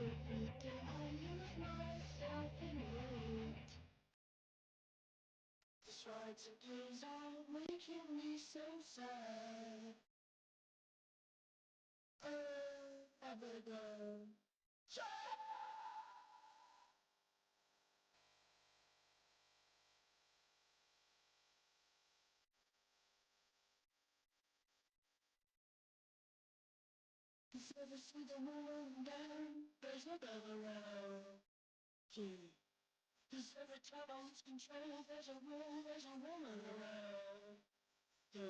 Then I lose myself in the road. This ride to blues are making me so sad. I better go. The service with the moon down, there's no bell around. Yeah. 'Cause every time I lose control, there's a woman around. Yeah.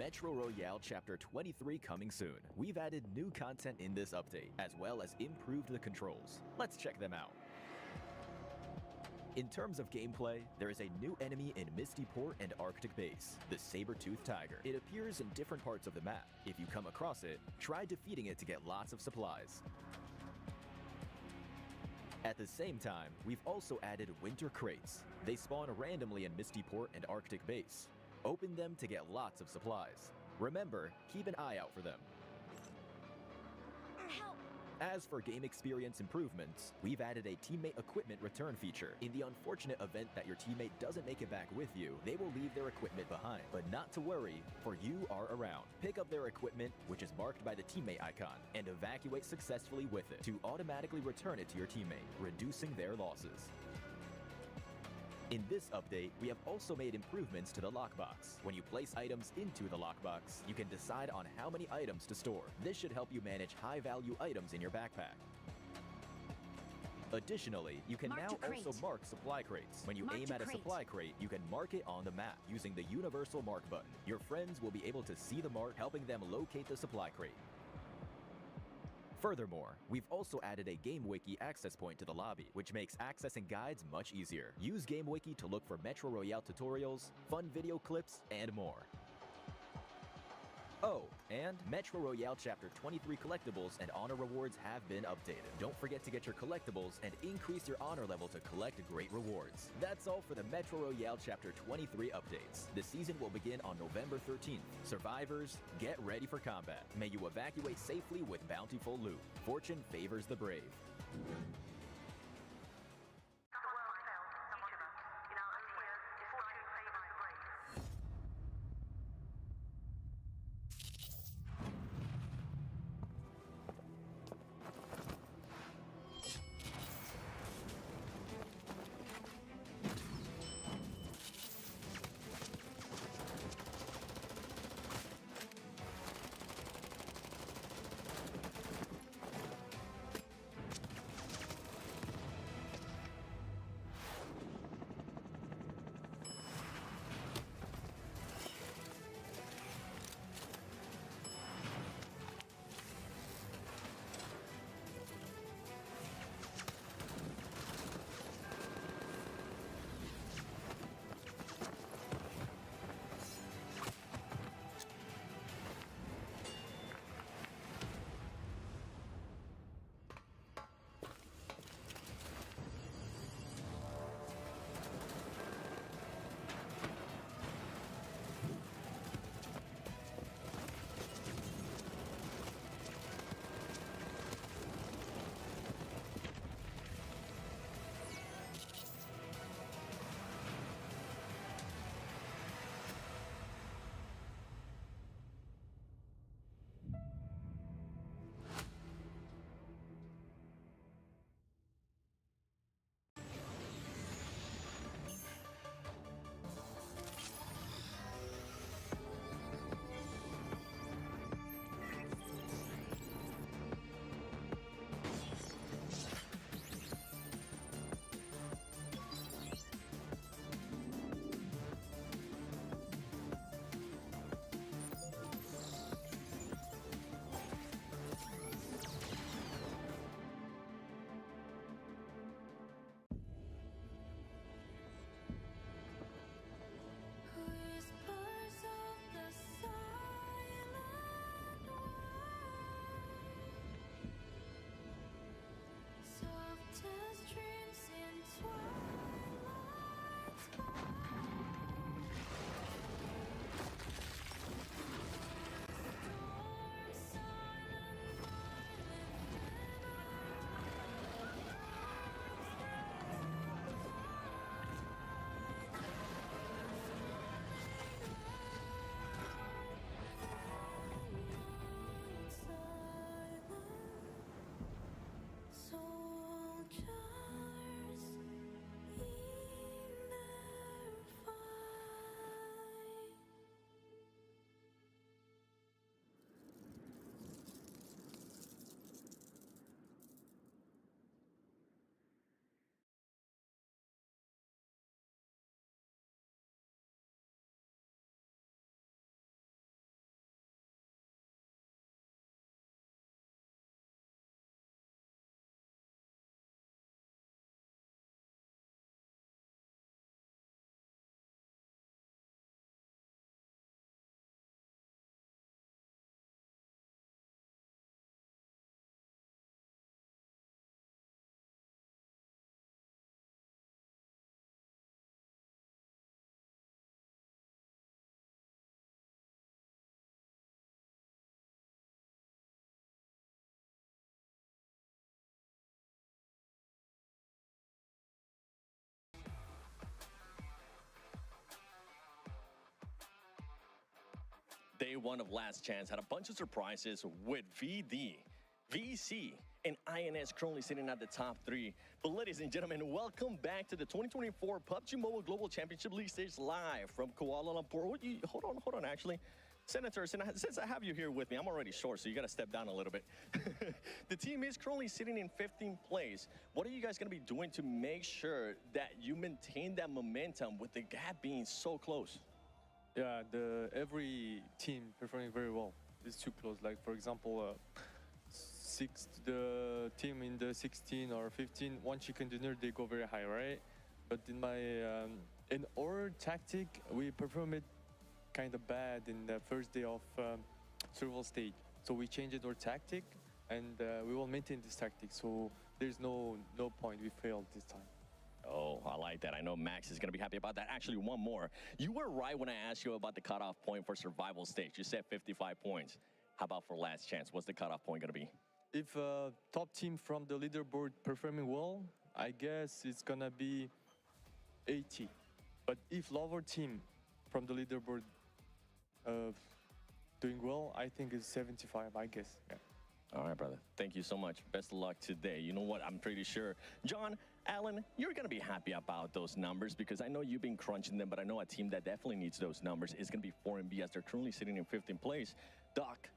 Metro Royale Chapter 23 coming soon. We've added new content in this update, as well as improved the controls. Let's check them out. In terms of gameplay, there is a new enemy in Misty Port and Arctic Base, the saber-toothed tiger. It appears in different parts of the map. If you come across it, try defeating it to get lots of supplies. At the same time, we've also added winter crates. They spawn randomly in Misty Port and Arctic Base. Open them to get lots of supplies. Remember, keep an eye out for them. Help! As for game experience improvements, we've added a teammate equipment return feature. In the unfortunate event that your teammate doesn't make it back with you, they will leave their equipment behind. But not to worry, for you are around. Pick up their equipment, which is marked by the teammate icon, and evacuate successfully with it to automatically return it to your teammate, reducing their losses. In this update, we have also made improvements to the lockbox. When you place items into the lockbox, you can decide on how many items to store. This should help you manage high-value items in your backpack. Additionally, you can now also mark supply crates. When you aim at a supply crate, you can mark it on the map using the universal mark button. Your friends will be able to see the mark, helping them locate the supply crate. Furthermore, we've also added a GameWiki access point to the lobby, which makes accessing guides much easier. Use GameWiki to look for Metro Royale tutorials, fun video clips, and more. Oh, and Metro Royale Chapter 23 collectibles and honor rewards have been updated. Don't forget to get your collectibles and increase your honor level to collect great rewards. That's all for the Metro Royale Chapter 23 updates. The season will begin on November 13th. Survivors, get ready for combat. May you evacuate safely with bountiful loot. Fortune favors the brave. Day one of Last Chance had a bunch of surprises with VD, VC, and INS currently sitting at the top three. But ladies and gentlemen, welcome back to the 2024 PUBG Mobile Global Championship League stage live from Kuala Lumpur. Hold on, actually. Senator, since I have you here with me, I'm already short, so you got to step down a little bit. The team is currently sitting in 15th place. What are you guys going to be doing to make sure that you maintain that momentum with the gap being so close? Yeah, every team performing very well. It's too close. Like, for example, the team in the 16 or 15, one chicken dinner, they go very high, right? But in our tactic, we perform it kind of bad in the first day of survival stage. So we changed our tactic, and we will maintain this tactic. So there's no point. We failed this time. Oh, I like that. I know Max is going to be happy about that. Actually, one more. You were right when I asked you about the cutoff point for survival stage. You said 55 points. How about for Last Chance? What's the cutoff point going to be? If top team from the leaderboard performing well, I guess it's going to be 80. But if lower team from the leaderboard doing well, I think it's 75, I guess. Yeah. All right, brother. Thank you so much. Best of luck today. You know what? I'm pretty sure, John, Alan, you're going to be happy about those numbers because I know you've been crunching them, but I know a team that definitely needs those numbers is going to be 4MB as they're currently sitting in 15th place. Doc,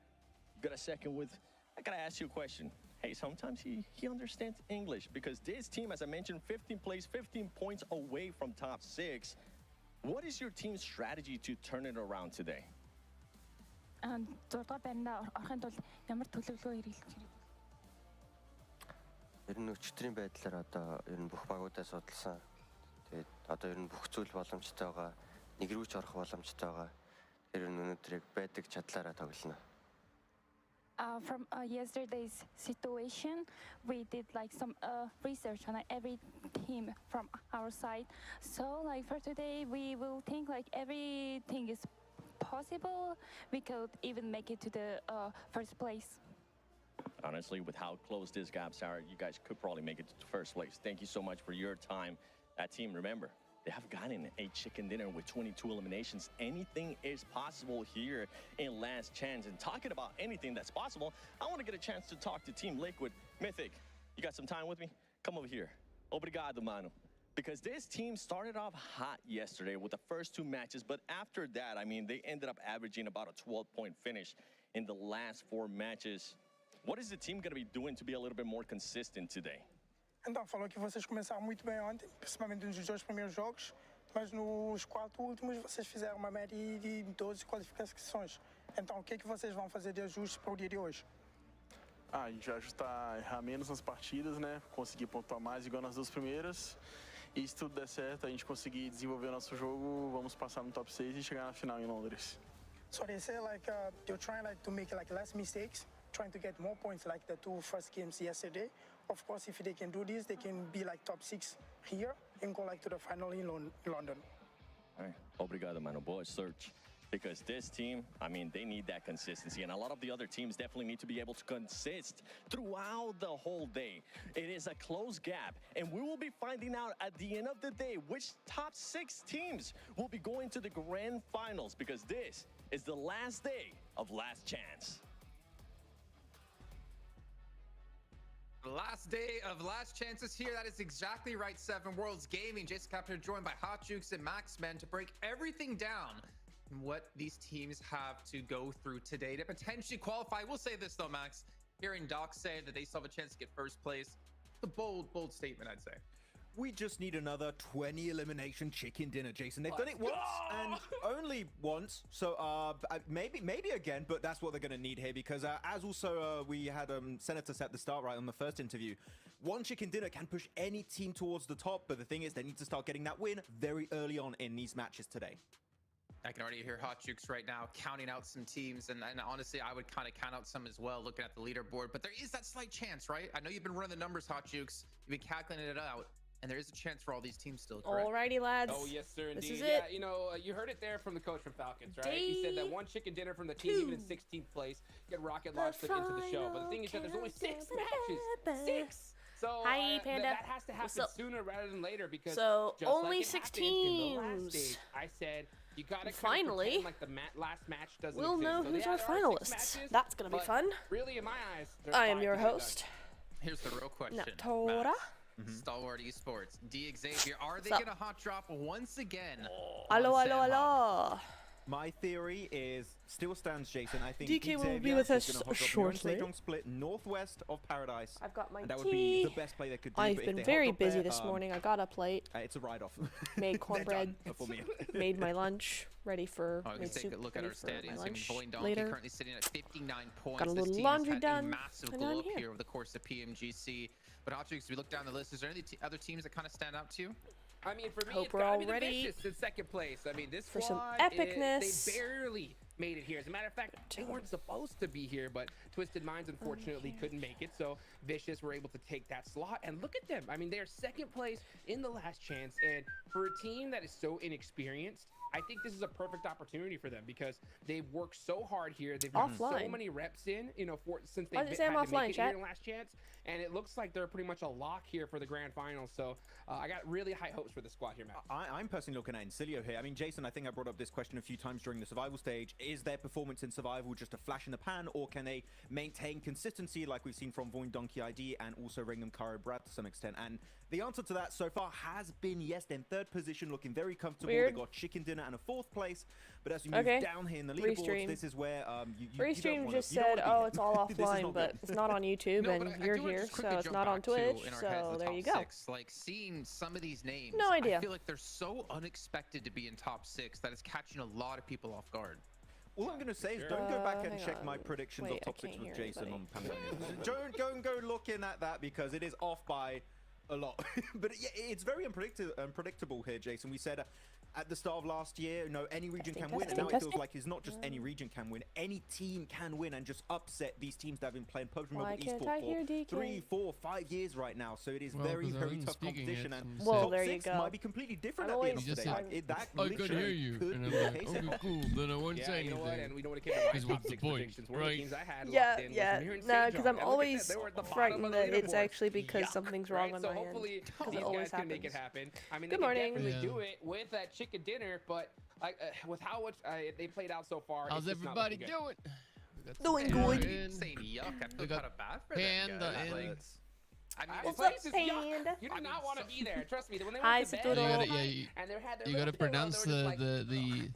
got a second with, I got to ask you a question. Hey, sometimes he understands English because this team, as I mentioned, 15th place, 15 points away from top 6. What is your team's strategy to turn it around today? 6 дугаар байранда орохын тулд ямар төлөвлөгөө хэрэглэж байна? Ер нь өчтөрийн байдлаар одоо ер нь бүх багуудаа судалсан. Тэгээд одоо ер нь бүх зүйл боломжтой байгаа. Нэг рүүч орох боломжтой байгаа. Тэр нь өнөөдрийг байдаг чадлаараа тоглоно. From yesterday's situation, we did like some research on every team from our side. So like for today, we will think like everything is possible. We could even make it to the first place. Honestly, with how close these gaps are, you guys could probably make it to first place. Thank you so much for your time. That team, remember, they have gotten a chicken dinner with 22 eliminations. Anything is possible here in Last Chance. And talking about anything that's possible, I want to get a chance to talk to Team Liquid. Mythic, you got some time with me? Come over here. Obrigado, mano. Because this team started off hot yesterday with the first 2 matches, but after that, I mean, they ended up averaging about a 12-point finish in the last 4 matches. What is the team going to be doing to be a little bit more consistent today? Então, falou que vocês começaram muito bem ontem, principalmente nos 2 primeiros jogos, mas nos 4 últimos vocês fizeram uma média de 12 qualificações. Então, o que é que vocês vão fazer de ajuste para o dia de hoje? A gente vai ajustar, errar menos nas partidas, né? Conseguir pontuar mais igual nas 2 primeiras. E se tudo der certo, a gente conseguir desenvolver o nosso jogo, vamos passar no top 6 e chegar na final em Londres. So they say like you're trying like to make like less mistakes, trying to get more points like the 2 first games yesterday. Of course, if they can do this, they can be like top 6 here and go like to the final in London. All right. Obrigado, mano. Boa search. Because this team, I mean, they need that consistency. And a lot of the other teams definitely need to be able to consist throughout the whole day. It is a close gap. And we will be finding out at the end of the day which top 6 teams will be going to the grand finals. Because this is the last day of Last Chance. Last day of Last Chances here. That is exactly right. 7 Worlds Gaming. Jason Captain joined by Hot Jukes and Max Men to break everything down and what these teams have to go through today to potentially qualify. We'll say this though, Max. Hearing Doc say that they still have a chance to get first place. It's a bold statement, I'd say. We just need another 20 elimination chicken dinner, Jason. They've done it once and only once. So maybe again, but that's what they're going to need here because as also we had Senator at the start, right, on the first interview, one chicken dinner can push any team towards the top. But the thing is, they need to start getting that win very early on in these matches today. I can already hear Hot Jukes right now counting out some teams, and honestly, I would kind of count out some as well, looking at the leaderboard. But there is that slight chance, right? I know you've been running the numbers, Hot Jukes. You've been calculating it out, and there is a chance for all these teams still, correct? Alrighty, lads. Oh, yes, sir, indeed. This is Yeah, it. you know, you heard it there from the coach from Falcons, right? He said that one chicken dinner from the team, even in 16th place, get rocket launched into the show. But the thing is that there's only 6 matches. 6! So Hi, Panda. that has to What's happen up? sooner rather than later because So, just only like it 6 happened in the last teams. stage, I said you gotta Finally, pretend like the last match doesn't we'll exist. know So who's yeah, our there are 6 finalists. matches, That's gonna be but fun. Really, in my eyes, there's I am 5 your to get host. Here's the real question. Natora. Max, Stalwart Esports, D Xavier, are they What's up? gonna hot drop once again? Hello, on hello, Sam Hawk? hello. My theory still stands, Jason. I think DK will Xavier be with is us gonna hot drop shortly. Sejong split northwest of Paradise. I've got my And that would tea. be the best play they could do. I've but if been they hot very drop busy there, this morning. I got up late, It's a write-off. made They're cornbread, done for me. made my lunch, ready for Oh, made let's take soup, a look at ready our for my standings. lunch Donkey later. currently sitting at 59 points. Got a This little team laundry has had done, a massive and glow I'm up here. here over the course of Pmgc. But Hotchicks, if we look down the list, is there any other teams that kind of stand out to you? I mean, for me, Hope it's we're gotta all be the ready Vicious in second place. I mean, this for some squad, epicness. they barely made it here. As a matter of fact, they weren't supposed to be here, but Twisted Minds unfortunately couldn't make it. So Vicious were able to take that slot, and look at them. I mean, they're second place in the last chance, and for a team that is so inexperienced, I think this is a perfect opportunity for them because they've worked so hard here. They've gotten so Offline. many reps in, since Why they've does it say I'm had to offline, make it here chat? in last chance, and it looks like they're pretty much a lock here for the grand finals. So I got really high hopes for the squad here, Matt. I'm personally looking at Incilio here. I mean, Jason, I think I brought up this question a few times during the survival stage. Is their performance in survival just a flash in the pan, or can they maintain consistency like we've seen from Void Donkey ID and also Ringham Karo Brad to some extent? And the answer to that so far has been yes. They're in third position, looking very comfortable. Weird. They got chicken dinner and a fourth place. But as you move Okay. down here in the leaderboards, Restream. this is where you Restream don't wanna, just you don't said, wanna be "Oh, here. it's all This is offline, not but good. it's not on YouTube, No, and but I you're do wanna here, just quickly so it's jump not on back to, Twitch. in our heads, So the there top you go." 6. Like seeing some of these names, No idea. I feel like they're so unexpected to be in top 6 that it's catching a lot of people off guard. All I'm going to say is don't go back and hang check my on. predictions Wait, of top I 6 can't with hear Jason on anybody. Pmgc. Don't go and go looking at that because it is off by a lot. But yeah, it's very unpredictable here, Jason. We said at the start of last year, any region can win, and now it feels like it's not just any region can win. Any team can win and just upset these teams that have been playing PUBG Mobile Why can't Esports I hear for DK? 3, 4, 5 years right now. So it is Well, very, 'cause I very wasn't tough speaking competition. it, And so Well, top there you 6 go. might be completely different I'm at the end always of the just day. said, Like, that I could hear literally you. could And be I'm the like, case okay, here. cool. Then I won't Yeah, say you know what? anything. And we know what it came to my Because top what's the 6 point, predictions. One of the right? teams I had Yeah, locked in was yeah. from here in No, Sejong. because I'm And look at always that, they were at the bottom frightened of the that it's leaderboard. actually because Yuck, something's wrong right? on So my end. hopefully Because these it always guys can make it happens. happen. I mean, Good they morning. can definitely Yeah. do it with that chicken dinner, but with how much they played out so far, How's it's just not everybody looking good. doing? We got Doing some good. Panda in. Saying yuck, I feel We got kind of bad for them Panda guys. in. Like, I mean, What's it's up, like, This is yuck. Panda? You do not want to be there. Trust me. When they Hi, went to bed Satoodle. last You gotta- night yeah, and they had their You gotta little pillow, pronounce they were just like, the. yuck,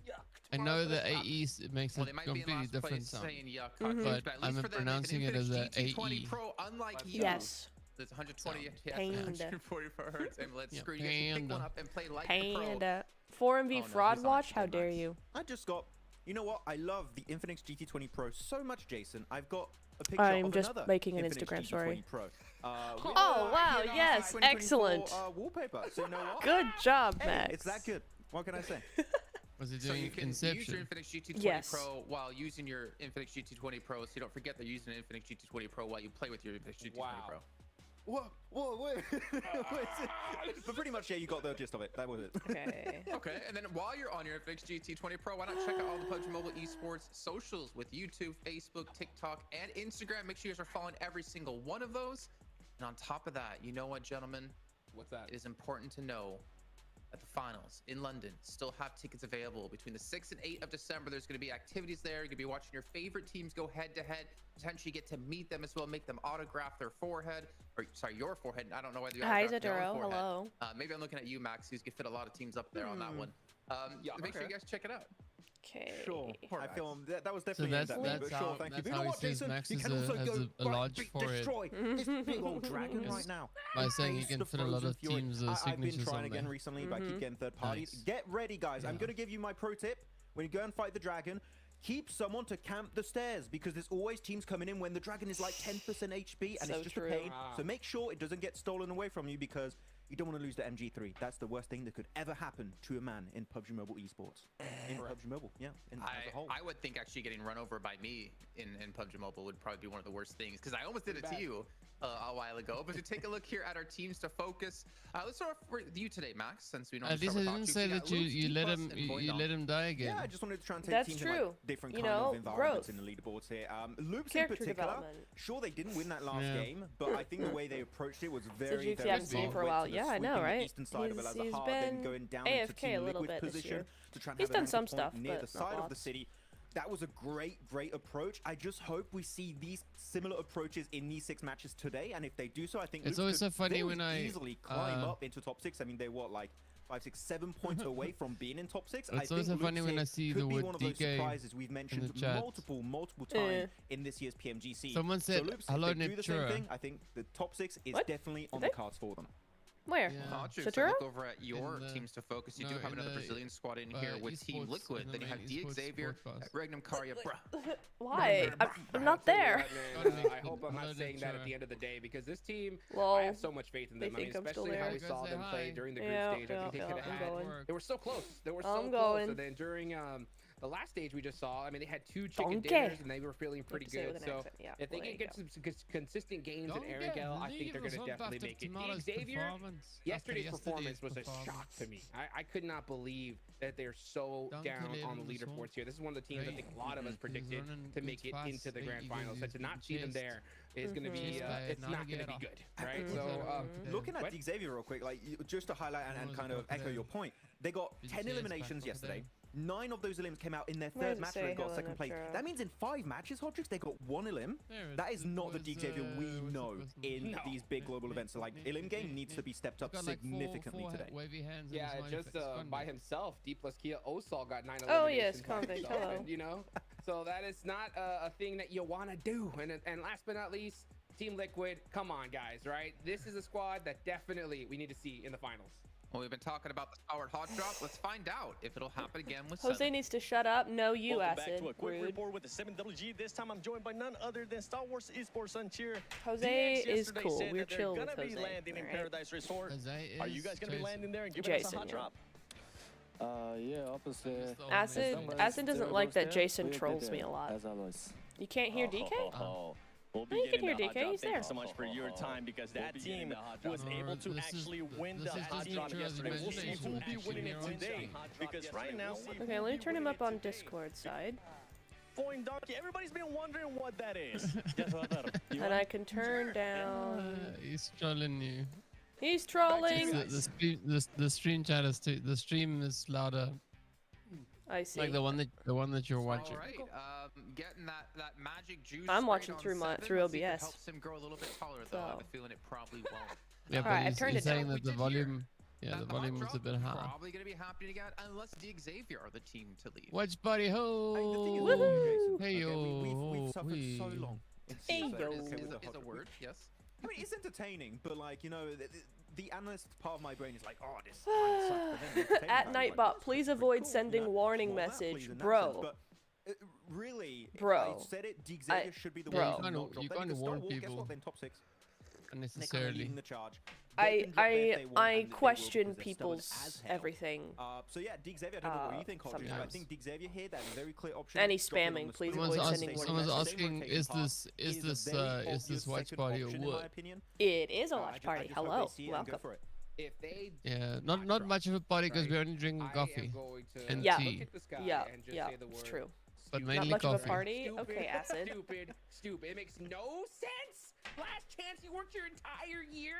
I know tomorrow's the gonna suck. AE makes well, a they might be in completely last different place sound. saying yuck, Mhm. but But at least I'm for them, pronouncing it Infinix as a GT20 AE. Pro, unlike you, Yes. there's 120 Sound. FPS, Panda. 144 hertz, and let's Yeah, screw you guys can pick one Panda. up and play like the pro. Panda. 4MV Oh, no, fraud he's on watch? How today, dare Max. you? I just got, you know what? I love the Infinix GT20 Pro so much, Jason. I've got a picture I'm of just another making an Infinix Instagram GT20 story. Pro. Oh, wow, yes, 2024, excellent. Wallpaper. So you know what? Good job, Hey, Max. it's that good. What can I say? Was it So doing you can use your Inception? Infinix GT20 Yes. Pro while using your Infinix GT20 Pro, so you don't forget they're using an Infinix GT20 Pro while you play with your Infinix GT20 Wow. Pro. Whoa, wait. But pretty much, yeah, you got the gist of it. That was it. Okay. Okay, and then while you're on your Infinix GT20 Pro, why not check out all the PUBG Mobile Esports socials with YouTube, Facebook, TikTok, and Instagram. Make sure you guys are following every single one of those. And on top of that, you know what, gentlemen? What's that? It is important to know that the finals in London still have tickets available. Between the 6th and 8th of December, there's going to be activities there. You're going to be watching your favorite teams go head-to-head, potentially get to meet them as well, make them autograph their forehead, or sorry, your forehead. I don't know whether you Hi, autograph your own Zaduro. forehead. Hello. Maybe I'm looking at you, Max, who's going to fit a lot of teams up there on that one. Yeah, Make sure okay. you guys check it out. Okay. Sure. I feel that was So definitely that's aimed at me, that's but how sure, thank you. that's But you know how he what, says Jason? Max You has can also a go right, large big forehead. destroy this big old dragon Yes. right now. By saying he Face can the fit a lot frozen of fury. teams' I've been signatures trying on again there. recently, but I keep getting third parties. Nice. Get ready, guys. I'm Yeah. going to give you my pro tip. When you go and fight the dragon, keep someone to camp the stairs because there's always teams coming in when the dragon is like 10% HP and So it's just true. a pain. Ah. So make sure it doesn't get stolen away from you because you don't want to lose to MG3. That's the worst thing that could ever happen to a man in PUBG Mobile esports. In PUBG Mobile, yeah, as a whole. I would think actually getting run over by me in PUBG Mobile would probably be one of the worst things, because I almost did it to you a while ago. But to take a look here at our teams to focus, let's start off with you today, Max, since we know. At least I didn't say that you let him die again. Yeah, I just wanted to try and take That's teams true. in like different You kind know, of environments growth. in the leaderboards here. Loops in Character particular, development. sure they didn't win that last game, but I think the way they approached it was So very, Jukes, very you haven't seen him for a while. smart. Yeah, I know, Sweeping the right? eastern side of it as a He's hard, then been going down into AFK Team a little Liquid's bit this position year. to try and He's have done an some anchor point stuff, near but the not side of the lots. city. That was a great approach. I just hope we see these similar approaches in these 6 matches today, and if they do so, I think It's Loops always could so funny very when I, easily climb up into top 6. I mean, they're what, like 5, 6, 7 points away from being in top 6. It's I also think funny when I see could the be word one of those DK surprises we've mentioned chat. multiple times in this year's PMGC. Someone said, so Loops, hello, if they do the same Neptura. thing, I think the top 6 is What? definitely on they? the cards for them. Where? Yeah. So Satura? look over at your In the- teams to focus. You do no, have in another the, Brazilian squad in here with Team esports, Liquid. in the Then you have main D esports Xavier, podcast. Regnum Karya, bruh. Why? I'm not there. I hope I'm not saying that at the end of the day, because this team, Lol. I have so much faith in They them. I mean, think I'm still especially how there. we saw them play during the group Yeah, stage. I think they yeah, could have I'm had. going. They were so close. They were so I'm close. going. And then during the last stage we just saw, I mean, they had 2 chicken Donkey. dinners and they were feeling pretty to say it good. with an So accent, yeah. if they Well, can there get you some consistent gains in Arangel, I think they're going to definitely make it. D Xavier, yesterday's performance was a shock to me. I could not believe that they're so down on the leaderboards here. This is one of the teams I think a lot of us predicted to make it into the grand finals. So to not see them there is going to be, it's not going to be good, right? So looking at what? D Xavier real quick, like just to highlight and kind of echo your point, they got 10 eliminations yesterday. 9 of those elims came out in their Where does third it match say where they got Helen second place. Neptura? That means in 5 matches, Hodrix, they got 1 elim. That is not the D Xavier we know in these big global events. So like elim game needs to be stepped up significantly today. Yeah, just by himself, D plus Kia Osal got 9 eliminations. Oh, yes, by convict, himself, hello. and, you know, so that is not a thing that you want to do. And last but not least, Team Liquid, come on, guys, right? This is a squad that definitely we need to see in the finals. Well, we've been talking about the Powered Hot Drop. Let's find out if it'll happen again with Jose Seven. needs to shut up. No, you, Welcome Acid. back to a quick Rude. report with the 7WG. This time I'm joined by none other than Star Wars Esports on cheer. Jose DX is yesterday cool. said We're that they're chill gonna with be Jose, landing in alright? Paradise Resort. Jose Are you guys gonna be Jason. landing there and giving us Jason, a hot yeah. drop? Yeah, obviously. Acid doesn't like that Jason trolls me a lot. As always. You can't hear DK? We'll be No, you can getting hear the hot DK, drop. he's Thank there. you so much for your time, because that team was able to This is- actually win this the is hot just drop Jersey yesterday. We'll see imagination who will with be you, winning it you know? today, because right now, Okay, let me turn him up on Discord side. Foin Donkey, everybody's been wondering what that is. Guess what? And I can turn down. He's trolling you. He's trolling. The stream chat is the stream is louder. I see. Like the one that you're watching. All right, getting that magic juice. I'm sprayed watching on through Seven. through Let's see if it OBS. helps him grow a little bit taller, though. I have a feeling it probably won't. Yeah, but Alright, I've he's, turned he's it down. saying We that the did hear volume, yeah, the That volume hot was a drop bit is high. Probably gonna be happening again, unless D Xavier are the team to leave. Watch buddy ho! I mean, the thing is, Woohoo! Jason, Hey okay, yo! we've suffered so long. in Hey season yo. okay, Is with the a hot drop. word, yes. I mean, it's entertaining, but like, you know, the analyst part of my brain is like, oh, this sucks. But then the entertainment At part is like, Nightbot, please pretty avoid cool, sending you know? warning Well, that message, please in that bro. sense, but, really, Bro. I said it, D Xavier should be the bro. one to not drop. You Then can't because warn Star Wars, guess people. what, then top 6. They're kind of Unnecessarily. leading the charge. They can drop there if they want, I and they will question because they're stubborn people's as hell. everything. So yeah, D Xavier, I don't know what you think, Hodges, but I sometimes. think D Xavier here, that very clear option. And he's drop in on spamming, the please split. avoid Someone's, sending someone's warning asking, is this a very is this obvious watch second party or option, in my what? opinion. It is a I watch just party. hope they Hello, see it and go welcome. for it. If they Yeah, not much of a party because we're only drinking I coffee am going to and Yeah. tea. look at this guy Yeah, and just yeah, say the word. it's true. But stupid. mainly Not much of a coffee. party. Stupid, Okay, Acid. Stupid. It makes no sense. Last chance you worked your entire year,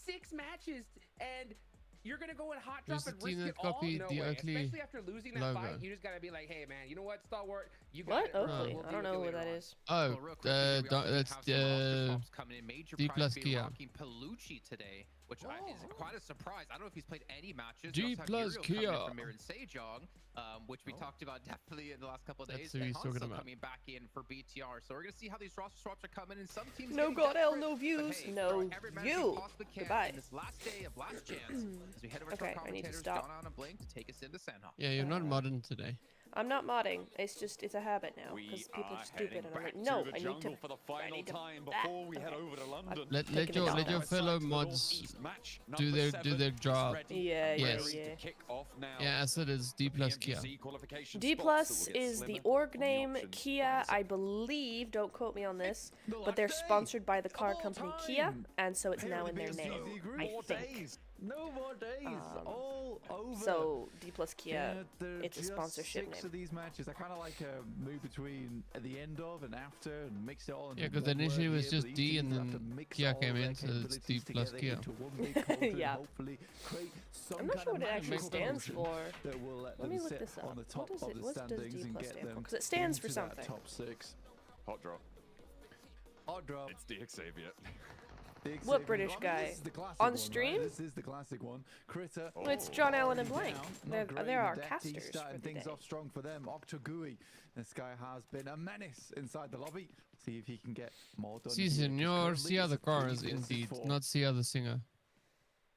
6 matches, and you're gonna go and hot drop Who's the and team risk it that all? copied No the way. ugly Especially after losing that logo? fight, you just gotta be like, hey man, you know what, Stalwart, you got What? it. bro. Oakley? We'll I deal don't with know you what later that on. is. Oh, Well, real quick, here we also that's have some roster the swaps coming in. Major D Price plus being Kia. rocking Palucci today, which is quite a surprise. I don't know if he's played any matches. D We also have plus Uriel coming in Kia. from Miran Sejong, which we talked about definitely in the last couple of That's days. who And he's talking Hansel about. coming back in for BTR. So we're gonna see how these roster swaps are coming in. Some teams No getting God L, desperate, no but views, hey, no throwing every match we you. possibly can Goodbye. in this last day of Last Chance, as we head over to Okay, our I need to commentators, stop. Donna and Blink, to take us into Sandhawk. Yeah, you're not modern today. I'm not modding. It's a habit now because people are stupid and I'm like, no, I need to. For the final I need to. time before we head over to London. Let your fellow mods do their job. Yeah. Yeah, as it is D plus Kia. D plus is the org name. Kia, I believe, don't quote me on this, but they're sponsored by the car company Kia, and so it's now in their name, I think. No more days. All over. So D plus Kia, it's a sponsorship six name. Of these matches, I kind of like move between the end of and after and mix it all. Yeah, because initially it was just D and then Kia came in, so it's D plus Kia. Yeah. I'm not sure what it actually makes stands sense. for. Let me look this up. What does D plus stand for? Because it stands for something. Top 6. Hot drop. Hot drop. It's D Xavier. What British guy? On stream? This is the classic one. Critter. Well, it's John Allen and Blank. They're our casters for the things day. off strong for them. Octogui. This guy has been a menace inside the lobby. See if he can get more done. Si, senor, see other cars, indeed, not see other singer.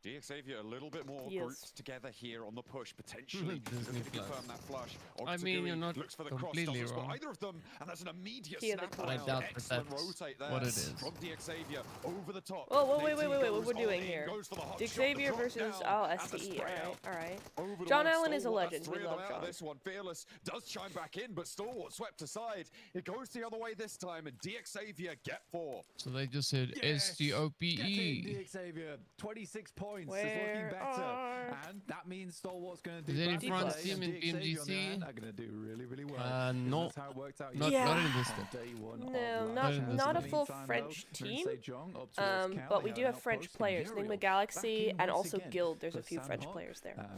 D Xavier a little bit more Yes. groups together here on the push, potentially. Disney Looking to Plus. confirm that flush. I mean, you're not looks for the cross, completely doesn't spot wrong. either of them, and there's an immediate Kia the snap Toy. I around. doubt that Excellent that's rotate there what it is. from D Xavier over the top. Oh, wait, Nateem what goes we're doing all in, here? goes for the hot shot, the Xavier drop versus down, and the STE. spray out. Alright. Over the John line, Allen is a Stalwart, legend. three We of them love out of John. this one. Fearless does chime back in, but Stalwart swept aside. It goes the other way this time, and D Xavier get 4. So they just said SGOPE. D Xavier, 26 points. Where It's looking better. are- And that means Stalwart's going to do Is there any bad France play, team and in D Xavier on the PMGC? hand are going to do really, really well. No. That's how it worked out Not Yeah. in this on day. day one No, of not last not a year. full Meantime, French though, team. Marseille Jong up towards Cal. But we They do have have French outpost in players. Muriel. Nigma Galaxy Back in and once also again Guild. There's a for few French Sanhok. players there.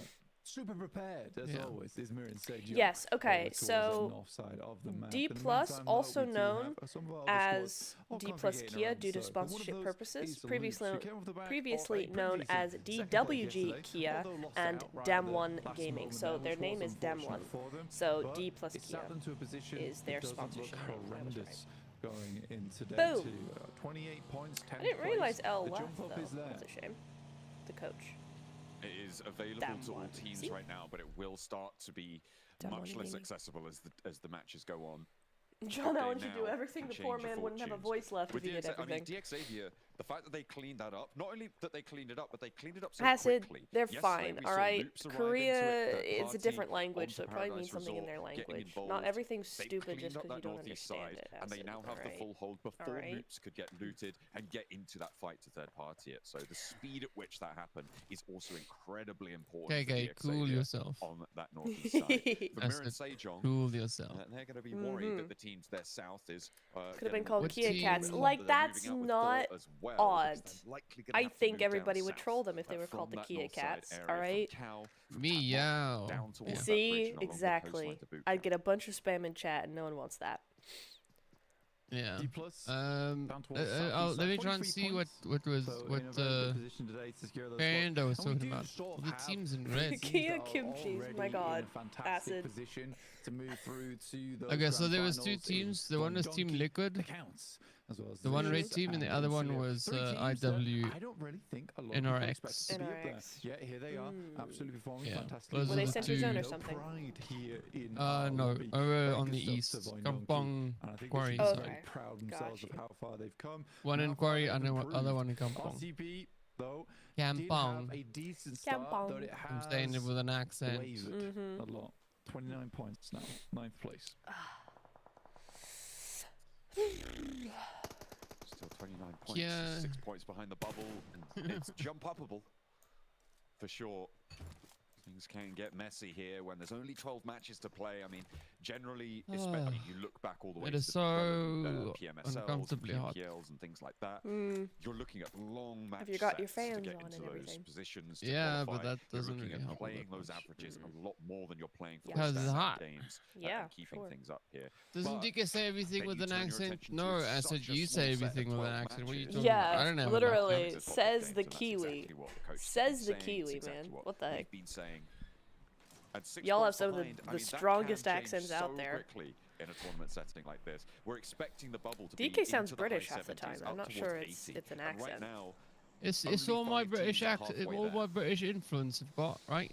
Super prepared as Yeah. always is Mirin Sejong. Yes, okay, Towards so the north side of the map. D In the plus, meantime, though, also we do known have some of our other as squads all D plus congregating Kia around due to Sir. But one of sponsorship those purposes, is the previously Loops, who came off the back of previously a known Pmgc as second place DWG yesterday, Kia although lost and outright Dam at the 1 last Gaming. moment So there, their which name was is Dam unfortunate 1. for them. So But D plus it Kia sat them to a position is their that doesn't look sponsorship name. That was horrendous going in today Boom. to 28 points, 10th I didn't realize place. L The left jump up though. is there. That's a shame. The coach. It is available Damn to all one. teams See? right now, but it will start to be Damn much one less gaming. accessible as the matches go on. John They Allen should do now everything. The can poor change your man wouldn't have a fortunes. voice left if With he did DX I mean, everything. D Xavier, the fact that they cleaned that up, not only that they cleaned it up, but they cleaned it up so Acid, quickly. they're Yesterday fine, we saw alright? Loops arrive Korea into it, third is a party different language, onto so it probably Paradise means something in their Resort, getting language. Not involved. everything's They stupid cleaned just up because you that don't northeast understand side, it. and they Acid, now have the alright? full hold before Alright. Loops could get looted and get into that fight to third party it. So the speed at which that happened is also incredibly important. for Okay, D cool Xavier yourself. on that northeast side. For That's Mirin it. Sejong, Cool yourself. they're going to be worried that the team to their south is Could have been called What Kia team? Cats. They're Like, moving that's out with not Thor as well, odd. because they're likely gonna I have to think move down everybody would south, troll them if they were from called the that Kia north side Cats, area, alright? from Cal, from Meow. down towards Yeah. that bridge See? and along the Exactly. coastline to boot I'd camp. get a bunch of spam in chat and no one wants that. Yeah. D plus. Down towards southeast let me side, try and 43 see points. what So in a very good position today to secure those Fernando was spots. And we talking do about. sort of The have teams in three red. teams Kia that are Kimchi's, my already God. in a fantastic Acid. position to move through to those Okay, so grand there was two finals in teams. The one was Team Donkey Liquid. accounts, as well as The one red Vicious team and the and other one Insidious. was Three teams that IW. I don't really think a lot of people NRX. expected to be up there. NRX. Yeah, here they are, absolutely performing Yeah, fantastically. those Were are they the Century two. Zone or No something? pride here in No, our lobby. Very on good the stuff east. to Void Kampong Donkey, and I think they Quarry should be side. very Okay. proud themselves of Got you. how far they've come. One How in far Quarry they've and the improved. other one in Kampong. RCB, though, did Kampong. have a decent start, Kampong. though it I'm saying it has with an accent. wavered a lot. 29 points now, 9th place. Still 29 points, Yeah. 6 points behind the bubble, and it's jump upable for sure. Things can get messy here when there's only 12 matches to play. I mean, generally, especially you look back all the way It to is the so relevant, PMSLs, uncomfortably hot. PMPLs, and things like that. You're looking at long match you got your sets to fans get on into and those everything. positions to Yeah, but qualify. that You're doesn't looking really at help playing that those much. averages a lot more than you're playing for Yeah. Because it's standard hot. games Yeah, and keeping sure. things up here. Doesn't But DK say everything then with you an turn your accent? attention No, to I such said a you small say set of everything with an 12 accent. What are you matches. talking Yeah, about? I don't have an literally. accent. It's a top Says games, the and that's Kiwi. exactly what the coach has Says been the saying. Kiwi, It's exactly man. What the we've heck? been saying. And 6 Y'all have points some of the- behind, the I mean, that strongest can change accents out so there. quickly in a tournament setting like this. We're expecting the bubble to DK be sounds into the British high half the 70s, time. I'm up not towards sure it's 80. an And right accent. now, It's only all my 5 British teams are accent, halfway all there. my British influence I've got, right?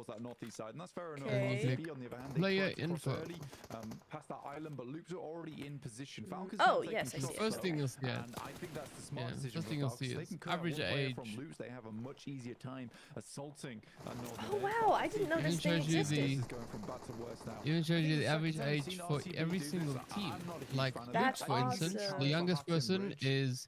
towards that northeast side, and that's fair enough. Okay. B, on the other hand, Player they info. early, past that island, but Loops are already in position. Falcons Oh, now yes, I taking see shots, First thing you'll see, and I think that's the smart decision. first for thing you'll Falcons. see They is can cut out average one player age. from Loops. They have a much easier time assaulting Northern Oh wow, I didn't know Even this thing shows you existed. the going from bad to worse now. even shows you the I think average it's the second age time for we've seen every RCB do single this. team. I'm not a huge Like fan of Lux, That's for instance, awesome. the youngest Hudson person Bridge. is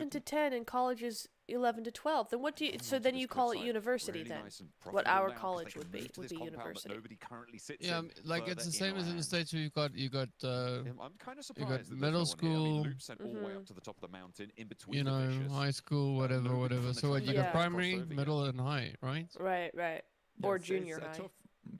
11 to 10 and college is 11 to 12. Then what do you? So then you call it university then? What our college would be university. Yeah, like it's the same as in the States where I'm kind of surprised that middle school, Loop sent all the way up to the top of the mountain in between you know, high school, whatever. So what, you got primary, middle, and high, right? Right. Or junior high.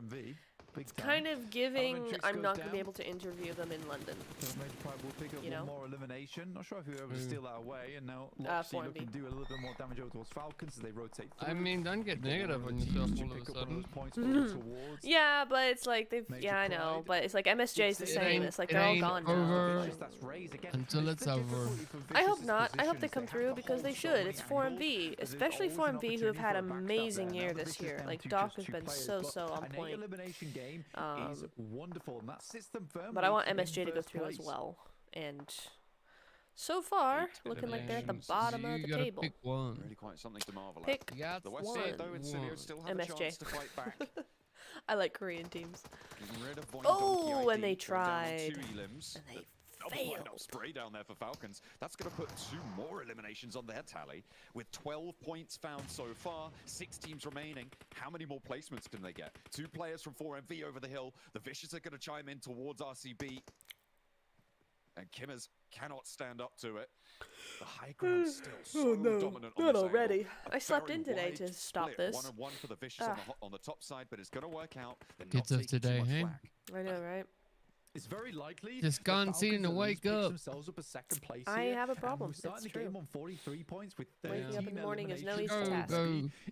OMV. It's kind of giving I'm not going to be able to interview them in London. Major Pride will pick up one more elimination. Not sure if you're able to steal that away. And now Loxy looking to do a little bit more damage over towards Falcons as they rotate through. I mean, don't get negative on yourself all of a sudden. Yeah, but it's like they've... Yeah, I know. But it's like MSJ's the same. It's like they're all gone now. Until it's over. I hope not. I hope they come through because they should. It's 4MV. Especially 4MV who have had an amazing year this year. Like, Doc has been so on point. Is wonderful, and that system but I want MSJ to go through as well. And so far, looking like they're at the bottom of the table. Pick one. Really quite something to marvel pick at. The West Side, though, and Cilio still have a chance to fight back. I like Korean teams. Oh, and they tried. And they failed. Spray down there for Falcons. That's going to put 2 more eliminations on their tally. With 12 points found so far, 6 teams remaining. How many more placements can they get? 2 players from 4MV over the hill. The Vicious are going to chime in towards RCB. And Kimmers cannot stand up to it. The high ground's still so dominant on not this already. angle. I slept in today to stop this. 1-on-1 for the Vicious on the top side, but it's going to work out. Kids of today, hey? I know, right? It's very likely. Just gone seeing to wake up. I have a problem. It's true. Game on 43 points with waking up in the morning is no easy task.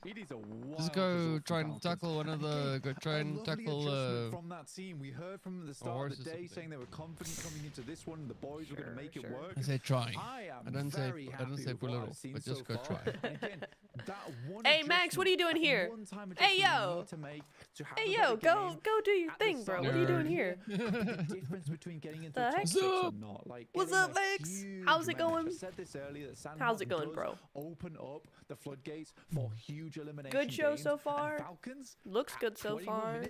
It is a just go try and tackle one of the. Go try and tackle. From that team, we heard from the start of the day saying they were confident coming into this one. The boys were going to make it work. I say trying. I don't say for little, but just go try. Hey Max, what are you doing here? Hey yo. Hey yo, go do your thing, bro. What are you doing here? Difference between getting into the top 6 or not. Like, what's up, Max? How's it going? Said this earlier, that how's it going, bro? Open up the floodgates for huge elimination. Good show games. so far. Falcons, looks good so far.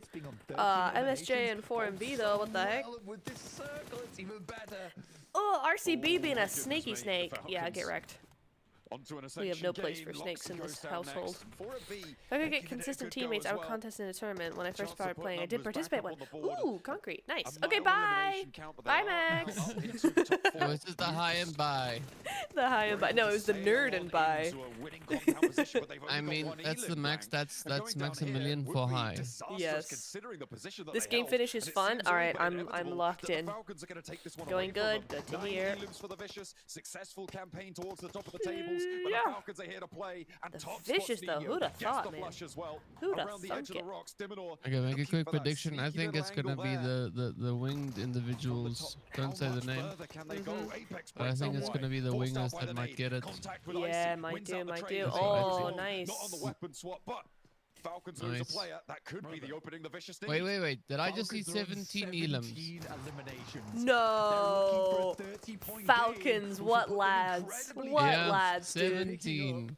MSJ and 4MV though, what the heck? With this circle, it's even better. Oh, RCB being a sneaky snake. Yeah, get wrecked. We have no place for snakes in this household. If I could get consistent teammates, I would contest in a tournament. When I first started playing, I did participate one. Ooh, concrete. Nice. Okay, bye. Bye, Max. No, it's just the high and bye. The high and bye. No, it was the nerd and bye. I mean, that's the max. That's Maximilian for high. Yes. This game finish is fun. All right, I'm locked in. Going good. Good to hear. Successful campaign towards the top of the tables. But the Falcons are here to play, and the Vicious though, who'd have thought, man? Who'd have thunk it? Okay, make a quick prediction. I think it's gonna be the winged individuals. Don't say the name. But I think it's gonna be the wingers that might get it. Yeah, might do. Oh, nice. Falcons lose a player. That could be the opening the Vicious need. Wait. Did I just see 17 elims? No. Falcons, what lads? What lads, dude? 17.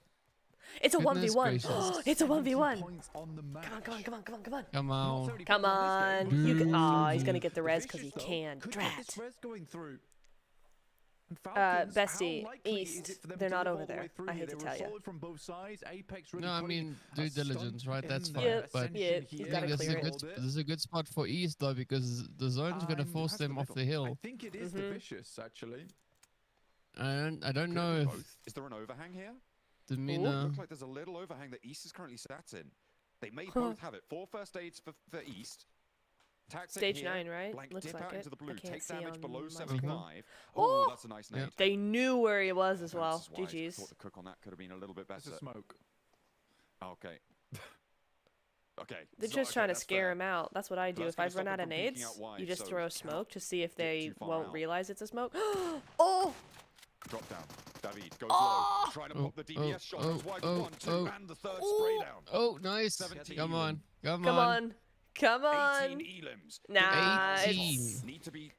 It's a 1v1. It's a 1v1. Come on. You can. Oh, he's gonna get the res because he can. Drat. Bestie, East, they're not over there. I hate to tell you. No, I mean due diligence, right? That's fine. Yep, but yep, you gotta clear it. This is a good spot for East though, because the zone's gonna force them off the hill. I think it is the Vicious actually. I don't know if. Is there an overhang here? Demeanor. Looks like there's a little overhang that East is currently sat in. They may both have it. 4 first aids for East. Stage 9, right? Blank Looks dip like out it. into the blue. I can't Take see damage on below my 75. Oh, that's a nice nade. They knew where he was as well. GG's. Thought the cook on that could have been a little bit better. It's a smoke. Okay. Okay. They're just trying to scare him out. That's what I do. If I run out of nades, you just throw a smoke to see if they won't realize it's a smoke. Oh! Drop down. David goes low. Trying to pop the DBS shot. Goes wide 1-2 and the third spray down. Oh, nice. Come on. 18 elims. Nah, 18.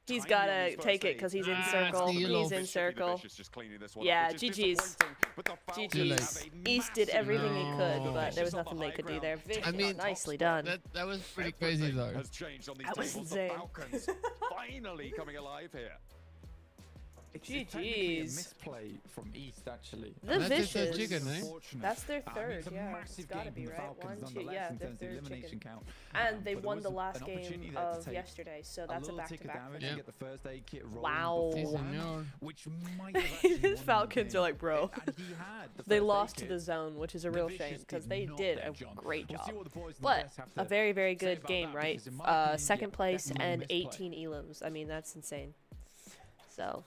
He's gotta take it because he's in circle. He's in circle. Yeah, GG's. GG's. East did everything he could, but there was nothing they could do there. I mean, nicely done. That was pretty crazy though. That was insane. Finally coming alive here. It's technically a GG's. misplay from East, actually. The Vicious. Chicken, eh? That's their I mean, third, it's a yeah. massive It's gotta game be from the right. Falcons, 1, 2, nonetheless, yeah, in their terms of the third elimination chicken. count. And they But there won was the an last game opportunity there to of take yesterday, so a that's a little tick of back-to-back for damage them. and get the first aid kit rolling Wow. beforehand, which might have actually His won Falcons the are like, bro. And he had the They first aid lost to kit. the zone, which is a The real Vicious shame because they not did their a job. great We'll see job. what the boys in the But West have a to very, very say good about game, that, right? because in my opinion, Second yeah, place definitely a and misplay. 18 elims. I mean, that's insane. So,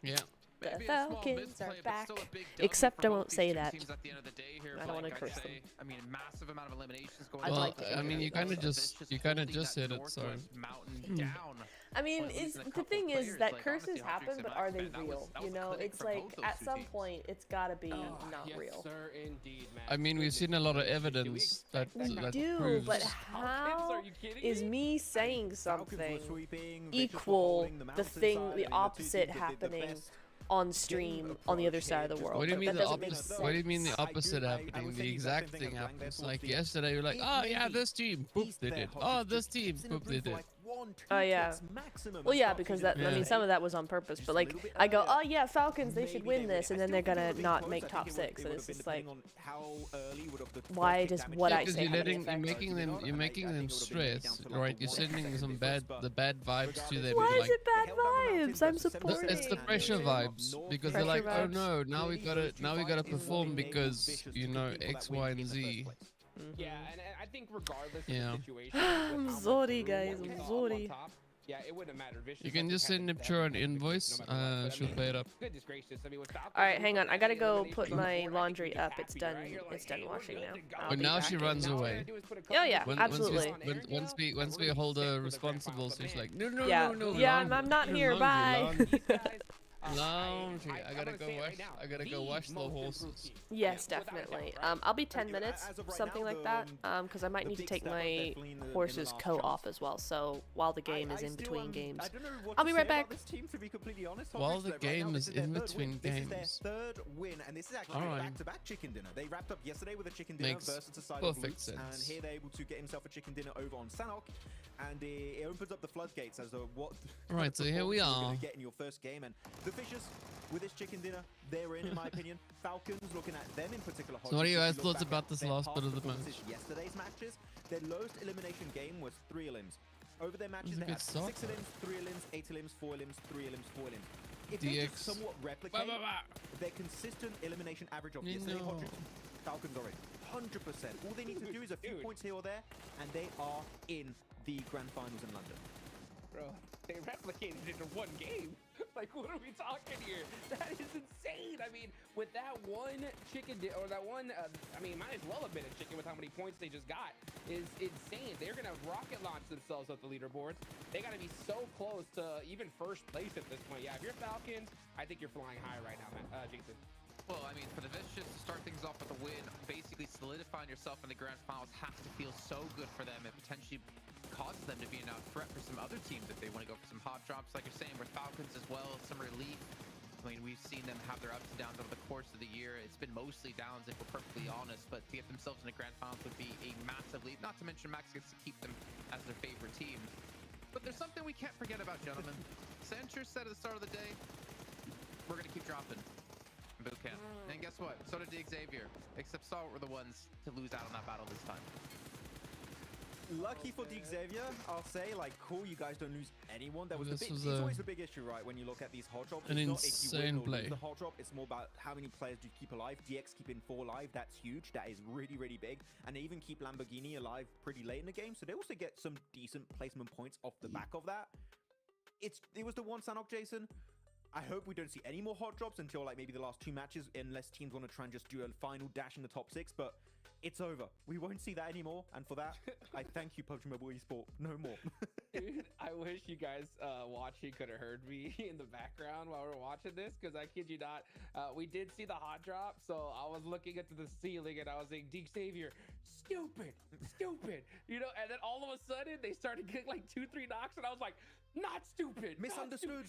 Yeah. the Maybe a small Falcons misplay, are but back. still a big W Except for I both won't these say two that. teams at the end of the day here, I don't but want to like curse say, them. I mean, massive amount of eliminations going I'd Well, like to I mean, you think kind of so. just said it, so. Mountain down. I mean, Well, it's, losing a the couple thing players, is that like, curses honestly, happen, Hawks and but are they Max, man, real? that You was a know, clinic it's for like both those at two some teams. point it's gotta be Oh, not yes, real. sir, indeed, man. I mean, we've seen a lot of evidence that We that do, proves. but how is me saying something equal the thing, the opposite happening on stream on the other side of the world? What do you Like, mean that the doesn't make opposite? What do you mean the sense. opposite happening? The exact thing happens. Like yesterday, you're like, oh yeah, this team, boop, they did. Oh, this team, boop, they did. Oh yeah. Well, yeah, because that I mean, some of that was on purpose. But like, I go, oh yeah, Falcons, they should win this, and then they're gonna not make top 6. And it's just like, why does what I Because say you're have any letting, effect? you're making them stress, right? You're sending some bad vibes to them. Why like, is it bad vibes? I'm supporting. It's the pressure vibes because they're like, oh no, now we gotta perform because you know X, Y, and Z. Yeah, and I think regardless Yeah. of the situation, I'm with how sorry, much guys. room I'm we saw sorry. on top, yeah, it wouldn't have mattered. Vicious, You I can think, just had send the Nipture an best invoice. no matter what. She'll pay it up. Goodness gracious, I mean, with Falcons, All right, hang on. I gotta go elimination put my before, I laundry think you'd up. be It's happy, done. right? You're like, It's done hey, we're washing good now. to go. I'll But be now back she in- runs Now all we away. gotta do is put a couple Oh yeah, more absolutely. on air now, Once and we we're hold gonna be her set for the grand responsible, final. she's But like, man, no, Yeah, yeah. I'm not here. Bye. I gotta go wash. I gotta go wash the horses. Yes, definitely. I'll be 10 minutes, something like that, because I might need to take my horse's coat off as well. So while the game is in between games, I'll be right back. While the game is in between games. This is their third win, and this is actually Alright. back-to-back chicken dinner. They wrapped up yesterday with a chicken dinner Makes versus a side perfect of Roots, sense. and here they're able to get himself a chicken dinner over on Sanok, and it opens up the floodgates as to what. Right, so here we you're are. gonna get in your first game, and the Fishers with this chicken dinner, they're in my opinion. Falcons, looking at them in particular. So what are you Hodges, guys' if you look thoughts back about at this their last past bit of the performances match? Yesterday's matches, their lowest elimination game was 3 elims. Over their matches, That's a they good had start, 6 though. elims, 3 elims, 8 elims, 4 elims, 3 elims, 4 elims. If they DX. just somewhat replicate their consistent elimination average of yesterday, Hodges, Falcons are in. 100%. All they need to do is a few points here or there, and they are in the grand finals in London. Bro, they replicated it in one game. Like, what are we talking here? That is insane. I mean, with that one chicken or that one, I mean, might as well have been a chicken with how many points they just got, is insane. They're gonna rocket launch themselves up the leaderboards. They gotta be so close to even first place at this point. Yeah, if you're Falcons, I think you're flying high right now, man. Jason. Well, I mean, for the Vicious to start things off with a win, basically solidifying yourself in the grand finals has to feel so good for them. It potentially causes them to be a threat for some other teams if they want to go for some hot drops, like you're saying, with Falcons as well, some relief. I mean, we've seen them have their ups and downs over the course of the year. It's been mostly downs, if we're perfectly honest, but to get themselves in the grand finals would be a massive lead. Not to mention Max gets to keep them as their favorite team. But there's something we can't forget about, gentlemen. Sancher said at the start of the day, we're going to keep dropping boot camp. And guess what? So did the Xavier, except Salt were the ones to lose out on that battle this time. Lucky for the Xavier, I'll say, like, cool, you guys don't lose anyone. That was This the big, was it's a- always the big issue, right, when you look at these hot drops. an It's not if you win insane or play. lose the hot drop, it's more about how many players do you keep alive. DX keeping 4 alive, that's huge. That is really, really big. And they even keep Lamborghini alive pretty late in the game, so they also get some decent placement points off the back of that. It was the one Sanok, Jason. I hope we don't see any more hot drops until like maybe the last 2 matches, unless teams want to try and just do a final dash in the top 6, but it's over. We won't see that anymore, and for that, I thank you, PUBG Mobile Esport. No more. Dude, I wish you guys watching could have heard me in the background while we were watching this, because I kid you not, we did see the hot drop, so I was looking into the ceiling and I was saying, D Xavier, stupid, you know, and then all of a sudden they started getting like 2-3 knocks, and I was like, not stupid, misunderstood,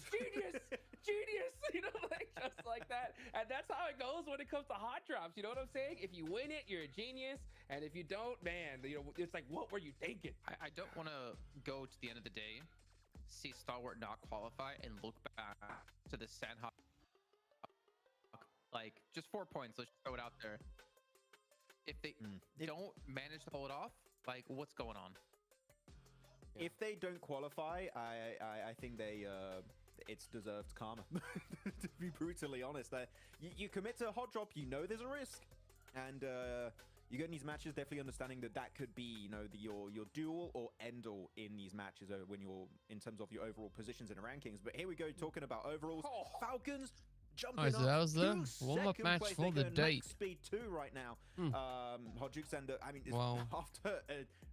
genius, you know, like just like that. And that's how it goes when it comes to hot drops. You know what I'm saying? If you win it, you're a genius, and if you don't, man, you know, it's like, what were you thinking? I don't want to go to the end of the day see Stalwart not qualify and look back to the Sandhawk, like just 4 points, let's just throw it out there. If they don't manage to pull it off, like what's going on? If they don't qualify, I think it's deserved karma. To be brutally honest, you commit to a hot drop, you know there's a risk, and you get in these matches definitely understanding that could be your dual or end all in these matches when you're in terms of your overall positions in the rankings. But here we go talking about overalls. Falcons jumping so that up was to the warm-up second match place. for They're the going day. max speed 2 right now. Hot Jukes and Wow. after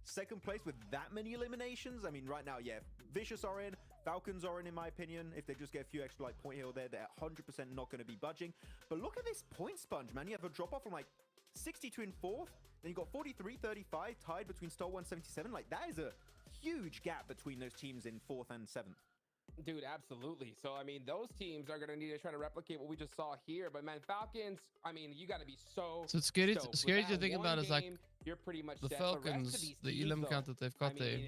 second place with that many eliminations, I mean right now, yeah, Vicious are in, Falcons are in my opinion. If they just get a few extra like point here or there, they're 100% not going to be budging. But look at this point sponge, man. You have a drop off from like 62 in 4th, then you got 43, 35 tied between Star 177. Like that is a huge gap between those teams in 4th and 7th. Dude, absolutely. So, I mean, those teams are going to need to try to replicate what we just saw here. But, man, Falcons, I mean, you got to be so it's scary with to think about is like you're pretty much the set. Falcons, the teams, elim count that they've got there.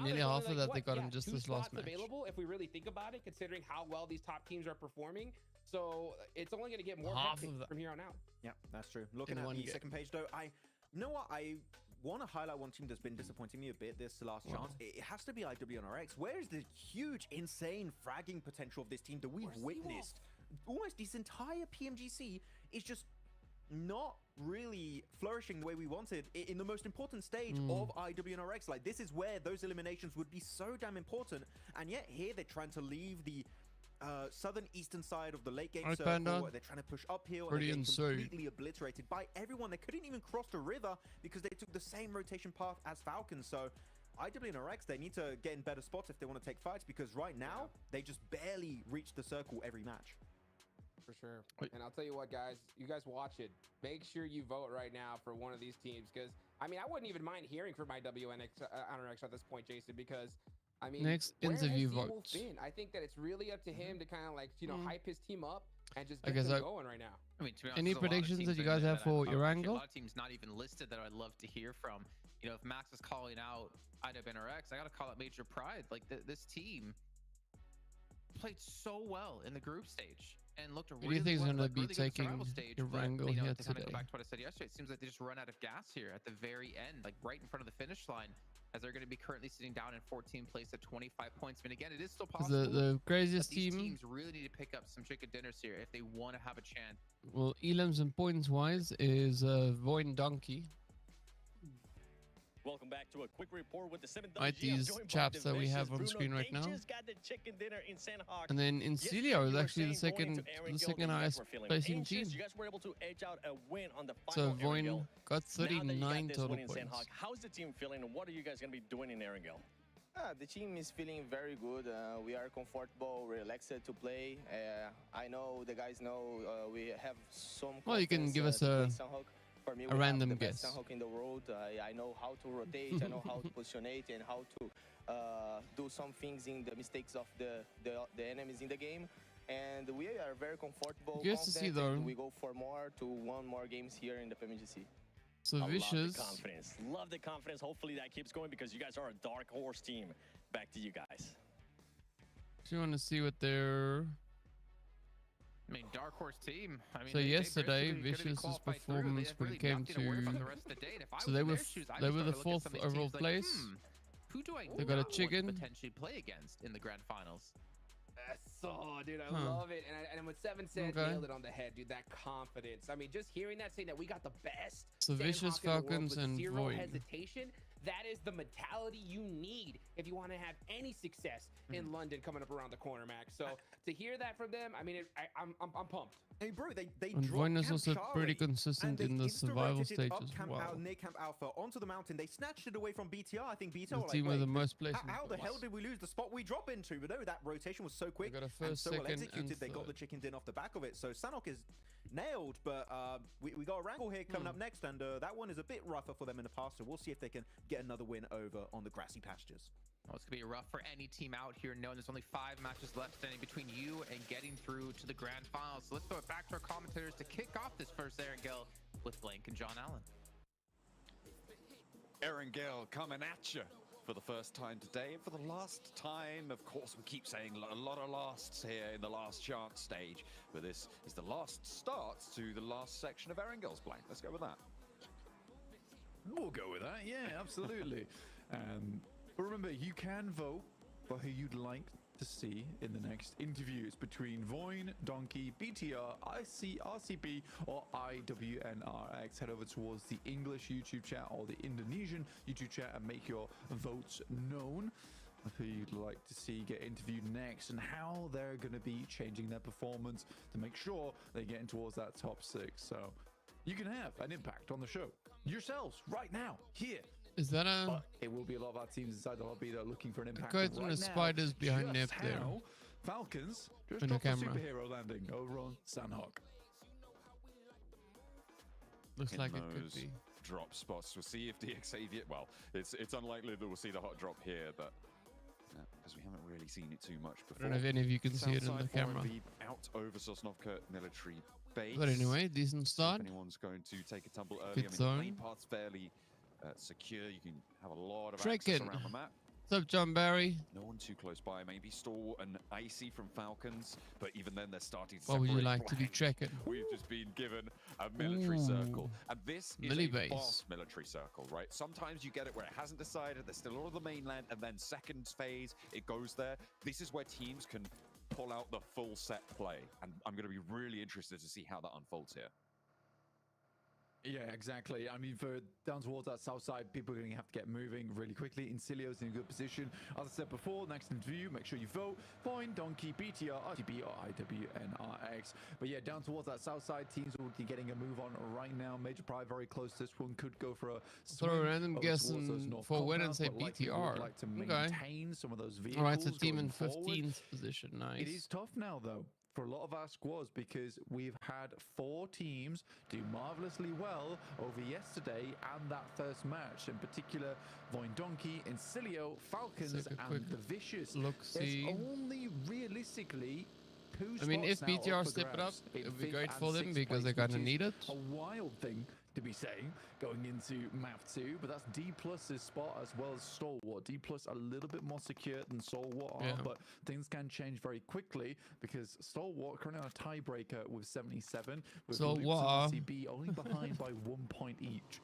Nearly half of that they got in just this last match. Available, if we really think about it, considering how well these top teams are performing. So, it's only going to get more hectic from here on out. Yeah, that's true. Looking at the second page, though, you know what? I want to highlight one team that's been disappointing me a bit this last chance. It has to be IWNRX. Where is the huge, insane fragging potential of this team that we've witnessed? Almost this entire PMGC is just not really flourishing the way we wanted in the most important stage of IWNRX. Like, this is where those eliminations would be so damn important. And yet here they're trying to leave the southern eastern side of the late game circle. They're trying to push uphill and they're getting completely obliterated by everyone. They couldn't even cross the river because they took the same rotation path as Falcons. So IWNRX, they need to get in better spots if they want to take fights, because right now they just barely reach the circle every match. For sure. And I'll tell you what, guys, you guys watch it. Make sure you vote right now for one of these teams, because I mean, I wouldn't even mind hearing from IWNRX at this point, Jason, because I mean, next interview vote. I think that it's really up to him to kind of like, hype his team up and just get them going right now. I mean, to be honest, any predictions that you guys have for your angle? A lot of teams not even listed that I'd love to hear from. You know, if Max is calling out IWNRX, I got to call it Major Pride. Like this team played so well in the group stage and looked really Who do you think is going to be really taking stage, your angle here to today? kind of go back to what I said yesterday, it seems like they just run out of gas here at the very end, like right in front of the finish line, as they're going to be currently sitting down in 14th place at 25 points. I mean, again, it is still possible. The craziest these teams really need to pick up some chicken dinners here if they want to have a chance. Well, elims and points wise is Voin Donkey. Welcome back to a quick report with the 7th. These chaps that we have on screen right now. Just got the chicken dinner in Sandhawk. And then Incilio is actually the second highest placing team. You guys were able to edge out a win on the So final Voin got 39 total points. How's the team feeling, and what are you guys going to be doing in Erangel? The team is feeling very good. We are comfortable, relaxed to play. I know the guys know we have some. Well, you can give us a random guess. Sandhawk in the world. I know how to rotate. I know how to positionate and how to do some things in the mistakes of the enemies in the game. And we are very comfortable. Good to see, though. We go for one more games here in the Pmgc. So Vicious. Love the confidence. Hopefully that keeps going, because you guys are a dark horse team. Back to you guys. Do you want to see what they're... I mean, dark horse team. I mean, so yesterday, Vicious's performance when it came to... So they were the 4th overall place. Who do I they got a chicken. Potentially play against in the grand finals? So, dude, I love it. And what Seven said, nailed it on the head, dude. That confidence. I mean, just hearing that, saying that we got the best. So Vicious, Falcons, and zero Void. hesitation. That is the mentality you need if you want to have any success in London coming up around the corner, Max. So to hear that from them, I mean, I'm pumped. Hey, bro, they and Void is also pretty consistent in the survival stages. Wow. Near Camp Alpha onto the mountain. They snatched it away from BTR. I think BTR the were team like, with the most places. How the hell did we lose the spot we drop into? But no, that rotation was so quick and so well executed. They got the chicken din off the back of it. So Sanok is nailed, but we got a wrangle here coming up next, and that one is a bit rougher for them in the past. So we'll see if they can get another win over on the grassy pastures. Well, it's going to be rough for any team out here, knowing there's only 5 matches left standing between you and getting through to the grand finals. So let's throw it back to our commentators to kick off this first Erangel with Blank and John Allen. Erangel coming at you for the first time today, and for the last time, of course, we keep saying a lot of lasts here in the last chance stage, but this is the last start to the last section of Erangel's Blank. Let's go with that. We'll go with that, yeah, absolutely. But remember, you can vote for who you'd like to see in the next interviews between Voin, Donkey, BTR, RCB, or IWNRX. Head over towards the English YouTube chat or the Indonesian YouTube chat and make your votes known of who you'd like to see get interviewed next and how they're going to be changing their performance to make sure they're getting towards that top 6. So you can have an impact on the show yourselves right now, here. Is that a... But it will be a lot of our teams inside the lobby that are looking for an impact Quite right now. spiders behind Nip there. Falcons just in the dropped a camera. superhero landing over on Sandhawk. Looks In like it those could be. drop spots. We'll see if DXavier... Well, it's unlikely that we'll see the hot drop here, but... because we haven't really seen it too much before. I don't know if any of you can see it in the Southside camera. 4MV out over Sosnovka military base. But anyway, decent start. If anyone's going to take a tumble early, Good I mean, zone. the lane path's fairly secure. You can have a lot of Trick access it. around the map. What's up, John Barry? No one too close by. Maybe Stalwart and Icy from Falcons, but even then they're starting to What would you separate. like to be Right. checking? We've just been given a military circle, and this is Milli a base. boss military circle, right? Sometimes you get it where it hasn't decided, there's still all of the mainland, and then second phase, it goes there. This is where teams can pull out the full set play, and I'm going to be really interested to see how that unfolds here. Yeah, exactly. I mean, for down towards that south side, people are going to have to get moving really quickly. Incilio's in a good position. As I said before, next interview, make sure you vote. Voin, Donkey, BTR, RTB, or IWNRX. But yeah, down towards that south side, teams will be getting a move on right now. Major Pride very close to this one. Could go for a Throw a random over guess towards those north for win and compounds, say but likely would BTR. like to Okay. maintain some of those vehicles. All right, it's a team in going forward. 15th position. Nice. It is tough now, though, for a lot of our squads because we've had 4 teams do marvelously well over yesterday and that first match. In particular, Voin Donkey, Incilio, Falcons, Let's take a and quick the Vicious. look-see. There's only realistically 2 I mean, if spots now BTR up for step it up, grabs it in would be 5th great and for them 6th because they place, kind of which need is it. a wild thing to be saying going into map 2, but that's D+'s spot as well as Stalwart. D+ a little bit more secure than Stalwart are, Yeah. but things can change very quickly because Stalwart currently on a tiebreaker with 77, with So Lux and what? RCB only behind by 1 point each.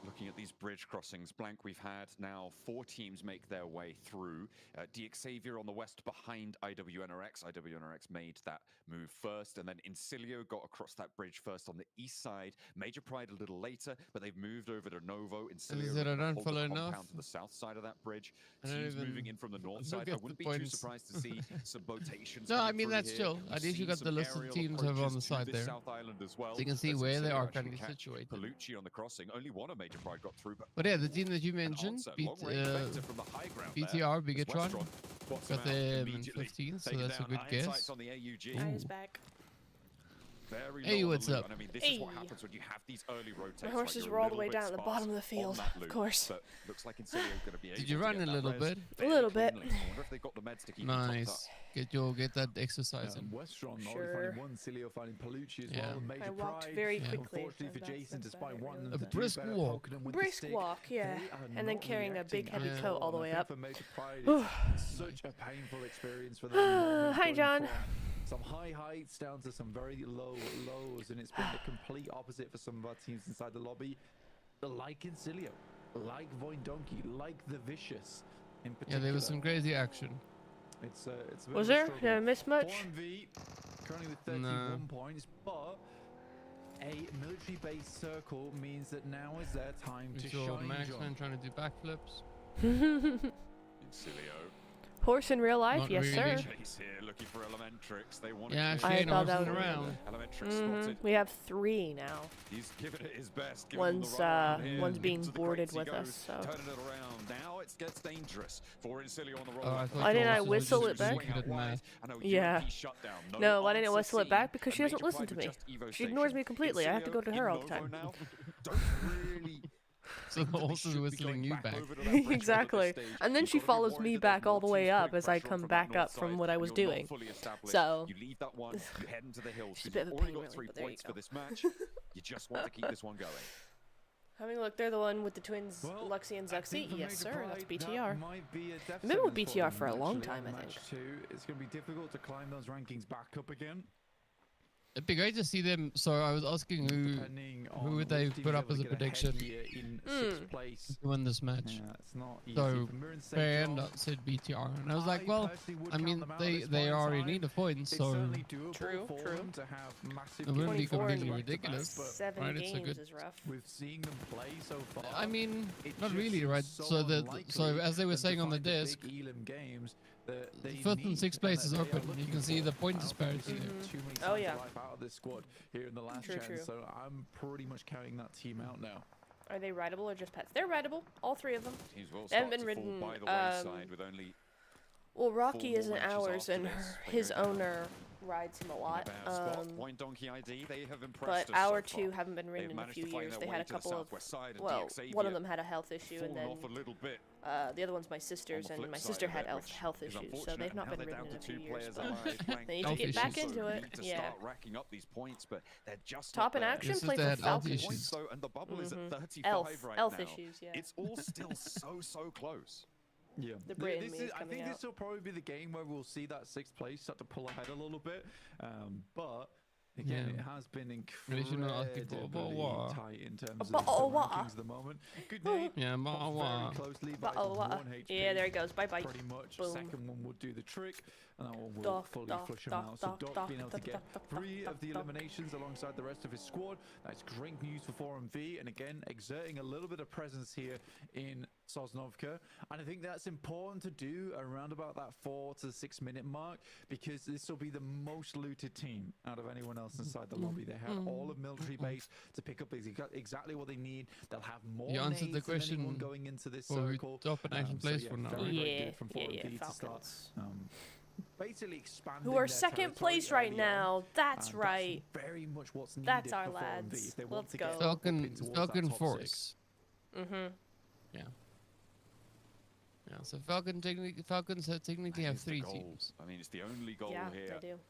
Looking at these bridge crossings, Blank, we've had now 4 teams make their way through. DXavier on the west behind IWNRX. IWNRX made that move first, and then Incilio got across that bridge first on the east side. Major Pride a little later, but they've moved over to Novo. Incilio said I don't hold follow the enough. compound to the south side of that bridge. I don't Teams even moving in from the north look side. I at the wouldn't be too points. surprised to see some rotations. No, I coming mean, through that's here. chill. We've At least you seen got the some list of aerial teams have on approaches the to side this there. South Island as well. So you can see As where they Incilio are actually currently catch situated. Palucci on the crossing. Only one of Major Pride got through, But yeah, the team that you mentioned, answer. Long-range vector from the high ground there. BTR, As Bigatron, Westron spots got him out them in immediately. 15th, so Taking that's a down good iron guess. sights on the AUG. Eyes back. Very Hey, low on what's the loot, up? and I mean, this Hey. is what happens when you have these early rotates. My like horses you're were a all the little way bit down at the sparse bottom of the on field, that of loot, course. But looks like Incilio going to be able Did you to run get a that little res bit? A little bit. cleanly. I wonder if they've got the meds to keep them topped Nice. up. Get that exercise in. Westron already Sure. finding 1, Cilio finding Palucci as Yeah. well. And Major I walked Pride. very Yeah. quickly. Unfortunately for That's Jason, about despite it, wanting really. them A to do brisk better, walk. poking them with the Brisk stick, walk, yeah. they are And then not carrying a big reacting heavy at coat all the and way I think up. For Major Pride, it's such a painful experience for them. Hi, John. Some high heights down to some very low lows, and it's been the complete opposite for some of our teams inside the lobby. Like Incilio, like Voin Donkey, like the Vicious in Yeah, particular. there was some crazy action. It's a bit Was of a there? struggle. Did I miss much? 4MV currently with 31 points, but a military-based circle means that now is their time We to saw shine, Maxman John. trying to do backflips. Incilio. Horse in real life, Not yes, really. sir. Chase here looking for Elementrix. They want Yeah, to I Shane thought that horsing was- around. Elementrix spotted. We have 3 now. He's giving it his best. giving them the One's run around here. one's being Into the boarded crates he with goes, us, so. turning it around. Now it gets dangerous for Incilio on the roll. Oh, I thought Why didn't your I horses were whistle just it back? executed mad. Yeah. No, why didn't I whistle it back? Because she doesn't listen to me. She ignores me completely. I have to go to her all the time. Don't really. So the horses are whistling you back. Exactly. And then she follows me back all the way up as I come back up from what I was doing. So, You leave that one, you head into the hills. She's a You've bit of a already pain, got really, 3 but there you points for go. this match. You just want to keep this one going. I mean, look, they're the one with the twins, Luxie and Zuxie. Yes, sir, that's BTR. I've been with BTR for a long time, I think. It's going to be difficult to climb those rankings back up again. It'd be great to see them. So I was asking who would they put up as a prediction in 6th place to win this match. Yeah, it's not easy. So Fan said BTR, and I was like, well, I mean, they already need a point, so True. To have massive it wouldn't be 24 completely in ridiculous. 7 right? It's a games good. is rough. With seeing them play so far, I mean, not really, right? So as they were saying on the disc, games, the 5th and 6th place is open. You can see the point disparity there. Oh yeah. Out of this squad here in the last True. so I'm pretty much counting that team out now. Are they rideable or just pets? They're rideable, all 3 of them. They haven't been ridden. Well, Rocky isn't ours, and his owner rides him a lot. But our 2 haven't been ridden in a few years. They had a couple of, well, one of them had a health issue, and then the other one's my sister's, and my sister had health issues, so they've not been ridden in a few years. But they need to get back into it. Yeah. Top in action, play for Falcons. Elf issues, yeah. It's all still so close. Yeah, the Britain is I think this will probably be the game where we'll see that 6th place start to pull ahead a little bit. But again, it has been incredibly tight in terms of the rankings at the moment. Good name. Yeah, very closely by 1 HP. Yeah, there he goes. Bye bye. Pretty much. Boom. Second one would do the trick, and that one will fully flush him out. So Doc being able to get 3 of the eliminations alongside the rest of his squad. That's great news for 4MV, and again, exerting a little bit of presence here in Sosnovka. And I think that's important to do around about that 4 to 6 minute mark, because this will be the most looted team out of anyone else inside the lobby. They have all of military base to pick up exactly what they need. They'll have more you answered the question than anyone going into this circle. Top in action place for now. Very good from 4MV to start. Basically expanding who are their 2nd place right now. That's right. Very much what's needed. That's our for 4MV lads. if they want Let's to go. get Falcon Force. Yeah. Yeah, so Falcons technically have 3 teams. I mean, it's the only goal here. Yeah, they do.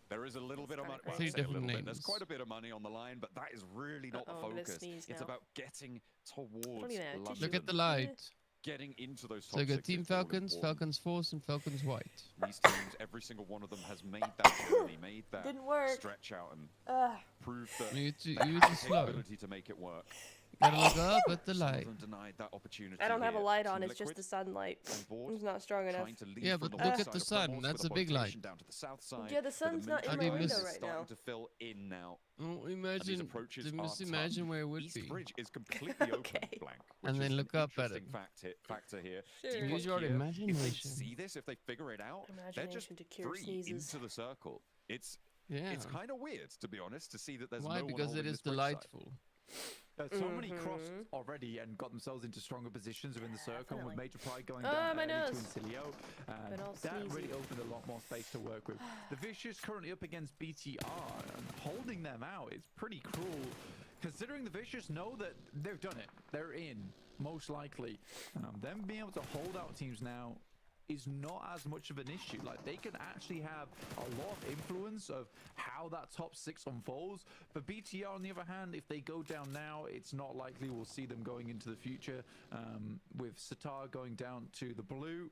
There is a little bit of money. Three different names. There's quite a bit of money on the line, but that is really not the focus. It's about getting towards London. Look at the light. Getting into those top So you got 6 Team Falcons, Falcons Force, and Falcons White. These teams, every single one of them has made that journey, made that stretch out, and proved that you too slow. ability to make it work. Gotta look up at the light. Denied that opportunity. I don't have a light on, it's just the sunlight. It's not strong enough. Yeah, but look at the sun. That's a big light. Yeah, the sun's not in my window right now. To fill in now. Oh, imagine where it would East be. Bridge is completely open blank. And then look up at it. Factor here. Sure. Use your imagination. If they see this, if they figure it out, they're just 3 into the circle. It's kind of weird, to be honest, to see that there's Why? no one Because it holding is this bridge delightful. So many crossed already and got themselves into stronger positions within the circle, with Major Pride going down early to Intilio. That really opened a lot more space to work with. The Vicious currently up against BTR, and holding them out is pretty cruel, considering the Vicious know that they've done it. They're in, most likely. Them being able to hold out teams now is not as much of an issue. Like, they can actually have a lot of influence of how that top 6 unfolds. For BTR, on the other hand, if they go down now, it's not likely we'll see them going into the future. With Sitar going down to the blue,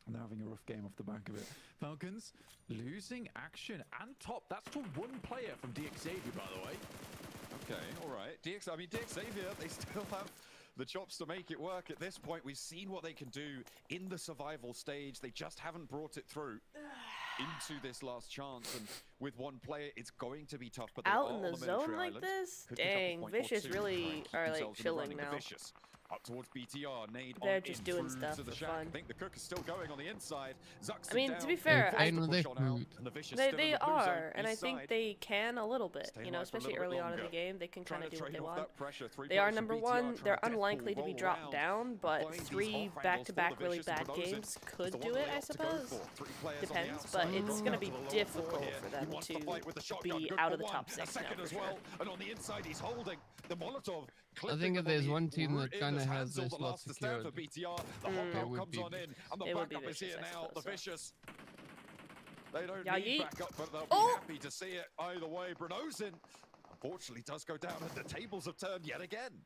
and they're having a rough game off the back of it. Falcons losing action and top. That's to 1 player from DXavier, by the way. Okay, all right. DXavier, they still have the chops to make it work at this point. We've seen what they can do in the survival stage. They just haven't brought it through into this last chance. And with 1 player, it's going to be tough. But out in the zone like this? Dang, Vicious really are like chilling now. Up towards BTR, Nade they're just doing stuff for fun. I think the cook is still going on the inside. I mean, to be fair, they are, and I think they can a little bit. You know, especially early on in the game, they can kind of do what they want. They are number 1. They're unlikely to be dropped down, but 3 back-to-back really bad games could do it, I suppose. Depends, but it's going to be difficult for them to be out of the top 6 now, for sure. And on the inside, he's holding the Molotov. I think if there's one team that kind of has this lot secured, the hot comes on in, and the backup is here now. The Vicious. They don't need backup, but they'll be happy to see it either way. Brunozin, unfortunately, does go down, and the tables have turned yet again.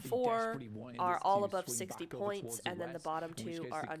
4 are all above 60 points, and then the bottom 2 are under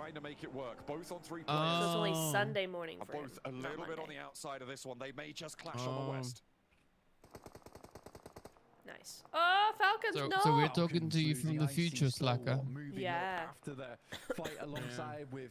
trying to make it work. Both on 3 players. So it's only Sunday morning for both him, a little bit on the outside of this one. They may just clash on the west. Nice. Oh, Falcons, So, no! so we're talking to you from the future, Slacker. Yeah. After the fight alongside with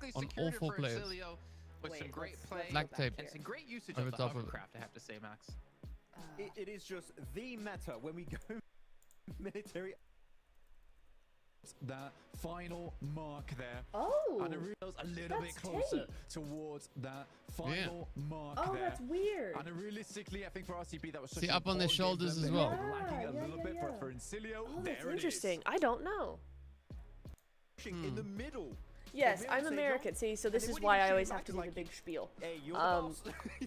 basically on secured all it 4 for players. Exilio with some great play Black tape and some great usage over of the top of it. hovercraft, I have to say, Max. It is just the meta when we go military. That final mark there. Oh. And it reels a little bit closer towards that final mark Oh, there. that's weird. And realistically, I think for RCB that was such See, an up on their important game shoulders for them. as well. They were lacking a Yeah, little bit, yeah. but for Incilio, Oh, there that's it is. interesting. I don't know. In the middle. Yes, I'm American. See, so this is why I always have to do the big spiel. Hey, you're the boss.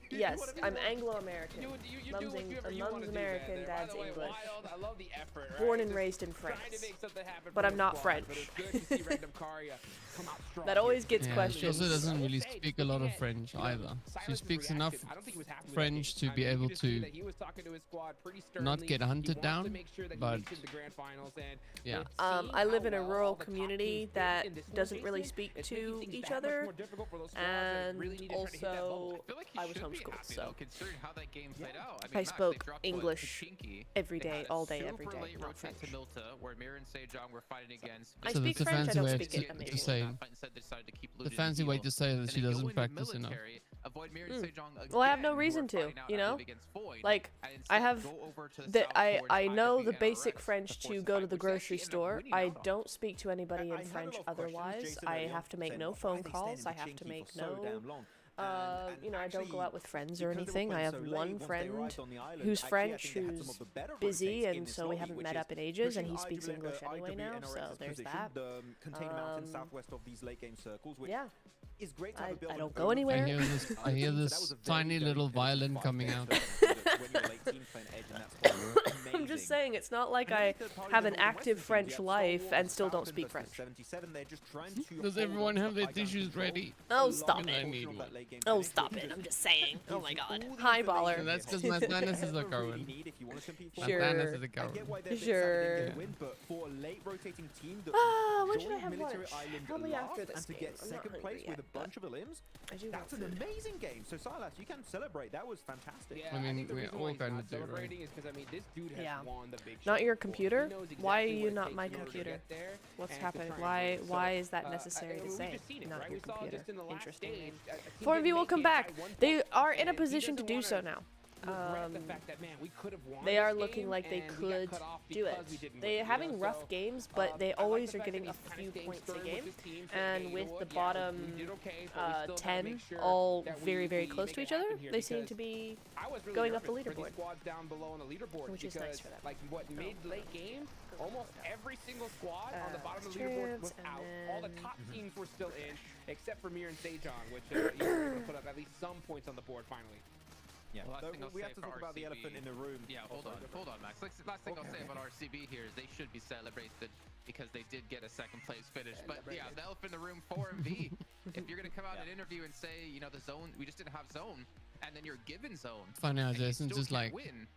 Yes, I'm Anglo-American. You do Mum's, whatever you want Mum's to American, do, man. By Dad's the way, English. Wild, I love the effort. Right? Born and Just raised in trying France. to make something happen But for I'm the not squad, French. But it's good to see Random Karia come out strong. That always gets Yeah, she questions. also doesn't really speak a lot of French either. She speaks enough French to be able to not get hunted down, but yeah. I live in a rural community that doesn't really speak to each other, and also I was homeschooled, so I spoke English every day, all day, every day, not French. I So speak that's a French, I fancy don't way speak it to amazing. say. The fancy way to say that she doesn't practice enough. Well, I have no reason to, you know? Like, I have I know the basic French to go to the grocery store. I don't speak to anybody in French otherwise. I have to make no phone calls. I have to make no you know, I don't go out with friends or anything. I have one friend who's French, who's busy, and so we haven't met up in ages, and he speaks English anyway now, so there's that. Yeah. I don't go anywhere. I hear this tiny little violin coming out. I'm just saying, it's not like I have an active French life and still don't speak French. Does everyone have their tissues ready? Oh, stop I it. need one. Oh, stop it. I'm just saying. Oh my god. Hi, baller. And that's because my status is a Cohen. My Sure. status is a Cohen. Sure. Ah, when should I have lunch? Probably after this game. I'm not hungry yet, but I do That's want an food. amazing game. So Silas, you can celebrate. That was fantastic. Yeah, I mean, think the we reason all why he's kinda not do, right? celebrating is because I mean this dude has Yeah. won the big Not show your before. computer? He knows Why are exactly you what it not takes my in order to computer? get there What's and to happening? try and Why win. So, why is that necessary to we've say? just seen it, Not right? your We saw computer. just in the last Interesting. stage, a team 4MV didn't will make come it back. at one They point, are in a and he position to doesn't do wanna so now. regret the fact that, man, we could have won They this are looking game like they and we got could cut off do it. because we didn't They're win, having you know? rough So, games, but they I like always the are fact getting that a he's kinda few staying points a stern game. with his team, And saying, with "Hey, the look, bottom we did okay, but we still gotta 10 make sure all that very, very we close make to it each other, happen here," they seem because to be I was really going up the nervous for leaderboard. squads down below on the leaderboard, Which is because, nice for them. like, what mid-late game, almost every single squad on the bottom of the Trips, leaderboard was and out. All the then- top teams were still in, except for Mir and Sejong, which you were able to put up at least some points on the board finally. Yeah. Well, last So thing I'll we say have to for talk about the RCB elephant in the room. Yeah, hold on, Max. Last thing I'll say about RCB here is they should be celebrated because they did get a second place finish. But yeah, the elephant in the room, 4MV. If you're gonna come out in an interview and say, you know, the zone, we just didn't have zone, and then you're given zone, Funny how and you Jason's still just can't like, win,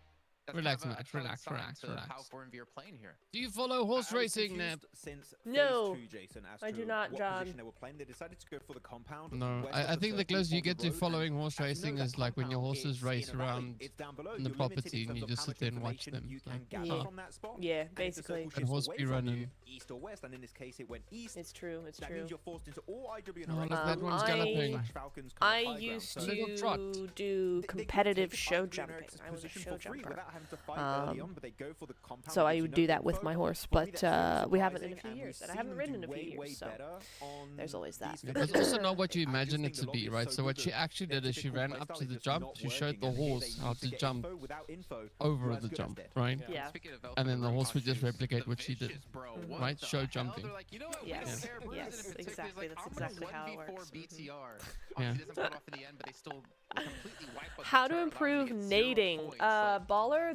that's relax, kind of a Max, telling relax, sign relax, to relax. how 4MV are playing here. Do you follow horse racing, Neb? Since No, phase 2, Jason, as I to do not, what John. position they were playing. They decided to go for the compound. No, west I of think the circle closer you on get the to road, following and horse as you racing know, is that like when your compound horses is race in a valley. around It's down below. in the You're limited property in and you terms of just how sit there and much watch them. information you It's can like, gather oh. from that spot. Yeah, And if the basically. circle And shifts horse away be from running. you, east or west, and in this case it went east. It's true, it's That true. means you're forced into all IWN Oh, races. look, that one's galloping. Falcons kind of I high ground. used So Little trot. to do they competitive take show IWN jumping. Eric's I was a position show for free jumper. without having to fight early on, but they go for the compound So I because would you do know that with info. my horse, For me, but that's really we haven't in a surprising, few and years, we've and I haven't seen ridden them in a few do way years, so better on there's always that. these It's phases. also not what you I just imagine think it the to be, lobby is right? so So what good she that actually their did is she typical ran playstyle up is to the just jump, not she showed working, the and they horse use how to to get jump info without info, over we're as the good as jump, dead. right? Yeah. Speaking of And then the horse would just Elfin replicate the what she did, Vicious, bro, what right? the Show hell? jumping. They're like, you know what? We Yes, don't care. Bruce yes, in particular is exactly, like, that's I'm gonna exactly how it 1v4 works. BTR. Yeah. Obviously, doesn't put off in the end, but they still completely wipe us. How to improve nading, baller?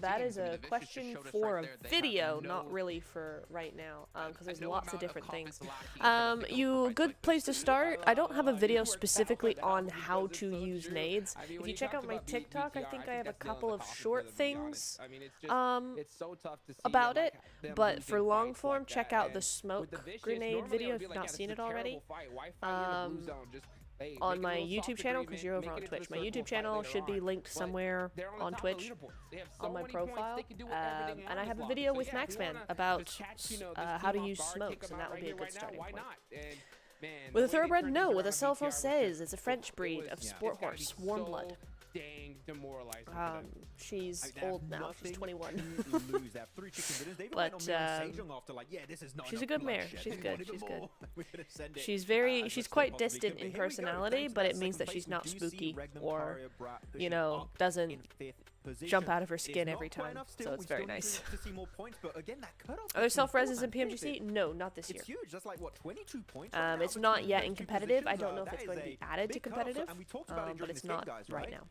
That is a question for a video, not really for right now, because there's lots of different things. A good place to start. I don't have a video specifically on how to use nades. If you check out my TikTok, I think I have a couple of short things about it. But for long form, check out the smoke grenade video if you've not seen it already. On my YouTube channel, because you're over on Twitch. My YouTube channel should be linked somewhere on Twitch, on my profile. And I have a video with Maxman about how to use smokes, and that will be a good starting point. With a thoroughbred, no. With a self-says, it's a French breed of sport horse, warm blood. dang demoralizing. She's old now. She's 21. Lose. They have 3 chicken dinners. They even But went on Sejong after like, yeah, this is not she's a enough good mare. bloodshed. She's We good. want even She's good. more. We're gonna send it She's as very. much She's as quite they possibly distant can. in But here we go. personality, Regnum but at it means that second she's place. not We do see spooky Regnum, or, Karia, Brat you pushing know, up doesn't in 5th position. jump out of her It's skin not every quite time. enough still. So it's We very still need nice. to see more points, but again, that cutoff Are there between self-reses 4th in and 5th, PMGC? No, not this year. it's huge. That's like what, 22 points. Right now It's not between yet those in two competitive. I positions. don't know if That it's is going to a be added to big cutoff, competitive, and we talked about it but during it's this game, not guys, right now.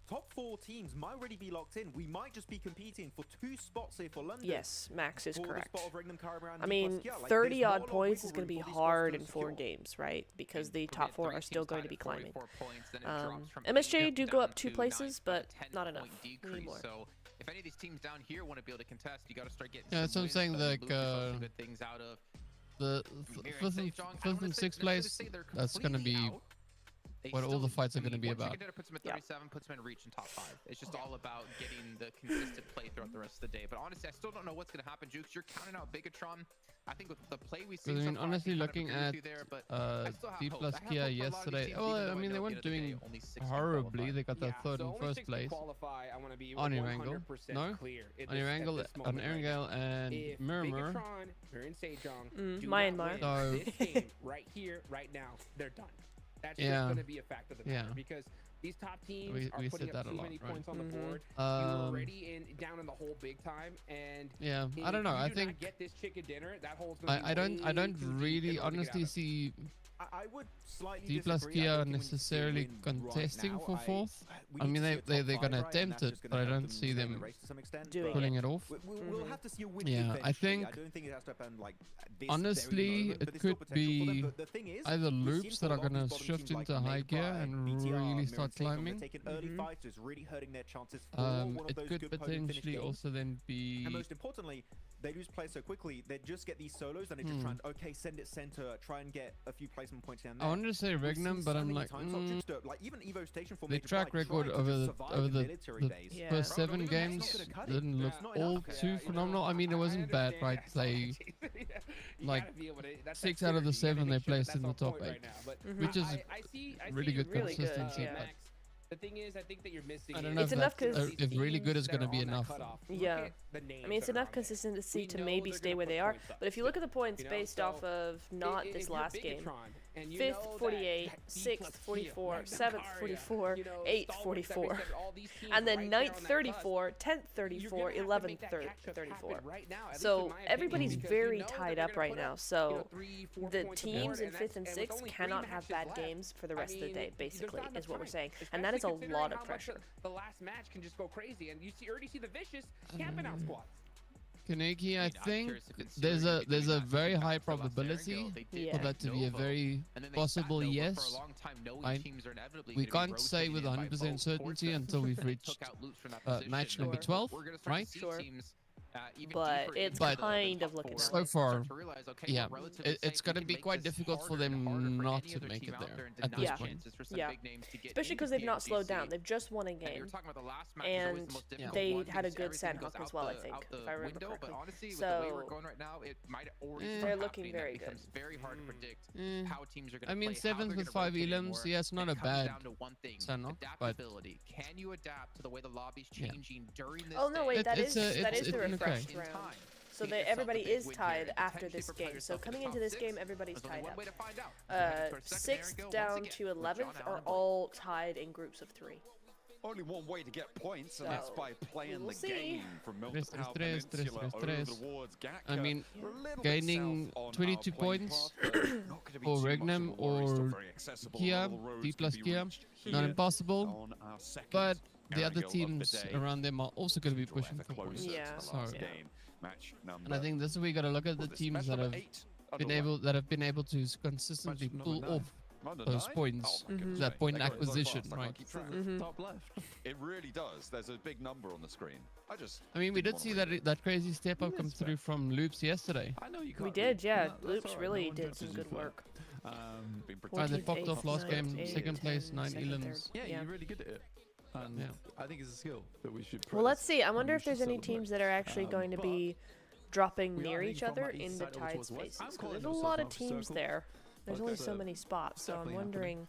Top 4 teams might already be locked in. We might just be competing for 2 spots here for London. Yes, Max is for the correct. spot of Regnum, Karia, and I D mean, plus Kia. Like, 30 there's not a odd lot of points is wiggle going to room be for these hard spots in to 4 secure. games, right? Because the top 4 are still going to be climbing. Points, MSJ do go up 2 places, but not enough. We need more. So if any of these teams down here want to be able to contest, you got to start getting Yeah, that's some what I'm wins, saying. some Like, loot, some good things out of. the fifth and sixth place, that's going to be what all the fights are going to be about. Puts them at 37, puts them in reach in top 5. It's just all about getting the consistent play throughout the rest of the day. But honestly, I still don't know what's going to happen, Jukes. You're counting out Bigatron. I think with the play we see, I mean, so far, honestly, I looking at D plus Kia yesterday, well, I mean, they weren't doing horribly. They got their 3rd and 1st place. On Erangel, no? On Erangel and Murmur. Myanmar. So, This game right here, right now, they're done. That's just going to be a fact of the matter because these top teams are putting up too many points on the board. You're already down in the hole big time, and yeah, I don't know. I think get this chicken dinner. That hole's I don't really honestly see I would slightly D plus Kia necessarily contesting for 4th. I mean, they're going to attempt it, but I don't see them pulling it off. We'll have to see a win yeah, I think I don't think it has to happen like this honestly, moment, it could be either loops that are going to shift into high gear and really start climbing. It could potentially also then be... And most importantly, they lose play so quickly, they just get these solos and they just try and, okay, send it center, try and get a few placement points down there. I wanted to say Regnum, but I'm like, even Evo Station for the track record over the first 7 games didn't look all too phenomenal. I mean, it wasn't bad, right? They, like, 6 out of the 7 they placed in the top 8, which is really good consistency. But the thing is, I think that you're missing. I don't know if really good is going to be enough. Yeah, I mean, it's enough consistency to maybe stay where they are. But if you look at the points based off of not this last game, 5th 48, 6th 44, 7th 44, 8th 44, and then 9th 34, 10th 34, 11th 34. So everybody's very tied up right now. So the teams in 5th and 6th cannot have bad games for the rest of the day, basically, is what we're saying. And that is a lot of pressure. The last match can just go crazy, and you already see the Vicious camping out squads. Kaneki, I think there's a very high probability for that to be a very possible yes. We can't say with 100% certainty until we've reached match number 12, right? Sure. But it's kind of looking so far. Yeah, it's going to be quite difficult for them not to make it there at this point. Yeah, especially because they've not slowed down. They've just won a game, and they had a good sandhook as well, I think, if I remember correctly. So they're looking very good. I mean, 7th with 5 elims, yeah, it's not a bad sandhook, but can you adapt to the way the lobby's changing during this? Oh no, wait, that is the refreshed okay. round. So everybody is tied after this game. So coming into this game, everybody's tied up. 6th down to 11th are all tied in groups of 3. Only one way to get points, and that's by playing the game from Milton Peninsula over towards Gakka. I mean, gaining 22 points for Regnum or Kia, D plus Kia, not impossible, but the other teams around them are also going to be pushing for points. Yeah. So, and I think this is where we got to look at the teams that have been able to consistently pull off those points, that point acquisition, right? Top left. It really does. There's a big number on the screen. I mean, we did see that crazy step up come through from Loops yesterday. We did, yeah. Loops really did some good work. They popped off last game, 2nd place, 9 elims. Yeah, you're really good at it. And I think it's a skill that we should. Well, let's see. I wonder if there's any teams that are actually going to be dropping near each other in the tied spaces. There's a lot of teams there. There's only so many spots, so I'm wondering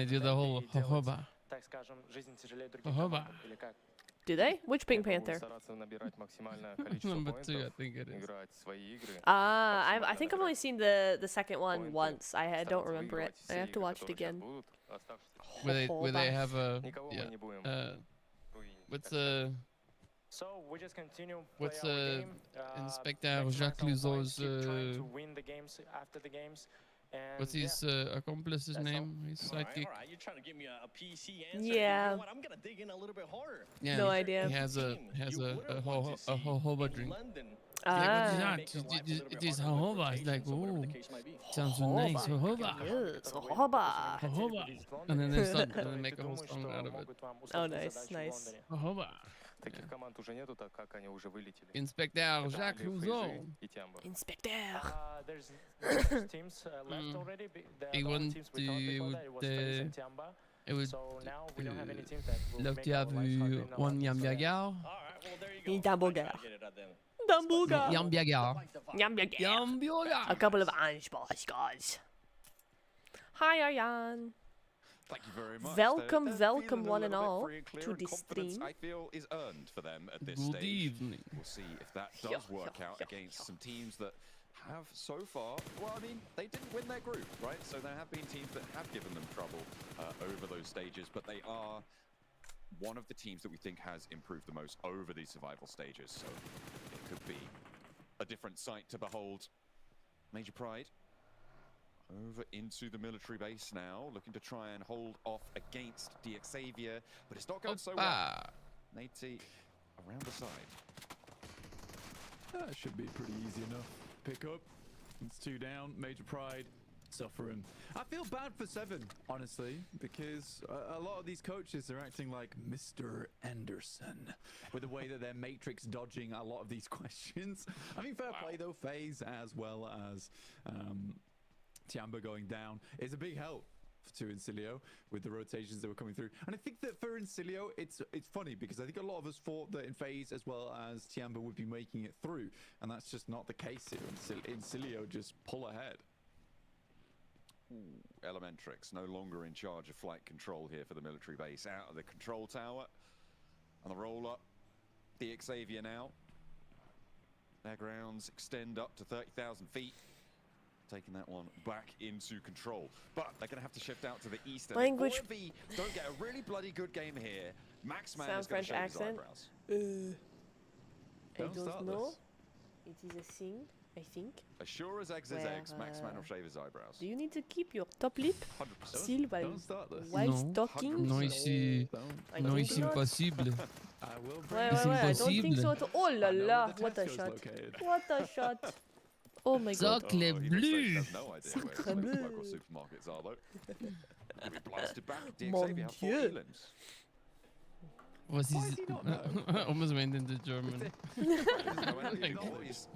they do the whole jojoba. так скажем, жизнь тяжелее другим Jojoba. командам, или как? Do they? Which Pink Panther? Number 2, I think it is. I think I've only seen the second one once. I don't remember it. I have to watch it again. Where they have a what's So we just continue. What's Inspector Jacques Luzo's to win the games after the games. And what's his accomplice's name? His sidekick. All right, you're trying to give me a PC answer. Yeah. You know what? I'm gonna dig in a little bit harder. Yeah, no idea. He has a jojoba drink. Ah. It is jojoba. It's like, ooh, sounds so nice. Jojoba. Yes, jojoba. Jojoba. And then they start and they make a whole song out of it. Oh, nice, nice. Jojoba. Таких команд уже нету, так как они уже вылетели. Inspector Jacques Luzo. Inspector. There's teams left already. He went to là tu as vu One Yambiagar. Yambiagar. A couple of Anspars, guys. Hi, Arjan. Thank you very much. Welcome one and all to this stream. I feel is earned for them at this Good stage. evening. We'll see if that does work out against some teams that have so far, well, I mean, they didn't win their group, right? So there have been teams that have given them trouble over those stages, but they are one of the teams that we think has improved the most over these survival stages. So it could be a different sight to behold. Major Pride over into the military base now, looking to try and hold off against Xavier, but it's not going so well. Nate around the side. That should be pretty easy enough. Pick up. It's 2 down. Major Pride suffering. I feel bad for Seven, honestly, because a lot of these coaches are acting like Mr. Anderson with the way that they're matrix dodging a lot of these questions. I mean, fair play though. FaZe as well as Tiamba going down is a big help to Incilio with the rotations that were coming through. And I think that for Incilio, it's funny because I think a lot of us thought that in FaZe as well as Tiamba would be making it through, and that's just not the case here. Incilio just pull ahead. Ooh, Elementrix no longer in charge of flight control here for the military base. Out of the control tower and the roll up. The Xavier now. Their grounds extend up to 30,000 feet. Taking that one back into control, but they're going to have to shift out to the east. Language. If OMV don't get a really bloody good game here, Maxman Sounds is going French to show his accent. eyebrows. I don't know. It is a thing, I think. As sure as eggs is eggs, Maxman will shave his eyebrows. Do you need to keep your top lip 100%. still while talking? Non, ici, non, ici impossible. Ouais, I don't think so at all. Oh la la, what a shot. What a shot. Oh my god. Sacre bleu. Sacre bleu. Local supermarkets are though. He'll be blasted back. Mon Xavier have 4 Dieu. elims. Was is almost went into German.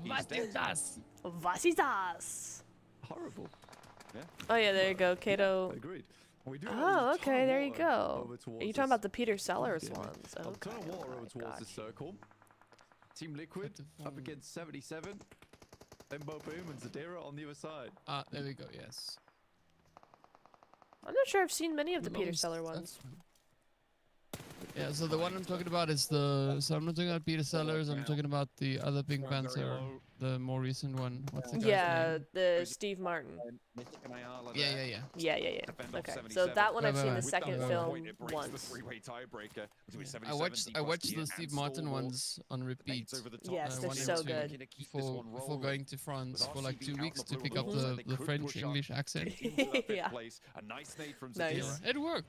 Was ist das? Was ist das? Horrible. Yeah. Oh yeah, there you go, Kato. Agreed. We do Oh, okay, there you go. over towards Are you talking about the Peter Sellers ones? A ton Okay. of water over alright, towards the gotcha. circle. Team Liquid up against 77. Then Boom and Zadira on the other side. Ah, there we go. Yes. I'm not sure I've seen many of the Peter Most- Seller that's ones. fine. Yeah, so the one I'm talking about is the. So I'm not talking about Peter Sellers. I'm talking about the other Pink Panther, the more recent one. What's the guy's Yeah, name? the Steve Martin. Yeah. Yeah. Okay, so that one I've seen the second film once. I watched the Steve Martin ones on repeat. Yes, they're one and so two good. Before going to France for like 2 weeks to pick up the French English accent. Yeah. Nice. It worked.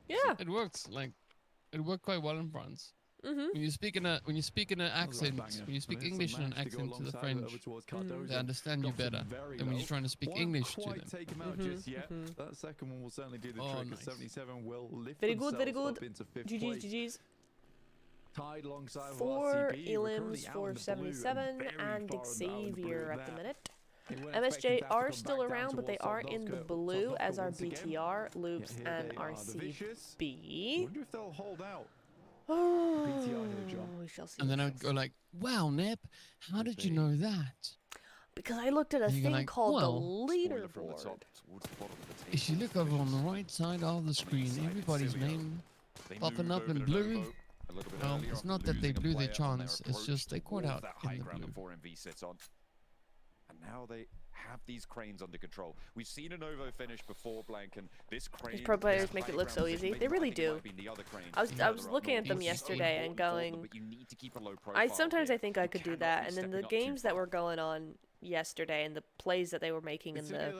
Yeah. It works. Like, it worked quite well in France. Mhm. When you speak in an accent, when you speak English in an accent to the French, they understand you better than when you're trying to speak English to them. Take him out just yet. That second one will certainly do the trick. Nice. 77 will lift Very good, very themselves good. up into 5th GG's, place. GG's. Tied alongside 4 RCB, we're elims currently out for in the blue 77 very and far down in the blue Xavier with at the that. minute. They weren't MSJ expecting that to are come still back down around, but they towards are in the Sandusky. blue Top as our once again. BTR, Loops, Here and they are, the Vicious. RCB. Wonder if they'll hold out. Oh, BTR here, John. we shall see. And then I would go like, "Wow, Nep, how did you know that?" Because I looked at a And you go thing like, called well, the leaderboard. If you look over on the right side of the screen, everybody's name popping up in blue. a little bit Well, earlier. it's after not that they losing a blew their player on their chance, it's approach just they caught towards out that in high the ground blue. that 4MV sits on. And now they have these cranes under control. We've seen a Novo finish before, Blank, and this crane... These pro players make it look so easy. They really do. I was looking at them yesterday and going, sometimes I think I could do that, and then the games that were going on yesterday and the plays that they were making and the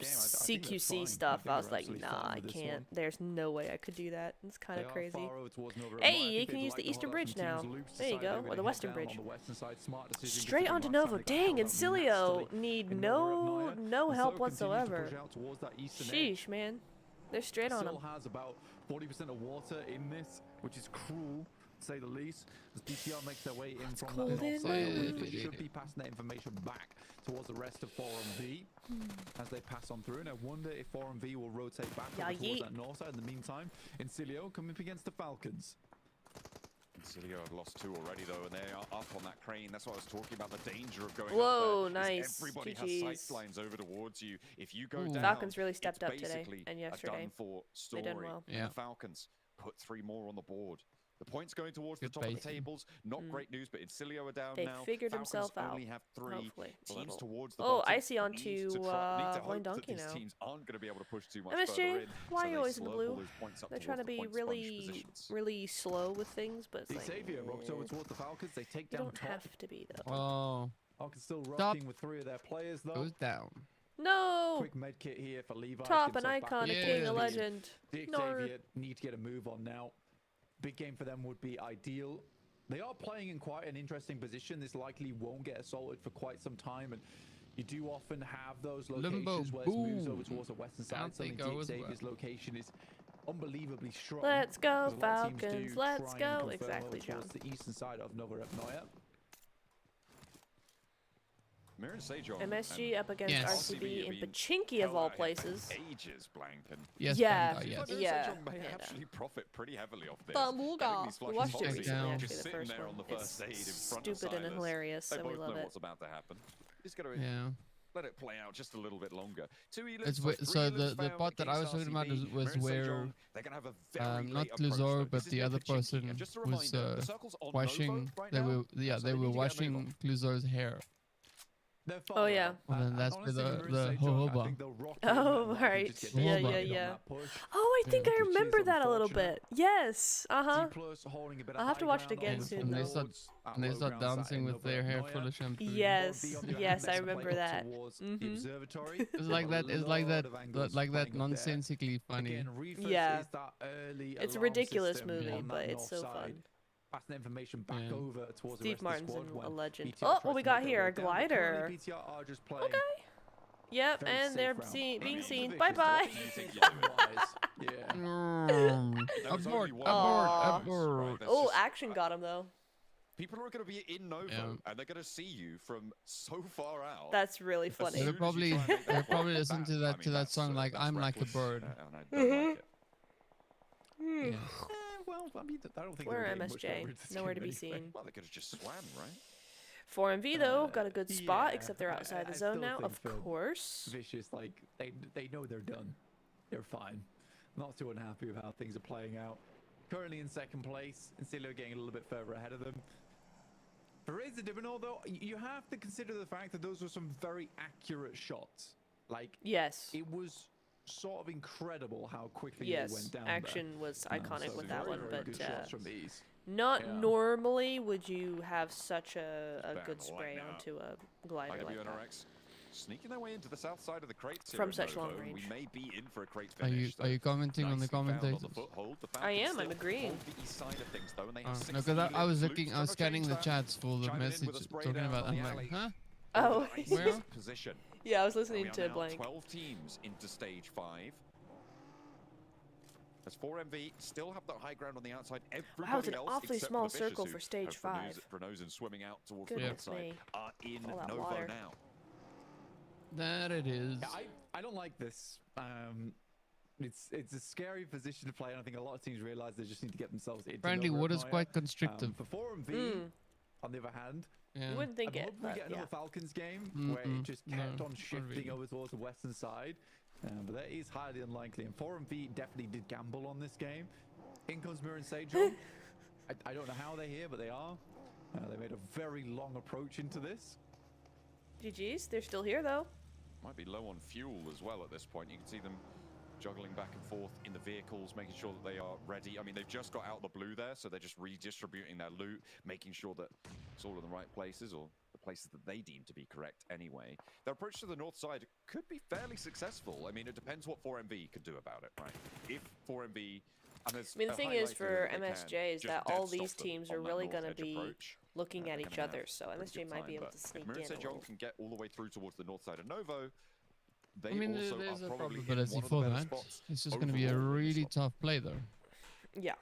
CQC stuff, I was like, nah, I can't. There's no way I could do that. It's kind of crazy. Hey, you can use the Eastern Bridge now. There you go, or the Western Bridge. Straight onto Novo. Dang, and Cilio need no help whatsoever. Sheesh, man. They're straight on him. Still has about 40% of water in this, which is cruel, to say the least. As BTR makes their way in from that north side, they should be passing that information back towards the rest of 4MV as they pass on through. And I wonder if 4MV will rotate back over towards that north side. In the meantime, Incilio coming up against the Falcons. Cilio have lost 2 already, though, and they are up on that crane. That's what I was talking about, the danger of going Whoa, up there. nice. Everybody GGs. has sight lines over towards you. If you go down, Falcons really stepped up it's today and yesterday. a done-for story. They done well. And the Falcons put 3 more on the board. The points going towards the top of the tables. Not great news, but Incilio are down now. They figured Falcons himself out. only have 3 Hopefully. teams towards the Oh, bottom. I see onto Voin Donkey these now. teams aren't going to be able to push too much further MSG, in, why so are you they always in the slurp blue? all those points up They're towards trying to the be point sponge really, positions. really slow with things, but it's like, Xavier rocks over towards the Falcons. They take you down don't top. have to be though. Oh. Falcons still Stop. rocking with 3 of their players, though. Goes down. No! Quick med kit here for Levi. Top, an icon, a king, a legend. Xavier need to get a move on now. Big game for them would be ideal. They are playing in quite an interesting position. This likely won't get assaulted for quite some time, and you do often have those locations where it moves over towards the western side. Suddenly Xavier's location is unbelievably strong. Let's go, Because a lot of teams do Falcons. try Let's and go. confirm Exactly, over John. towards the eastern side of Nova Repnoya. Mirror and Sejong MSG and up against RCB in have been Pachinki of held all out here for places. ages, Blank, and Yes, Yeah, Panda, yes. yeah. Sejong may actually profit pretty heavily off this. Bamuga. Getting these We flushes watched it boxes, recently, actually, just the sitting first there one. on the first aid in It's front of stupid and Silas. hilarious, They and we both love know it. what's about to happen. Just gotta Yeah. let it play out just a little bit longer. 2 elims, It's plus 3 so elims the found part that I was against talking about RCB. was Mirror and where Sejong, they're gonna have a very not late approach, Gluzor though. but This is the near other Pachinki. person And just a was reminder, the circle's on washing. Novo right They now, were so they they were need to get a move washing on. Gluzor's hair. Oh yeah. And then that's where the jojoba. Oh right. Yeah, yeah, yeah. Oh, I think I remember that a little bit. Yes. I'll have to watch it again soon. And they though. start dancing with their hair full of shampoo. Yes. Yes, I remember that. It's like that. It's like that nonsensically funny. Yeah. It's a ridiculous movie, but it's so fun. Passing information back over towards Steve the rest Martin's of the squad. a legend. BTR Oh, tries what we to got make here? their A way down, but currently glider. BTR are just playing Okay. Yep, very and safe they're round. being seen. Vicious Bye bye. Abort! Aw. Abort! Oh, action got him though. People are going to be in Novo, and they're going to see you from so far out. That's really funny. They'll probably listen to that song like I'm like a bird. Well, I mean, I don't think Where they're MSJ? getting much over Nowhere to be this game seen. Well, they could have just swam, right? 4MV though, got a good spot, yeah, except they're outside I the zone still now, think of for course. Vicious, like they know they're done. They're fine. Not too unhappy with how things are playing out. Currently in second place, and Incilio getting a little bit further ahead of them. For Razor Divinal though, you have to consider the fact that those were some very accurate shots. Like yes, it was sort of incredible how quickly they yes, went down. action there. was iconic So with that very, one, very but good shots from these. not Yeah. normally would you have such a Bang good light spray now. onto a glider like that. IWNRX sneaking their way into the south side of the crates From here such at long Novo. range. We may be in for a crate Are you finish. commenting on the commentators? I am. I'm agreeing. No, because I was looking, I was scanning the chats for the message talking about. I'm like, huh? Oh. Where? Position. Yeah, I was listening We are to now Blank. 12 teams into stage 5. As 4MV still have that high ground on the outside. Everybody Wow, it's an else awfully except small for the Vicious, circle who for stage have 5. Brenozen swimming out towards Goodness the north me. side are in All that Novo water. now. That it is. Yeah, I don't like this. It's a scary position to play, and I think a lot of teams realize they just need to get themselves into. Apparently, Nova water's Repnoya. quite constrictive. For 4MV, on the other hand, Yeah. You wouldn't think I'm it, hoping we but get another yeah. Falcons game where it just kept on shifting over towards the western side, but that is highly unlikely. And 4MV definitely did gamble on this game. In comes Mirror and Sejong. I don't know how they're here, but they are. They made a very long approach into this. GG's, they're still here though. Might be low on fuel as well at this point. You can see them juggling back and forth in the vehicles, making sure that they are ready. I mean, they've just got out of the blue there, so they're just redistributing their loot, making sure that it's all in the right places, or the places that they deem to be correct anyway. Their approach to the north side could be fairly successful. I mean, it depends what 4MV can do about it, right? If 4MV... I mean, the thing is for MSJ is that all these teams are really going to be looking at each other, so MSJ might be able to sneak in a little. Can get all the way through towards the north side of Novo. I mean, there's a probability for that. It's just going to be a really tough play, though. Yeah.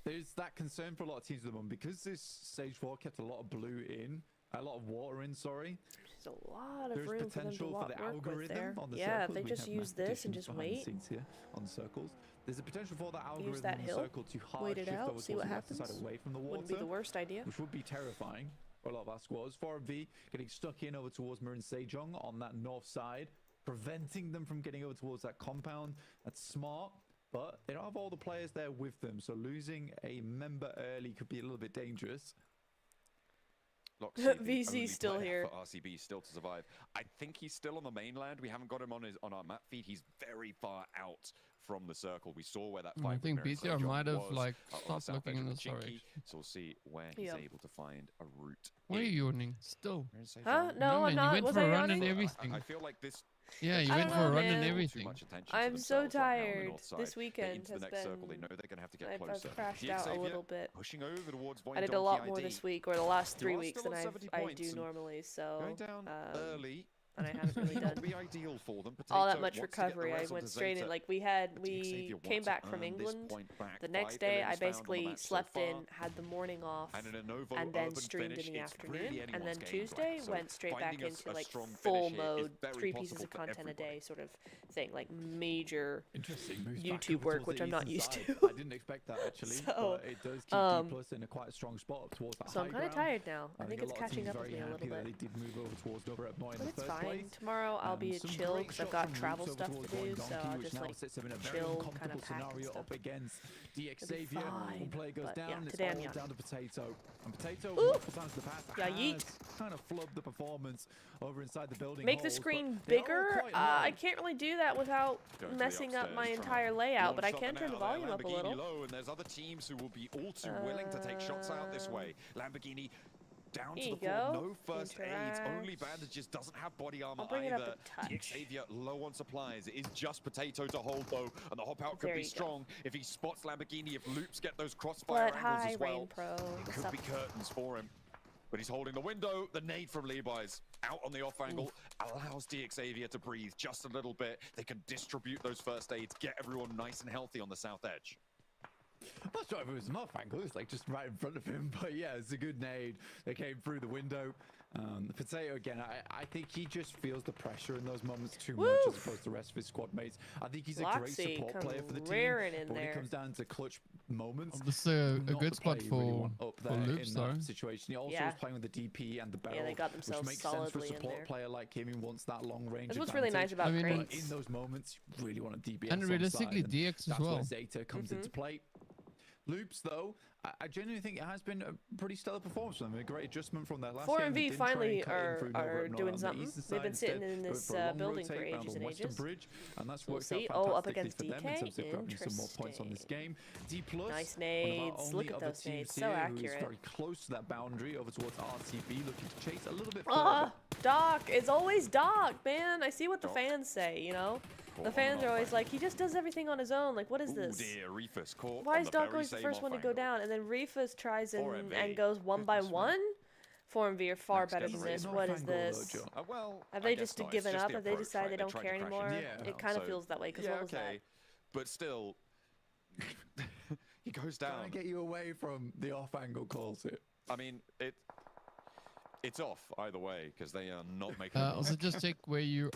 There's that concern for a lot of teams at the moment because this stage 4 kept a lot of blue in, a lot of water in. Sorry. There's a lot of room for them to work with there. Yeah, if they just use this and just wait. Here on the circles. There's a potential for that algorithm use that on hill, the circle to hard shift over see what happens. away from the water. Wouldn't be the worst idea. Which would be terrifying for a lot of our squads. 4MV getting stuck in over towards Marin Sejong on that north side, preventing them from getting over towards that compound. That's smart, but they don't have all the players there with them, so losing a member early could be a little bit dangerous. VZ still here. For RCB still to survive. I think he's still on the mainland. We haven't got him on our map feed. He's very far out from the circle. We saw where that fight. I think BTR might have like stopped looking in the story. So we'll see where he's able to find a route. Why are you yawning? Still. Huh? No, I'm not. You went for a run and everything. I feel like this. Yeah, you went for a run and everything. I'm so tired. This weekend has been. They know they're gonna have to get closer. I've crashed out a little bit. Pushing over towards I did a lot more this week, or the last 3 weeks, than I do normally. So going down early. And I haven't really done be ideal for them. all that much recovery. I went straight in. Like we came back from England. The next day, I basically slept in, had the morning off, and then streamed in the afternoon. And then Tuesday went straight back into like full mode, 3 pieces of content a day sort of thing, like major YouTube work, which I'm not used to. I didn't expect that actually, but it does keep D+ in a quite a strong spot towards that. So I'm kind of tired now. I think it's catching up with me a little bit. They did move over towards Nova at but it's fine. Tomorrow I'll be chill because I've got travel stuff to do, so I'll just like chill, kind of pack and stuff. Up against DXavier. One player goes down, yeah, today I'm all young. down to Potato. And Potato, multiple times in the past, yeah, has kind of flubbed the performance over inside the building. Make the screen bigger? I can't really do that without messing up my entire layout, but I can turn the volume up a little. Low, and there's other teams who will be all too willing to take shots out this way. Lamborghini down to the floor, no first aids, only bandages, doesn't have body armor either. DXavier low on supplies. It is just Potato to hold though, and the hop out could be strong if he spots Lamborghini, if loops get those crossfire angles as well. It could be curtains for him. But he's holding the window. The nade from Levi's out on the off angle allows DXavier to breathe just a little bit. They can distribute those first aids, get everyone nice and healthy on the south edge. I'm not sure if it was an off angle, it's like just right in front of him, but yeah, it's a good nade that came through the window. Potato again, I think he just feels the pressure in those moments too much as opposed to the rest of his squad mates. I think he's a great support player for the team, but when it comes down to clutch moments, this is a good spot for Loops though. Situation. He also was playing with the DP and the barrel, they got themselves which makes sense for a solidly in support there. player like him who wants that long range. That's what's really nice about crates. In those moments, you really want a DPS and realistically, on side, DX as that's well. Where Zeta comes into play. Loops, though, I genuinely think it has been a pretty stellar performance from them. A great adjustment from their last game. 4MV finally are doing something. They've been sitting in this building for ages and ages. Bridge, and that's we'll see. Oh, up against DK. Interesting. Some more points on this game. D+, nice nades. Look at those nades. So accurate. Very close to that boundary over towards RCB, looking to chase a little bit further. Doc. It's always Doc, man. I see what the fans say, you know? The fans are always like, he just does everything on his own. Like, what is this? Why is Doc always the first one to go down? And then Rifus tries and goes 1 by 1? 4MV are far better than this. What is this? Have they just given up? Have they decided they don't care anymore? It kind of feels that way, because what was that? But still, he goes down. Trying to get you away from the off-angle calls it. I mean, it's off either way because they are not making. Also, just check where you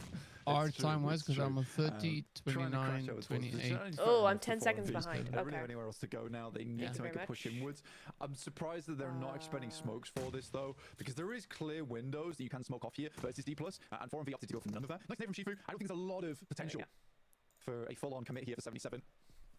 are time-wise because I'm on 30, 29, 28. Oh, I'm 10 seconds behind. They don't really have anywhere else to go now. They need to make a push inwards. I'm surprised that they're not expecting smokes for this though, because there is clear windows that you can smoke off here versus D+, and 4MV opted to go for none of that. Nice day from Shifu. I don't think there's a lot of potential for a full-on commit here for 77.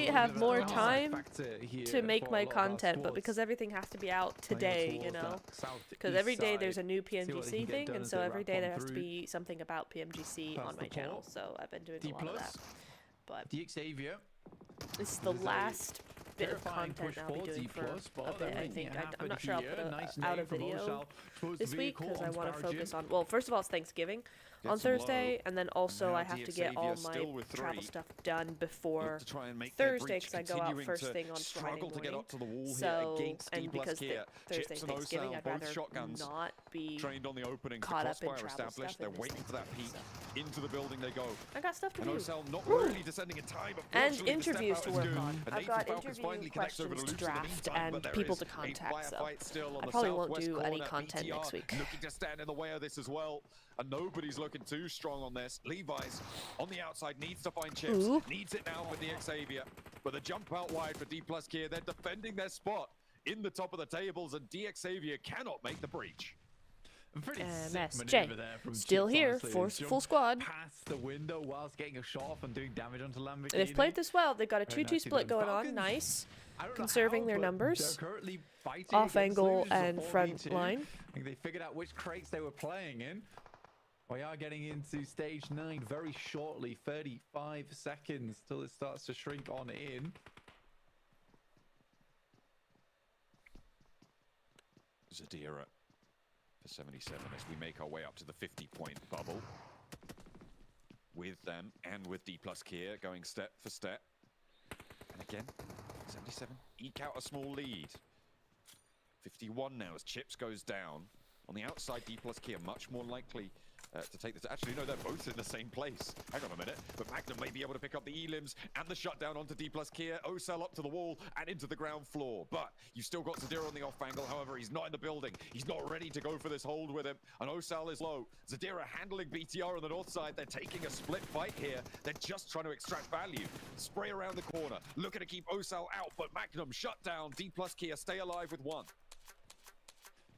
usually have more time to make my content, but because everything has to be out today, you know, because every day there's a new PMGC thing, and so every day there has to be something about PMGC on my channel, so I've been doing a lot of that. But the Xavier. this is the last bit of content I'll be doing for a bit, I think. I'm not sure I'll put out a video this week because I want to focus on, well, first of all, it's Thanksgiving on Thursday, and then also I have to get all my travel stuff done before Thursday because I go out first thing on Friday morning. So, and because Thursday Thanksgiving, I'd rather not be caught up in travel stuff. They're waiting for that peak. Into the building they go. I got stuff to do. Not really descending in time, and interviews to work on. I've got interview questions to draft and people to contact, so I probably won't do any content next week. Looking to stand in the way of this as well, and nobody's looking too strong on this. Levi's on the outside needs to find chips. Needs it now for DXavier, but the jump out wide for D+ Kia. They're defending their spot in the top of the tables, and DXavier cannot make the breach. MSJ still here, full squad. Past the window whilst getting a shot off and doing damage onto Lamborghini. They've played this well. They've got a 2-2 split going on. Nice. Conserving their numbers. Off angle and front line. I think they figured out which crates they were playing in. We are getting into stage 9 very shortly. 35 seconds till it starts to shrink on in. Zadira for 77 as we make our way up to the 50-point bubble. With them and with D+ Kia going step for step. And again, 77 eke out a small lead. 51 now as Chips goes down. On the outside, D+ Kia much more likely to take this. Actually, no, they're both in the same place. Hang on a minute. But Magnum may be able to pick up the elims and the shutdown onto D+ Kia. Osel up to the wall and into the ground floor. But you've still got Zadira on the off angle. However, he's not in the building. He's not ready to go for this hold with him. And Osel is low. Zadira handling BTR on the north side. They're taking a split fight here. They're just trying to extract value. Spray around the corner. Looking to keep Osel out. But Magnum shut down. D+ Kia stay alive with one.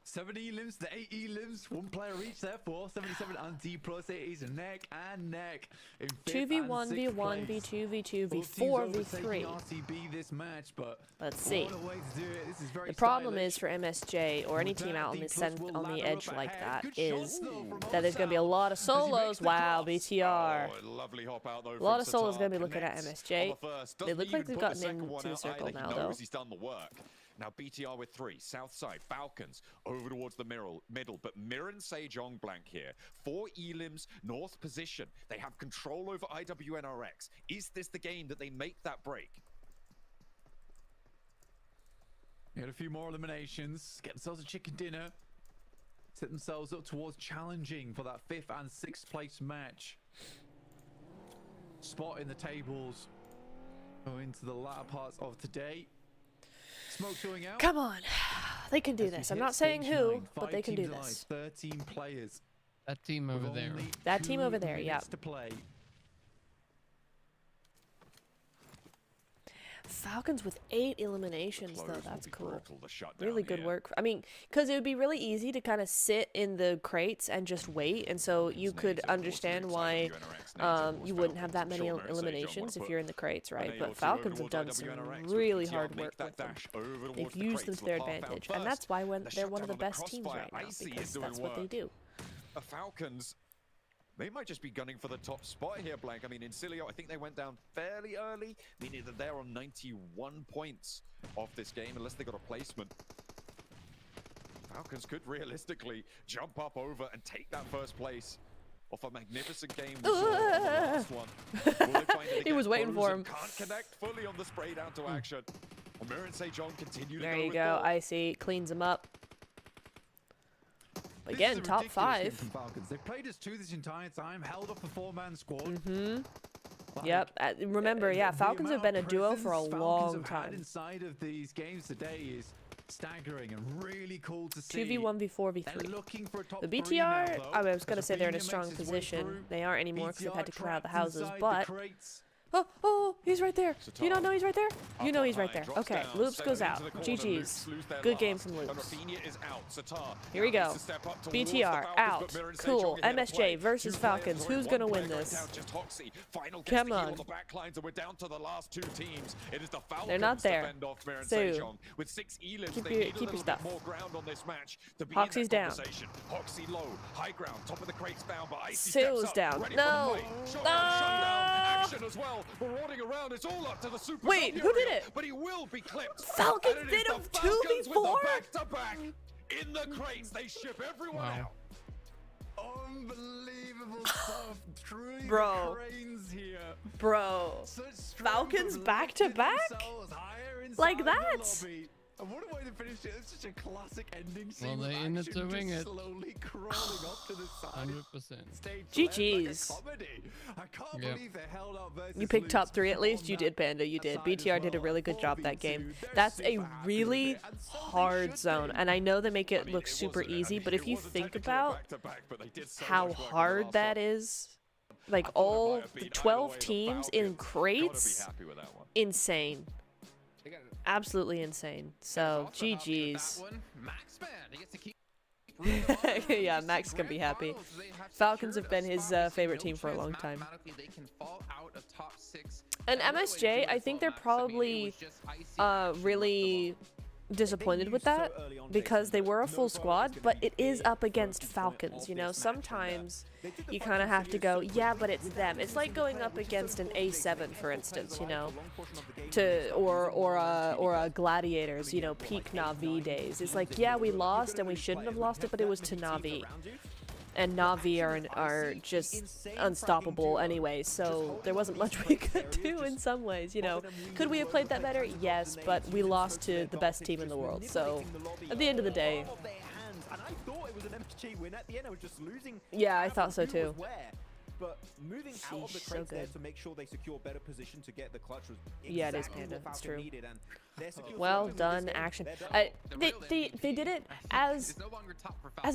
7 elims, the 8 elims, one player each therefore. 77 and D+, it is neck and neck. 2v1, v1, v2, v2, v4, v3. RCB this match, but let's see. This is very the problem is for MSJ or any team out on the edge like that is that there's going to be a lot of solos. Wow, BTR. A lot of solos going to be looking at MSJ. They look like they've gotten into the circle now, though. He's done the work. Now BTR with 3, south side, Falcons over towards the middle, but Miran Sejong blank here. 4 elims, north position. They have control over IWNRX. Is this the game that they make that break? Get a few more eliminations, get themselves a chicken dinner, set themselves up towards challenging for that 5th and 6th place match. Spot in the tables, going into the latter parts of today. Smoke going out. Come on, they can do this. I'm not saying who, but they can do this. 13 players. That team over there. That team over there, yeah. To play. Falcons with 8 eliminations, though. That's cool. Really good work. I mean, because it would be really easy to kind of sit in the crates and just wait, and so you could understand why you wouldn't have that many eliminations if you're in the crates, right? But Falcons have done some really hard work with them. They've used them to their advantage, and that's why they're one of the best teams right now, because that's what they do. Falcons, they might just be gunning for the top spot here, Blank. I mean, in Cilio, I think they went down fairly early, meaning that they're on 91 points off this game, unless they got a placement. Falcons could realistically jump up over and take that first place off a magnificent game we saw on the last one. He was waiting for him. Can't connect fully on the spray down to action. Miran Sejong continue to there go you go, Icy cleans him up. Again, top 5. They've played as 2 this entire time, held up a 4-man squad. Like, yep. Remember, yeah, Falcons have been a duo for a long time. Inside of these games today is staggering and really cool to see. 2v1, v4, v3. The BTR, I was going to say they're in a strong position. They aren't anymore because they've had to clear out the houses, but... Oh, he's right there. Do you not know he's right there? You know he's right there. Okay, Loops goes out. GG's. Good game from Loops. Here we go. BTR out. Cool. MSJ versus Falcons. Who's going to win this? Come on. They're not there. So, keep your stuff. Hoxie's down. Su's down. No! No! Action as well, marauding around. It's all up to the super. Wait, who did it? But he will be clipped. Falcons And it is did a the Falcons 2v4? with the back-to-back in the crates. They ship everyone out. Unbelievable stuff. Truly Bro. cranes here. Bro. Falcons back to back? Like that? And what a way to finish it. It's such a classic ending Well, scene. they with in it Action to wing just it. slowly crawling up to the side. 100%. Stage GG's. left like a comedy. I can't Yep. believe they held up versus You picked top Lutz 3 at on least. You that did, Panda. You did. side as BTR did a well. really good job that 4v2. game. They're That's a super happy with really it, and so they hard should zone. be. And I know they make it I mean, look super wasn't- I easy, mean, but it if you wasn't think technically a about back-to-back, but they did so how much work in the hard last that one. is, like I thought it all might have been the either 12 way, the teams in Falcons gotta be crates, happy with that one. insane. They got Absolutely insane. So, GG's. Yeah, Yeah, Max can be happy. Falcons have been his favorite team for a long time. They can fall out of top 6. And MSJ, I think they're probably really disappointed with that because they were a full squad, but it is up against Falcons, you know? Sometimes you kind of have to go, yeah, but it's them. It's like going up against an A7, for instance, you know, or a Gladiators, you know, peak Na'Vi days. It's like, yeah, we lost and we shouldn't have lost it, but it was to Na'Vi. And Na'Vi are just unstoppable anyway, so there wasn't much we could do in some ways, you know. Could we have played that better? Yes, but we lost to the best team in the world, so at the end of the day... Yeah, I thought so too. But moving out of the Sheesh, so crates there good. to make sure they secure better position to get the clutch was Yeah, it is, exactly Panda. what It's Falcon true. needed, and they're secure Well for done, this game. Action. They're done. They did it as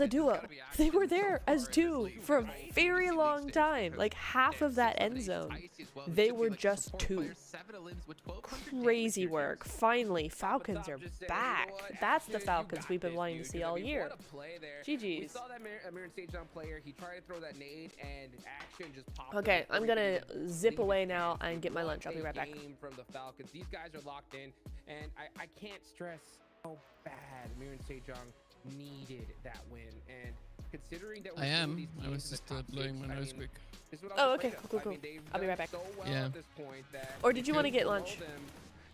a duo. They were there as two for a very long time. Like half of that end zone, they were just two. Crazy work. Finally, Falcons are back. That's the Falcons we've been wanting to see all year. We GG's. saw that Mirror Stage on player. He tried to throw that nade, and Action just popped. Okay, I'm gonna zip away now and get my lunch. I'll be right back. Game from the Falcons. These guys are locked in, and I can't stress how bad Mirror Sejong needed that win. And considering that I am. these I teams was in the just top blowing six, my I nose mean, quick. this is what Oh, I'm okay, afraid of. cool, I cool. mean, they've I'll be done right back. so well Yeah. at this point that Or did you want to get below lunch? them,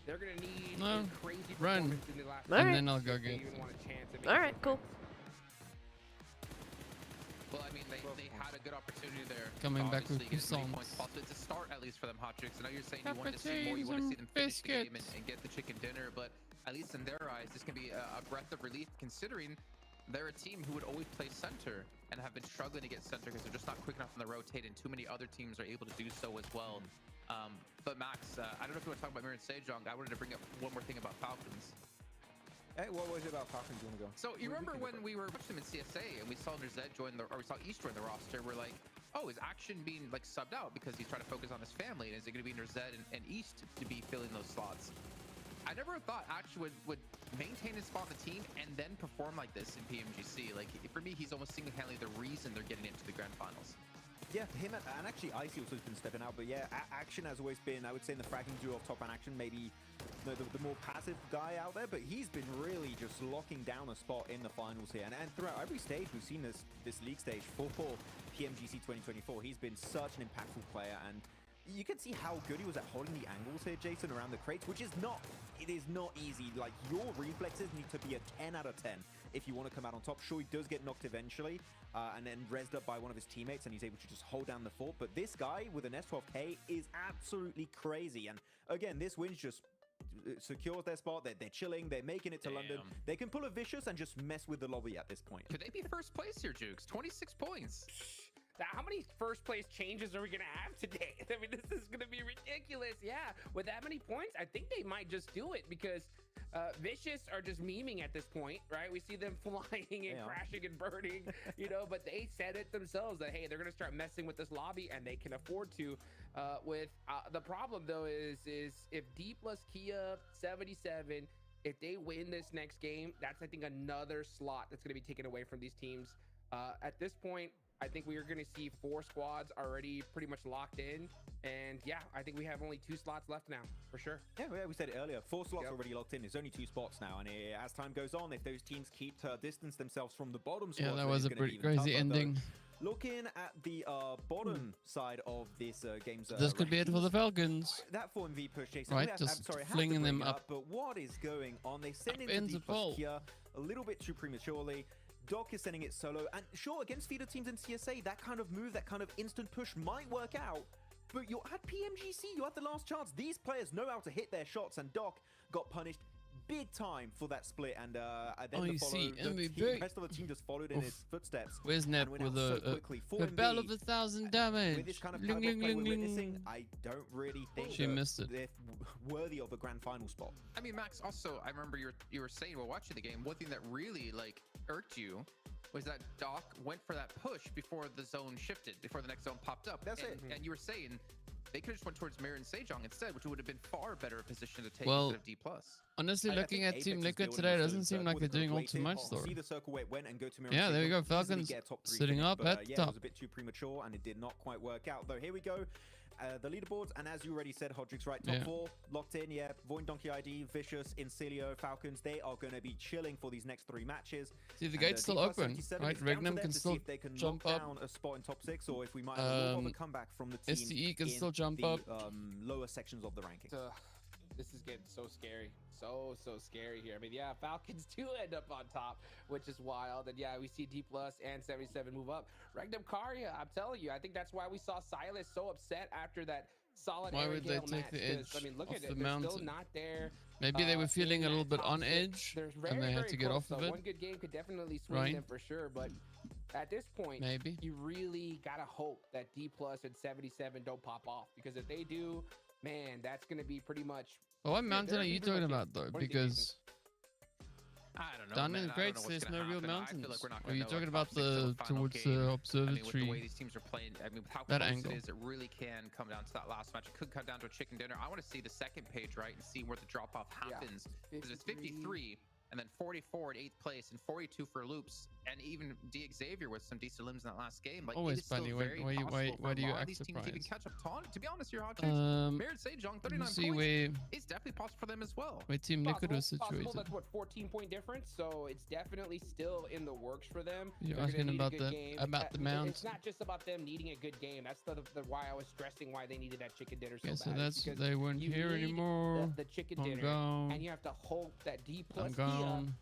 they're gonna need No, a crazy run. performance in the last All And right. then I'll go if they get. even want a chance at All making right, a cool. difference. Well, I mean, they had a good opportunity there. Coming back with Obviously, get as many croissants. points possible. It's a start, at least, for them Hot Chicks. I know you're saying you want to see more. You want to see them finish the game and get the chicken dinner, but at least in their eyes, this can be a breath of relief, considering they're a team who would always play center and have been struggling to get center because they're just not quick enough on the rotate, and too many other teams are able to do so as well. But Max, I don't know if you want to talk about Mirror Sejong. I wanted to bring up one more thing about Falcons. Hey, what was it about Falcons you want to go? So you remember when we were watching them in CSA and we saw Nerzed join the, or we saw East join the roster? We're like, oh, is Action being like subbed out because he's trying to focus on his family? And is it going to be Nerzed and East to be filling those slots? I never thought Action would maintain his spot on the team and then perform like this in PMGC. Like for me, he's almost single-handedly the reason they're getting into the grand finals. Yeah, him and actually Icy also has been stepping out, but yeah, Action has always been, I would say, in the fragging duo of top and Action, maybe the more passive guy out there, but he's been really just locking down a spot in the finals here, and throughout every stage we've seen this league stage for PMGC 2024. He's been such an impactful player, and you can see how good he was at holding the angles here, Jason, around the crates, which is not, it is not easy. Like, your reflexes need to be a 10 out of 10 if you want to come out on top. Sure, he does get knocked eventually, and then rezzed up by one of his teammates, and he's able to just hold down the fort. But this guy with an S12K is absolutely crazy. And again, this win's just secures their spot. They're chilling. They're making it to London. They can pull a Vicious and just mess with the lobby at this point. Could they be first place here, Jukes? 26 points. How many first place changes are we gonna have today? I mean, this is gonna be ridiculous. Yeah, with that many points, I think they might just do it because Vicious are just memeing at this point, right? We see them flying and crashing and burning, you know, but they said it themselves that, hey, they're gonna start messing with this lobby and they can afford to. The problem though is if D plus Kia 77, if they win this next game, that's I think another slot that's gonna be taken away from these teams. At this point, I think we are going to see 4 squads already pretty much locked in. And yeah, I think we have only 2 slots left now, for sure. Yeah, we said it earlier. 4 slots already locked in. There's only 2 spots now. And as time goes on, if those teams keep to distance themselves from the bottom squad, Yeah, that was a pretty crazy ending. Looking at the bottom side of this game's This could be it for the Falcons. That 4MV push, Jason. Right, I'm just sorry, flinging them up. But what is going on? They send into D+ here a little bit too prematurely. Doc is sending it solo, and sure, against feeder teams in CSA, that kind of move, that kind of instant push might work out. But you're at Pmgc, you had the last chance. These players know how to hit their shots, and Doc got punished big time for that split, and then the rest of the team just followed in his footsteps. Where's Nep with a bell of 1,000 damage? With this kind of play we're witnessing, I don't really think she missed it. They're worthy of a grand final spot. I mean, Max, also, I remember you were saying while watching the game, one thing that really irked you was that Doc went for that push before the zone shifted, before the next zone popped up. That's it. And you were saying they could have just went towards Mirror and Sejong instead, which would have been far better a position to take instead of D+. Honestly, looking at Team Liquid today, it doesn't seem like they're doing all too much, though. Yeah, there we go. Falcons sitting up at the top. It was a bit too premature, and it did not quite work out. Though here we go. The leaderboards, and as you already said, Hodrick's right, top 4 locked in. Yeah, Void, Donkey ID, Vicious, Incilio, Falcons, they are going to be chilling for these next 3 matches. See, the gate's still open, right? Regnum can still jump up. Down a spot in top 6, or if we might have more of a comeback from the team. STE can still jump up. Lower sections of the ranking. This is getting so scary. So scary here. I mean, yeah, Falcons do end up on top, which is wild. And yeah, we see D+ and 77 move up. Regnum Karya, I'm telling you, I think that's why we saw Silas so upset after that solid Why would they match, take the edge? I mean, look at it. The They're mountain. still not there. Maybe they were feeling a little bit on edge, and they had to get off of it. One good game could definitely swing them for sure, but at this point, maybe you really gotta hope that D+ and 77 don't pop off, because if they do, man, that's gonna be pretty much. Well, what mountain are you talking about, though? Because I don't know. down in the Greats, there's no real mountains. Are you talking about the towards the observatory? I mean, with the way these teams are playing, I mean, with how that close angle. it is, it really can come down to that last match. It could come down to a chicken dinner. I want to see the second page, right, and see where the drop off happens. Because it's 53. And then 44 at 8th place and 42 for Loops, and even D Xavier with some decent limbs in that last game. Like, always it is still funny. very Why do you act these teams surprised? even catch up to be honest here, Hodgkins. Mirrored Sejong, 39 see points. where It's definitely possible for them as well. Where Team Liquid was situated. That's what, 14-point difference, so it's definitely still in the works for them. You're They're asking gonna need about a good the game. mount. It's not just about them needing a good game. That's the why I was stressing why they needed that chicken dinner so Yeah, bad. so that's because they weren't you here need anymore. The chicken I'm dinner, gone. and you have to hope that D+ I'm gone.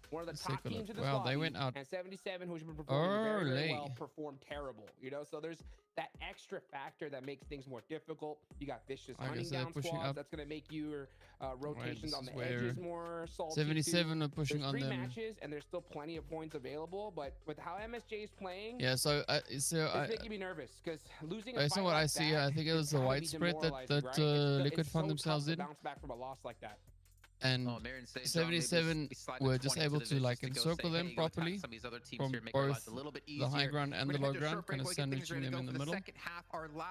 one of the Let's top take a teams look. in this Wow, they lobby, went out and 77, who's been performing very early. well, performed terrible. You know, so there's that extra factor that makes things more difficult. You got Vicious I hunting guess they're down pushing squads. up. That's going to make your rotations this on is the where edges more salty. 77 too. are pushing There's on 3 them. matches, and there's still plenty of points available. But with how MSJ is playing, Yeah, so it's making me nervous because losing. Based on what I see, I think it was the widespread that Liquid found themselves in. Bounce back from a loss like that. And 77 were just able to encircle them properly from both the high ground and the low ground, kind of sandwiching them in the middle.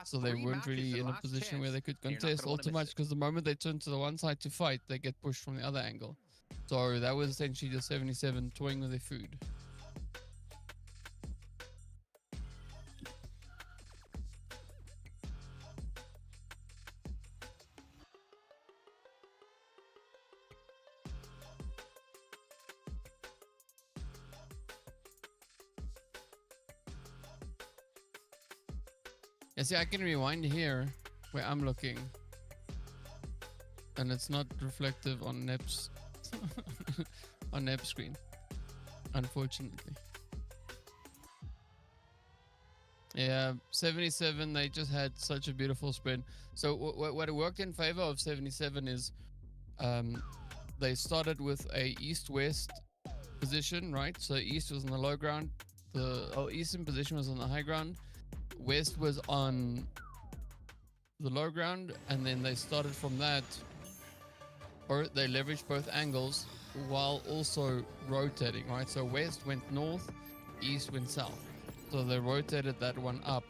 So they weren't really in a position where they could contest all too much, because the moment they turn to the one side to fight, they get pushed from the other angle. So that was essentially just 77 toying with their food. Yeah, see, I can rewind here where I'm looking, and it's not reflective on Nep's on Nep's screen, unfortunately. Yeah, 77, they just had such a beautiful spread. So what worked in favor of 77 is they started with a east-west position, right? So east was on the low ground, the eastern position was on the high ground, west was on the low ground, and then they started from that, or they leveraged both angles while also rotating, right? So west went north, east went south. So they rotated that one up,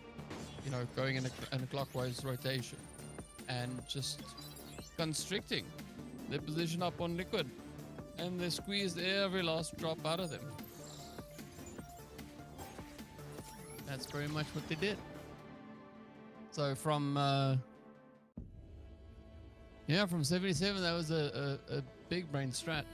you know, going in a clockwise rotation, and just constricting their position up on Liquid, and they squeezed every last drop out of them. That's very much what they did. So from 77, that was a big brain strat.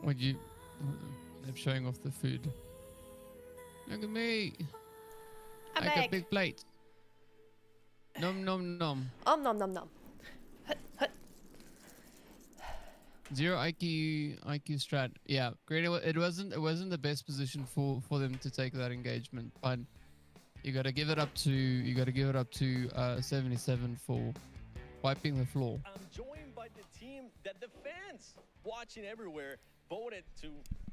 What you? They're showing off the food. Look at me. I'm I got egg. big plate. Nom nom nom. Nom nom nom. Hut, hut. Zero IQ strat. Yeah, great. It wasn't the best position for them to take that engagement, but you got to give it up to 77 for wiping the floor. I'm joined by the team that the fans watching everywhere voted to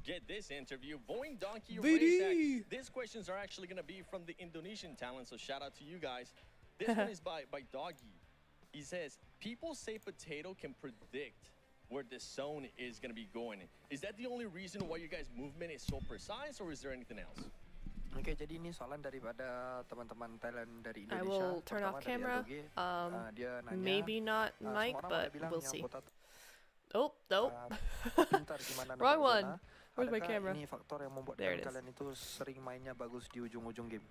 get this interview. Voin Donkey Razak. These questions are actually going to be from the Indonesian talent, so shout out to you guys. This one is by Doggy. He says, people say Potato can predict where the zone is going to be going. Is that the only reason why you guys' movement is so precise, or is there anything else? Oke, jadi ini soalan daripada teman-teman talent dari I Indonesia. will turn off camera. Dia nanya, Maybe not mic, but we'll see. Oh, nope. Gimana Wrong zona? one. Where's my Adakah camera? Ini faktor yang membuat There it is. kalian itu sering mainnya bagus di ujung-ujung game.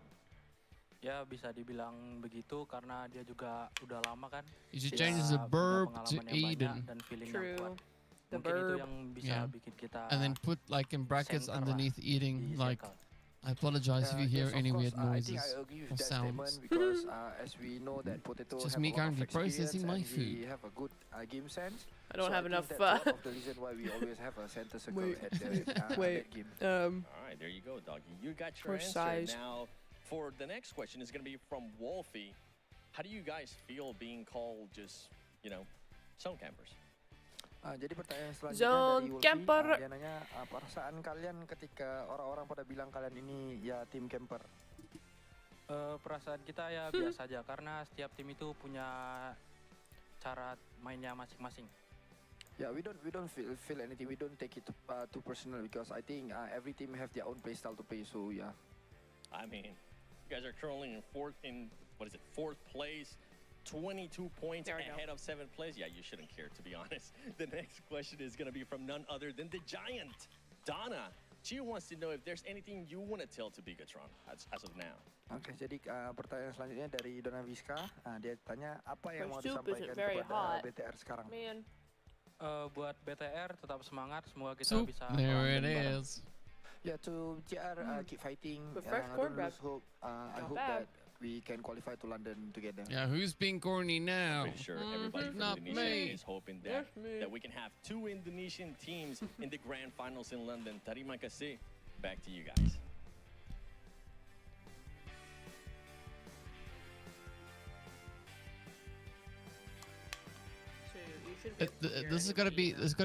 Ya bisa dibilang begitu karena dia juga udah lama kan. You should change the verb to Eden. Dan feeling True. yang kuat. The Mungkin itu verb. yang bisa Yeah. bikin kita And then put like in brackets center underneath eating, like, I apologize if you hear Yes, of any course, weird noises I think I agree with or that sounds. statement because as we know that Potato Just have me a lot of currently experience processing my and food. we have a good game sense. I don't have think enough, that's one of the reason why we always have a center circle Wait. at the Wait. that game. All right, there you go, Doggy. You got your For answer. size. Now, for the next question is going to be from Wolfie. How do you guys feel being called just, zone campers? Jadi pertanyaan selanjutnya Zone dari Wolfie, camper. dia nanya perasaan kalian ketika orang-orang pada bilang kalian ini ya tim camper. perasaan kita ya biasa aja karena setiap tim itu punya cara mainnya masing-masing. Yeah, we don't feel anything. We don't take it too personal because I think every team have their own play style to play. So yeah. I mean, you guys are currently in fourth place, 22 points ahead of 7th place. Yeah, you shouldn't care, to be honest. The next question is going to be from none other than the Giant, Donna. She wants to know if there's anything you want to tell to Bigatron as of now. Oke, jadi pertanyaan selanjutnya dari Donna Viska. Dia tanya apa yang mau soup isn't disampaikan very kepada hot. BTR sekarang. Man. Buat BTR tetap semangat, semoga kita Soup, bisa there it bareng. is. Yeah, to JR keep fighting. But fresh Don't cornbread. lose hope. I Not hope bad. that we can qualify to London together. Yeah, who's being corny now? Pretty sure everybody from Not Indonesia me. is hoping that we can have 2 Indonesian teams in the grand finals in London. Terima kasih. Back to you guys. This is gonna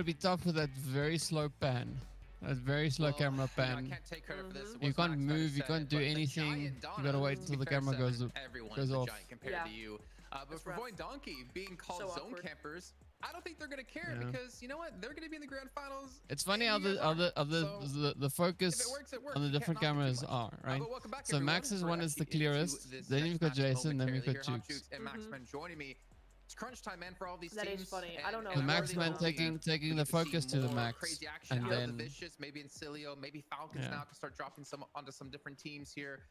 be tough with that very slow pan. That very slow camera pan. I can't take credit for this. It You was can't Max that move, you said can't it, do but the anything. Giant You Donna, gotta wait to until be the fair, camera Seven, goes everyone goes is a off. Giant compared to you. But for Void Donkey being called So zone awkward. campers, I don't think they're gonna care Yeah. because you know what? They're gonna be in the grand finals. It's funny how the focus works, it works. on the You different can't knock it too cameras much. are, right? But welcome back, So everyone. Max's We're one is the actually into clearest. this Then next you've got match Jason, then we've momentarily got here. Jukes. Hot and Maxman joining me. It's crunch time, man, for all these That teams. is funny. I don't know. The where Maxman they're going. taking the focus to the max, Crazy action and out of then the Vicious, maybe Incilio, maybe Falcons Yeah. now can start dropping some onto some different teams here.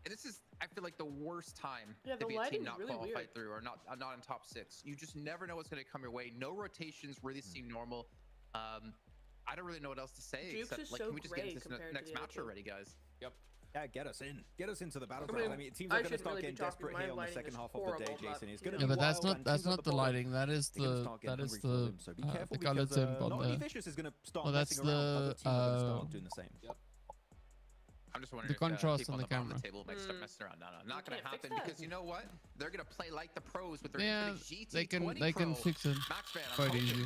And this is, I feel like, the worst time Yeah, to the be a team lighting's not really qualified weird. through or not in top 6. You just never know what's going to come your way. No rotations really seem normal. I don't really know what else to say Jukes except is like, so can we just get great into this compared to next the other match two. already, guys? Yep. Yeah, get us into the I battleground. mean, I mean, it seems I like going to shouldn't start really getting be talking. desperate My here on the lighting second is half of the day, horrible, but, Jason. It's you going to yeah, be but that's wild, not and that's teams at not the bottom, lighting. That is they're gonna the start getting that is hungry for the them, so be careful the color because, temp on not only the. Vicious is going to start Well, that's messing around, other the teams are going to start doing the same. Yep. I'm just wondering The if contrast people on on the the bottom of camera. the table might start messing around. No, not going to can't fix happen that. because you know what? They're going to play like the pros with their Yeah, Infinix they can GT20 Pro. fix it Maxman, I'm quite hoping easy.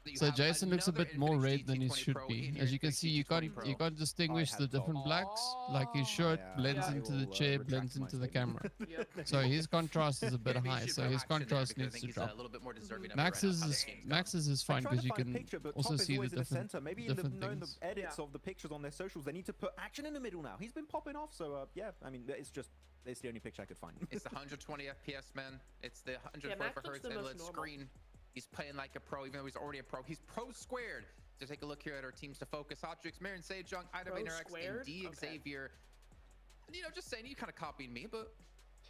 that you So have Jason looks a another bit more Infinix red than he GT20 should Pro be. in As your you can Infinix see, you GT20 can't Pro. distinguish the had different top. blacks. Like his shirt blends I into the will, chair, retract blends my into the statement. camera. So his contrast is a bit Maybe you high. should So put his action there contrast because I needs think to he's drop. a little bit more deserving of it Max's right now, how is the game's going. Max's is fine I'm trying because to you find a can picture, but also Top is see the always in the different center. Maybe in the, different knowing the things. edits of the pictures on their socials, they need to put action in the middle now. He's been popping off, so yeah. I mean, it's the only picture I could find. It's the 120 FPS, man. It's the 144 Max looks hertz the most AMOLED normal. screen. He's playing like a pro, even though he's already a pro. He's pro squared. So take a look here at our teams to focus. Hotrix, Marin Sejong, Ida Pro X, and squared? D Okay. Xavier. And, just saying, you kind of copied me, but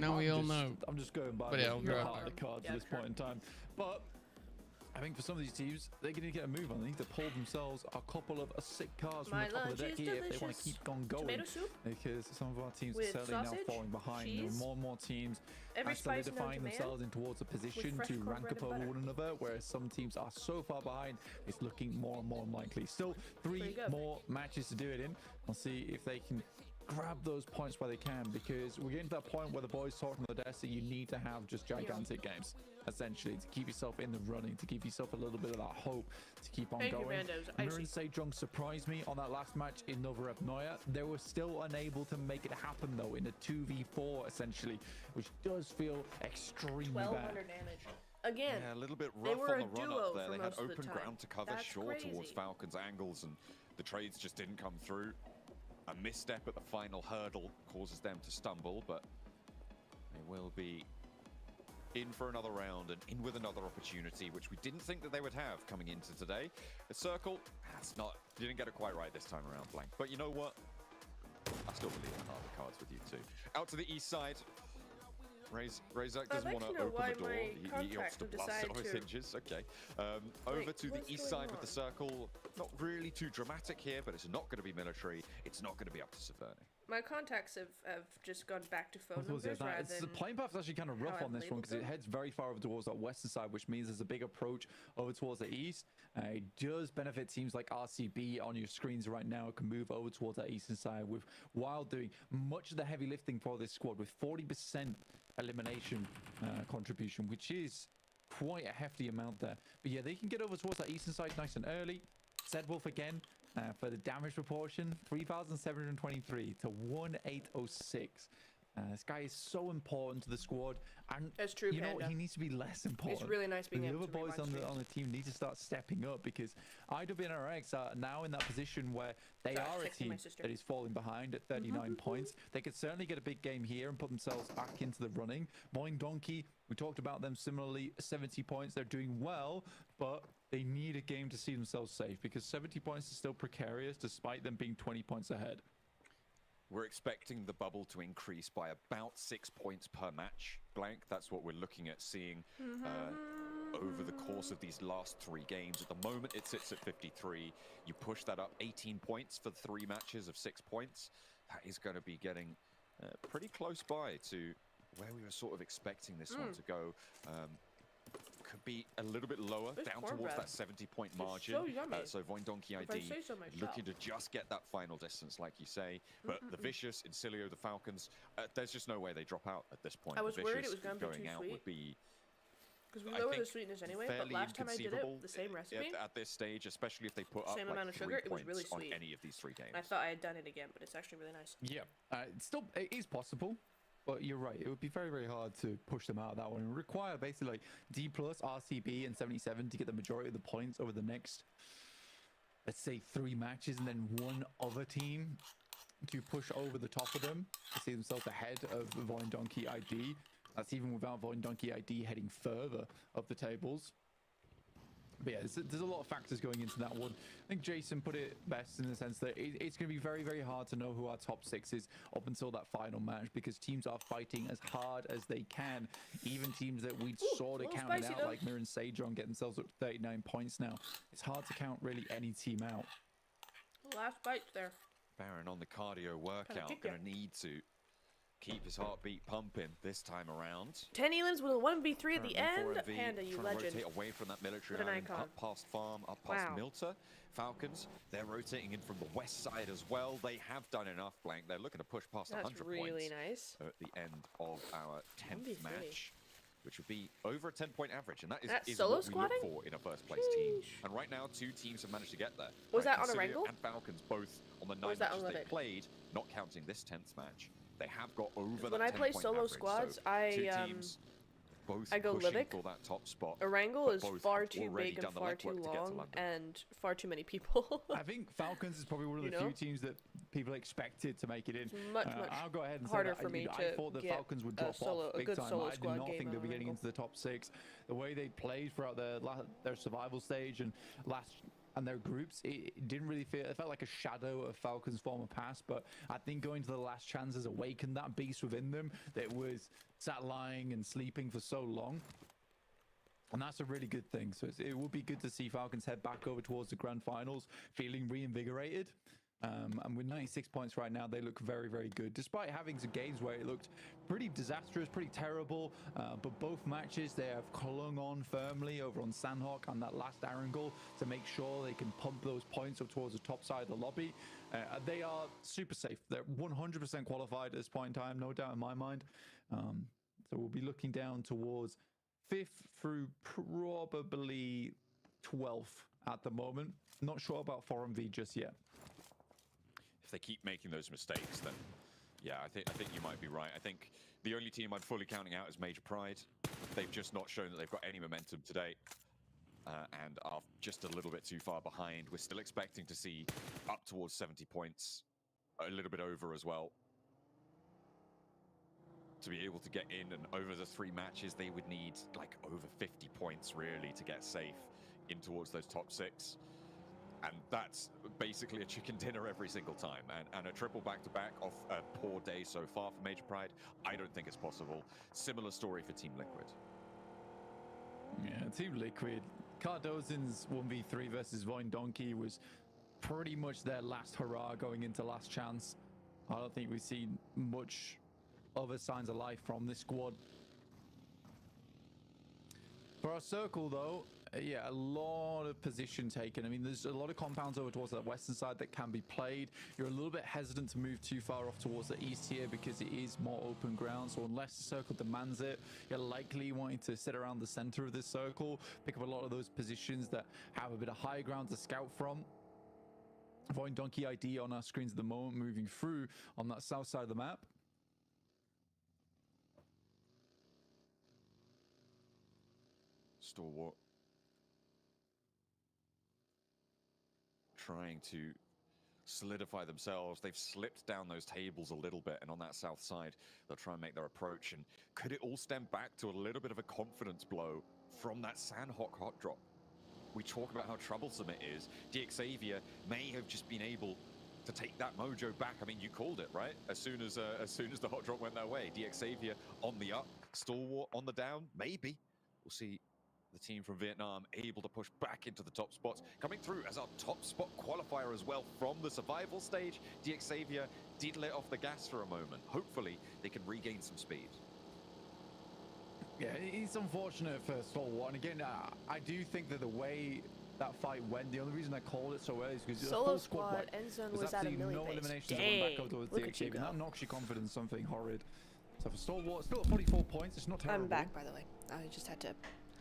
Now we all know. I'm just going by But yeah, I'll the go heart of back. the cards at this point in time. But I think for some of these teams, they're going to get a move on. They need to pull themselves a couple of sick cards from My the top of the lunch deck is here if they want to delicious. keep on going. Tomato soup Because some of our teams are with sadly now sausage, falling behind. There cheese, are more and more teams every are spice known to solidifying man, themselves in towards a position fresh to cornbread rank and up over butter. one another, whereas some teams are so far behind, it's looking more and more unlikely. Still, Pretty 3 good. more matches to do it in. I'll see if they can grab those points where they can, because we're getting to that point where the boys talk on the desk that you need to have just gigantic games, essentially, to keep yourself in the running, to give yourself a little bit of that hope to keep on Thank you, going. Randos. Mirren Sejong surprised me on that last match in Novorep Noya. They were still unable to make it happen though in a 2v4 essentially, which does feel extremely 1200 bad. damage. Again, Yeah, a little bit they rough were on a the run duo up there. for They had most of the open time. ground to cover That's short towards crazy. Falcons' angles, and the trades just didn't come through. A misstep at the final hurdle causes them to stumble, but they will be in for another round and in with another opportunity, which we didn't think that they would have coming into today. The circle, didn't get it quite right this time around, Blank. But you know what? I still believe in the cards with you too. Out to the east side. Razak doesn't want to open the door. He wants to blast it on his hinges. Okay. Over to the east side with the circle. Not really too dramatic here, but it's not going to be military. It's not going to be up to Severny. My contacts have just gone back to phone numbers rather The than playing path's actually kind of rough how on I've this one because it labeled them. heads very far over towards that western side, which means there's a big approach over towards the east. It does benefit teams like RCB on your screens right now. It can move over towards that eastern side with Wild doing much of the heavy lifting for this squad with 40% elimination contribution, which is quite a hefty amount there. But yeah, they can get over towards that eastern side nice and early. Zedwolf again for the damage proportion, 3,723 to 1,806. This guy is so important to the squad, and That's true, you know Panda. he needs to be less important. It's really nice being the able other to boys rewind on the team need to start stepping up, because IWNRX are now in that position where they Sorry, are a texting my team sister. that is falling behind at 39 points. They could certainly get a big game here and put themselves back into the running. Boing Donkey, we talked about them similarly, 70 points. They're doing well, but they need a game to see themselves safe, because 70 points is still precarious despite them being 20 points ahead. We're expecting the bubble to increase by about 6 points per match. Blank, that's what we're looking at seeing over the course of these last 3 games. At the moment, it sits at 53. You push that up 18 points for 3 matches of 6 points. That is going to be getting pretty close by to where we were sort of expecting this one to go. Could be a little bit lower, This down corn towards bread that 70-point is margin. so yummy. So Voindonkey If I ID say so looking myself. to just get that final distance, like you say. But the Vicious, Incilio, the Falcons, there's just no way they drop out at this point. I was The worried it Vicious was gonna be going too out sweet. would be, because we I lower the think, sweetness anyway, but fairly last time I did it, inconceivable the same recipe, at this stage, especially if they put up same like amount of 3 sugar, it was points really on sweet. any of these 3 games. I thought I had done it again, but it's actually really nice. Yeah, it is possible, but you're right. It would be very, very hard to push them out of that one. It would require basically like D+, RCB, and 77 to get the majority of the points over the next, let's say, 3 matches, and then one other team to push over the top of them to see themselves ahead of Voindonkey ID. That's even without Voindonkey ID heading further up the tables. But yeah, there's a lot of factors going into that one. I think Jason put it best in the sense that it's going to be very, very hard to know who our top 6 is up until that final match, because teams are fighting as hard as they can. Even teams that we'd sort of counted out, like Mirren Sejong, get themselves up to 39 points now. It's hard to count really any team out. Last bites there. Baron on the cardio workout, going to need to keep his heartbeat pumping this time around. 10 elims with a 1v3 at the end. Currently 4MV Panda, you trying legend. to rotate away from that military What an island, icon. up past Farm, up past Wow. Milta. Falcons, they're rotating in from the west side as well. They have done enough, Blank. They're looking to push past That's 100 really points nice. at the end of our 10th 1v3. match, which would be over a 10-point average. And that That is solo what we squatting? look for in a first-place team. And right now, 2 teams have managed to get there. Was that on a Concilio wrangle? and Falcons, both on the Or 9 was that matches they unlimited? played, not counting this 10th match. They have got over that When I play 10-point solo average, squads, so I, 2 teams both I go pushing Livic. for that top spot. A wrangle but is both far have too already big done and the far legwork too to get to long, London. and far too many people. I think Falcons is probably one of the You few know? teams that people expected to make it in. It's much, much I'll go ahead and say harder that for me I to thought the get Falcons would a drop solo- off a big good time. solo I did squad not game think on they'd be getting Wrangle. into the top 6. The way they played throughout their survival stage and their groups, it didn't really feel, it felt like a shadow of Falcons' former past. But I think going to the last chance has awakened that beast within them that was sat lying and sleeping for so long. And that's a really good thing. So it would be good to see Falcons head back over towards the grand finals feeling reinvigorated. And with 96 points right now, they look very, very good. Despite having some games where it looked pretty disastrous, pretty terrible, but both matches, they have clung on firmly over on Sandhawk on that last Arangle to make sure they can pump those points up towards the top side of the lobby. They are super safe. They're 100% qualified at this point in time, no doubt in my mind. So we'll be looking down towards 5th through probably 12th at the moment. Not sure about 4MV just yet. If they keep making those mistakes, then yeah, I think you might be right. I think the only team I'm fully counting out is Major Pride. They've just not shown that they've got any momentum today, and are just a little bit too far behind. We're still expecting to see up towards 70 points, a little bit over as well. To be able to get in, and over the 3 matches, they would need like over 50 points really to get safe in towards those top 6. And that's basically a chicken dinner every single time. And a triple back-to-back off a poor day so far for Major Pride, I don't think it's possible. Similar story for Team Liquid. Yeah, Team Liquid. Cardozin's 1v3 versus Voin Donkey was pretty much their last hurrah going into last chance. I don't think we've seen much other signs of life from this squad. For our circle, though, yeah, a lot of position taken. I mean, there's a lot of compounds over towards that western side that can be played. You're a little bit hesitant to move too far off towards the east here because it is more open ground. So unless the circle demands it, you're likely wanting to sit around the center of this circle, pick up a lot of those positions that have a bit of high ground to scout from. Voin Donkey ID on our screens at the moment, moving through on that south side of the map. Stalwart trying to solidify themselves. They've slipped down those tables a little bit, and on that south side, they'll try and make their approach. And could it all stem back to a little bit of a confidence blow from that Sandhawk hot drop? We talk about how troublesome it is. DXavier may have just been able to take that mojo back. I mean, you called it, right? As soon as the hot drop went their way, DXavier on the up, Stalwart on the down, maybe. We'll see. The team from Vietnam able to push back into the top spots, coming through as our top spot qualifier as well from the survival stage. DXavier did let off the gas for a moment. Hopefully they can regain some speed. Yeah, it's unfortunate for Stalwart. And again, I do think that the way that fight went, the only reason I called it so early is because Solo squad, end zone was at a million no base. eliminations Dang, back up towards look at you DXavier. go. That knocks your confidence something horrid. So for Stalwart, still at 44 points. It's not terrible. I'm back, by the way. I just had to.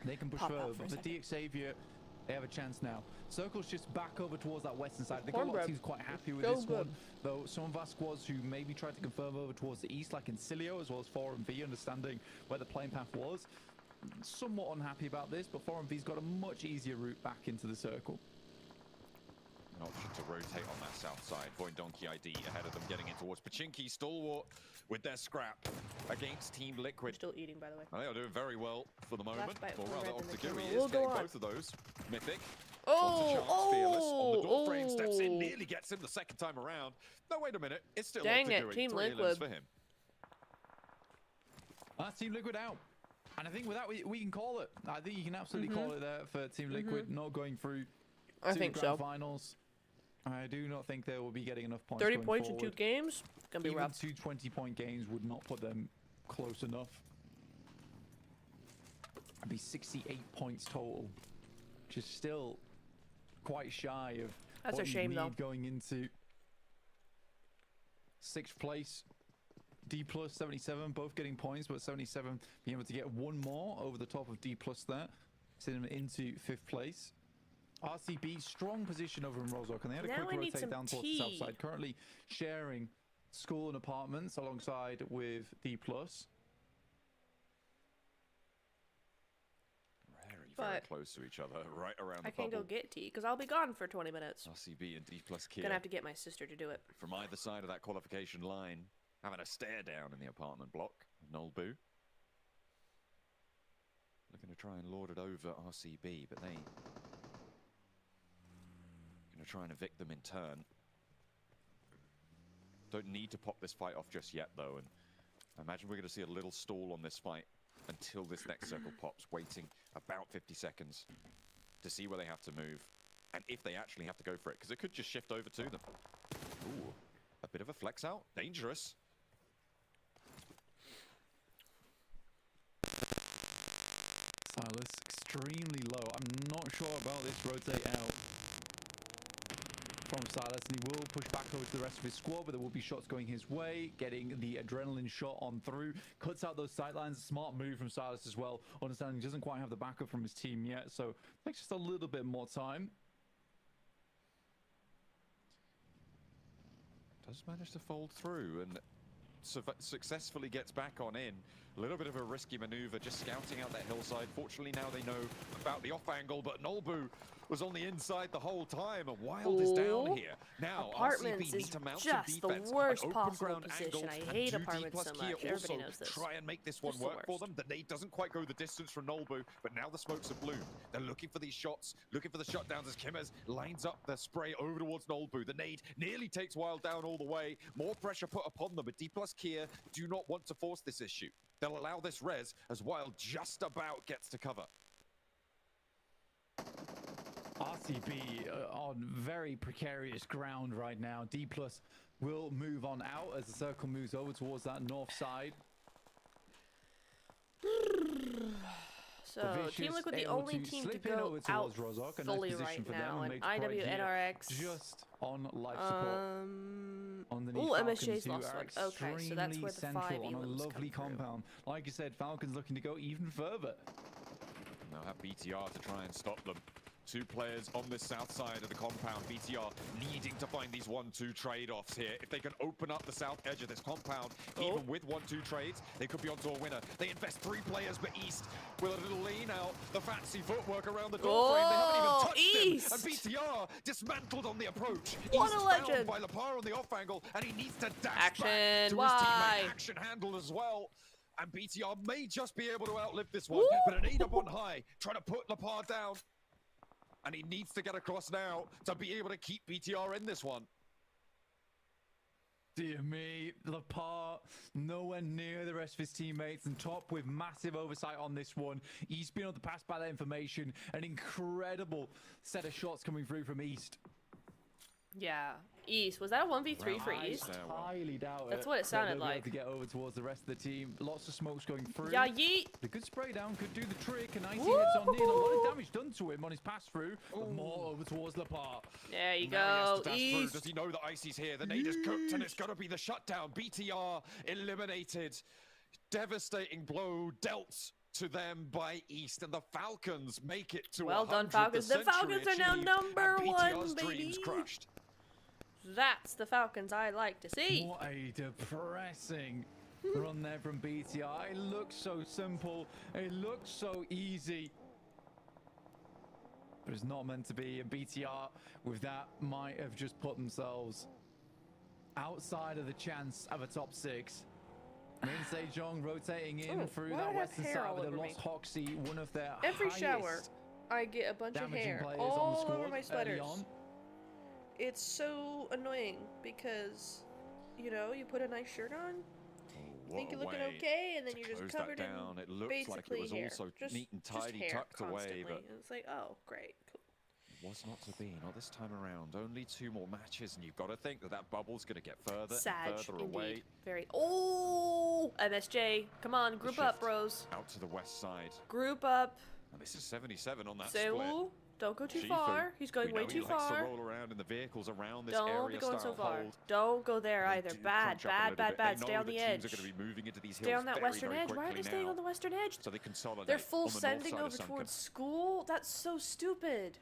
They can push pop further, out for a but the second. DXavier, they have a chance now. Circle's just back over towards that western side. I think a lot Cornbread. of teams quite happy with So this good. one, though some of our squads who maybe tried to confirm over towards the east, like Incilio, as well as 4MV, understanding where the playing path was, somewhat unhappy about this, but 4MV's got a much easier route back into the circle. An option to rotate on that south side. Voin Donkey ID ahead of them, getting in towards Pmgc. Stalwart with their scrap against Team Liquid. Still eating, by the way. They are doing very well for the moment. bite Or from rather, Red in the Octagui camera. is We'll go getting on. both of those. Mythic. Oh, Wants a chance. Fearless on the door frame, steps in, oh. nearly gets him the second time around. No, wait a minute. It's still Dang it, Octagui. Team 3 elims Liquid. for him. That's Team Liquid out. And I think with that, we can call it. I think you can absolutely call it there for Team Liquid, not going through I to think the grand so. finals. I do not think they will be getting enough points 30 going points forward. in 2 games? Gonna be Even rough. 2 20-point games would not put them close enough. It'd be 68 points total, which is still quite shy of That's what a you shame, need though. going into 6th place. D plus 77, both getting points, but 77 being able to get one more over the top of D plus there, sending them into 5th place. RCB, strong position over in Rozhok, and they had a Now quick I need rotate some down towards the south tea. side, currently sharing school and apartments alongside with D plus. Very But close to each other, right around the I can't go bubble. get tea because I'll be gone for 20 minutes. RCB and D plus Kia. Gonna have to get my sister to do it. From either side of that qualification line, having a stare down in the apartment block. Nolbu looking to try and lord it over RCB, but they going to try and evict them in turn. Don't need to pop this fight off just yet, though, and I imagine we're going to see a little stall on this fight until this next circle pops, waiting about 50 seconds to see where they have to move, and if they actually have to go for it, because it could just shift over to them. Ooh, a bit of a flex out. Dangerous. Silas extremely low. I'm not sure about this rotate out from Silas, and he will push back over to the rest of his squad, but there will be shots going his way, getting the adrenaline shot on through, cuts out those sightlines. Smart move from Silas as well, understanding he doesn't quite have the backup from his team yet, so takes just a little bit more time. Does manage to fold through and successfully gets back on in. A little bit of a risky maneuver, just scouting out that hillside. Fortunately, now they know about the off angle, but Nolbu was on the inside the whole time. And Wild is down here. Now, Apartments RCB need is to mount just some defense, the worst an open possible ground position. angle, I hate and apartments so much. Everybody knows this. Try and make this one Just the work for worst. them. The nade doesn't quite go the distance from Nolbu, but now the smokes have bloomed. They're looking for these shots, looking for the shutdowns as Kimmers lines up the spray over towards Nolbu. The nade nearly takes Wild down all the way. More pressure put upon them, but D plus Kia do not want to force this issue. They'll allow this res as Wild just about gets to cover. RCB on very precarious ground right now. D plus will move on out as the circle moves over towards that north side. So Team Liquid, the only team to go out fully right now, and IWNRX just on life support. Ooh, MSJ's lost one. Okay, so that's where the 5 on a elims lovely come compound. Like you said, Falcons looking to go even further. They'll have BTR to try and stop them. 2 players on the south side of the compound. BTR needing to find these 1-2 trade-offs here. If they can open up the south edge of this compound, even with 1-2 trades, they could be onto a winner. They invest 3 players, but East with a little lean out. The fancy footwork around the door frame. They haven't even touched East. him. And BTR dismantled on the approach. What East a legend. By Lapar on the off angle, and he needs to dash Action. back to Why? his teammate. Action handled as well. And BTR may just be able to outlive this one. But an 8 up on high, trying to put Lapar down. And he needs to get across now to be able to keep BTR in this one. Dear me, Lapar nowhere near the rest of his teammates, and Top with massive oversight on this one. He's been able to pass by that information. An incredible set of shots coming through from East. Yeah, East. Was that a 1v3 for East? Highly doubt That's what it sounded like. To get over towards the rest of the team. Lots of smokes going through. Yeah, yeet. The good spray down could do the trick, and Icy hits on in. A lot of damage done to him on his pass through, but more over towards Lapar. There you Now go, he has to dash through. East. Does he know that Icy's here? The nade is cooked, and it's got to be the shutdown. BTR eliminated. Devastating blow dealt to them by East, and the Falcons make it to Well done, Falcons. The Falcons are now number one, baby. Dreams crushed. That's the Falcons I like to see. What a depressing run there from BTR. It looks so simple. It looks so easy. But it's not meant to be. And BTR with that might have just put themselves outside of the chance of a top 6. Min Sejong rotating in through that western side, but they lost Hoxie, one of their Every highest shower, I get a bunch of damaging hair players all on the squad over my early sweaters. on. It's so annoying because, you know, you put a nice shirt on, you think you're looking okay, and then you're just covered in It looks basically like it was hair. also Just, neat and just tidy, hair tucked away, constantly. but And it's like, oh, great, cool. was not to be, not this time around. Only 2 more matches, and you've got to think that that bubble's going to get further Sag, and further indeed. away. Very. Oh, MSJ, come on, group up, bros. Out to the west side. Group up. And this is 77 on that split. Seul, don't go too Shifu, far. He's going we way know he too likes far. to roll around in the vehicles around this Don't area be going so style far. hold. Don't go there either. Do Bad, crunch up a bad, little bad, bit. bad. They Stay know on the that edge. teams are going to be moving into these Stay hills on that very, western very edge. Why are they quickly staying now. on the western edge? So they consolidate. They're full on the north sending side over of Sunken. towards school. That's so stupid.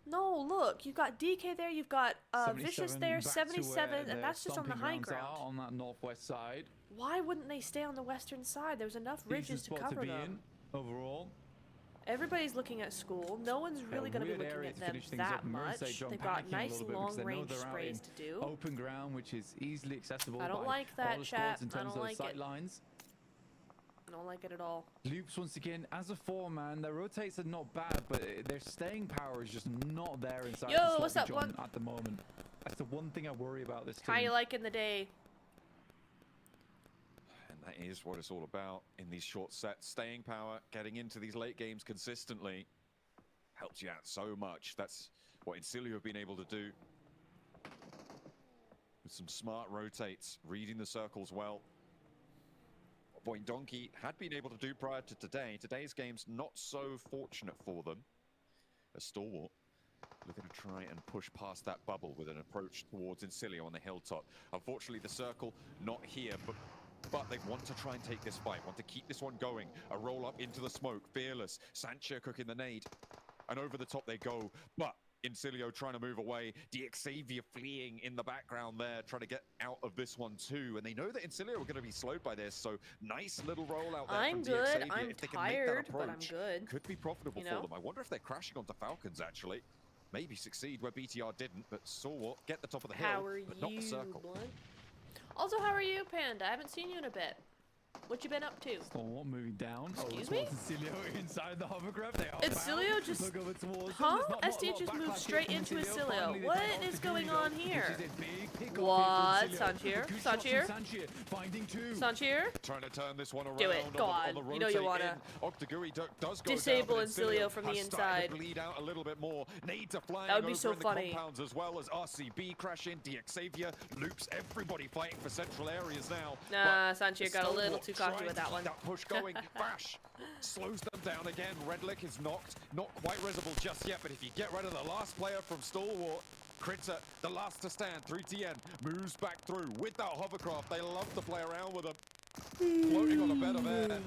No, look, you've got DK there, you've got Vicious there, back to 77, where and their that's just on the stomping high grounds are ground. on that northwest side. Why wouldn't they stay on the western side? There's enough ridges to Decent spot cover be them. in overall. Everybody's looking at school. No one's really going to be Weird looking area at to them finish things that up. much. Mercedes They've panicking got a nice little bit because they know long-range they're out sprays in to do. Open ground, which is easily accessible I don't by like that, all the chat. squads in I terms don't of like sight it. lines. I don't like it at all. Loops once again as a 4-man. Their rotates are not bad, but their staying power is just not there inside Yo, the what's Sloppy up, John one? at the moment. That's the one thing I worry about this team. How you liking the day? And that is what it's all about in these short sets. Staying power, getting into these late games consistently helps you out so much. That's what Incilio have been able to do. with some smart rotates, reading the circles well. Voin Donkey had been able to do prior to today. Today's game's not so fortunate for them. A Stalwart looking to try and push past that bubble with an approach towards Incilio on the hilltop. Unfortunately, the circle not here, but they want to try and take this fight, want to keep this one going. A roll up into the smoke, Fearless, Sancha cooking the nade, and over the top they go, but Incilio trying to move away, Xavier fleeing in the background there, trying to get out of this one too, and they know that Incilio are going to be slowed by this, so nice little roll out there from good. Xavier. I'm if they tired, can make that approach, but I'm good. could be profitable You know? for them. I wonder if they're crashing onto Falcons actually. Maybe succeed where BTR didn't, but Stalwart get the top of the hill, but not the circle. Blunt? Also, how are you, Panda? I haven't seen you in a bit. What you been up to? Stalwart moving down. Excuse me? Incilio inside the hovercraft. They are Incilio just... Look over towards huh? ST just moved straight into Incilio. What is going on here? What? Sanchir? Sanchir? Sanchir? Trying to turn this one around. Do it. God. On the You know you wanna does go disable down, Incilio from the inside. Bleed out a little bit more. Nades are flying That would be over so in the funny. compounds as well as RCB crashing. Xavier loops, everybody fighting for central areas now. Nah, Sanchir got a little too cocky with that one. That push going. Bash slows them down again. Redlick is knocked. Not quite resible just yet, but if you get rid of the last player from Stalwart, Critter, the last to stand, 3TN, moves back through with that hovercraft. They love to play around with them. Floating on a bed of air.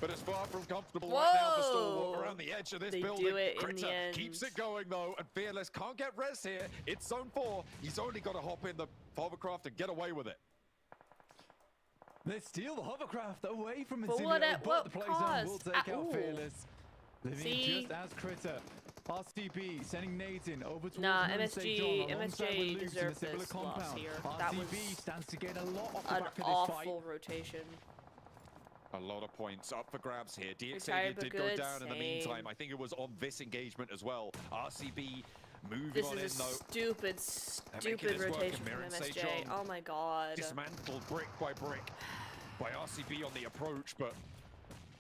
But it's far from comfortable right now for Stalwart around the edge of this building. Do it Critter in the end. keeps it going though, and Fearless can't get res here. It's zone 4. He's only got to hop in the hovercraft and get away with it. They steal the hovercraft away from But Incilio, what the play cost? zone will take out Ooh. Fearless. Living See? just as Critter. RCB sending nades in over towards Nah, MSG MSG deserved this loss here. That was stands to gain a lot off the an back of this awful fight. rotation. A lot of points up for grabs here. Retired, DXavier but did go good, down in the meantime. same. I think it was on this engagement as well. RCB moving This on in is a though. stupid this work, rotation and from Mirren MSJ. Sejon Oh my god. Dismantled brick by brick by RCB on the approach, but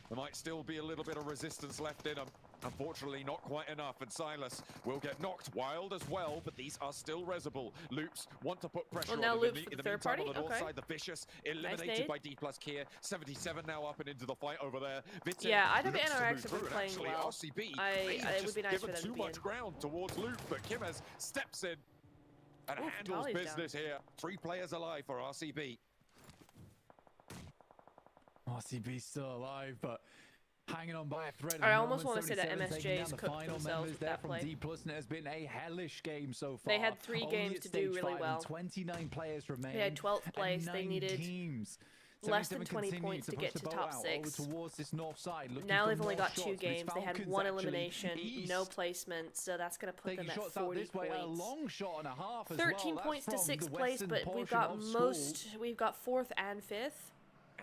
there might still be a little bit of resistance left in them. Unfortunately, not quite enough, and Silas will get knocked. Wild as well, but these are still resible. Loops want to put pressure now on Loops them. for In the the third meantime, party? on the north Okay. side, the Vicious eliminated nade. by D+ Kier. 77 now up and into the fight over there. Vitin Yeah, IW looks to NRX move have through, been and playing actually, well. RCB, it they've would just be nice for given them to too be much in. ground towards Loop, but Kimez steps in and Oof, handles Dolly's business here. 3 players alive for RCB. RCB still alive, but hanging on by a thread. I almost want to say that MSJ's the cooked final themselves members with there that from play. D+, and it has been a hellish game so far. They had 3 Only games at to do stage really 5 well. and 29 players remain. They had 12th place. And They 9 needed teams. less than 77 20 continue points to push get the to boat top out 6. over towards this north side, looking Now for they've only more got 2 shots, but it's games. They had Falcons 1 actually elimination, east. no placement, so that's going to put Taking them at shots out 40 this way, a points. long shot and a half as 13 well. points to That's from 6th the place, western but we've portion got of School. we've got 4th and 5th.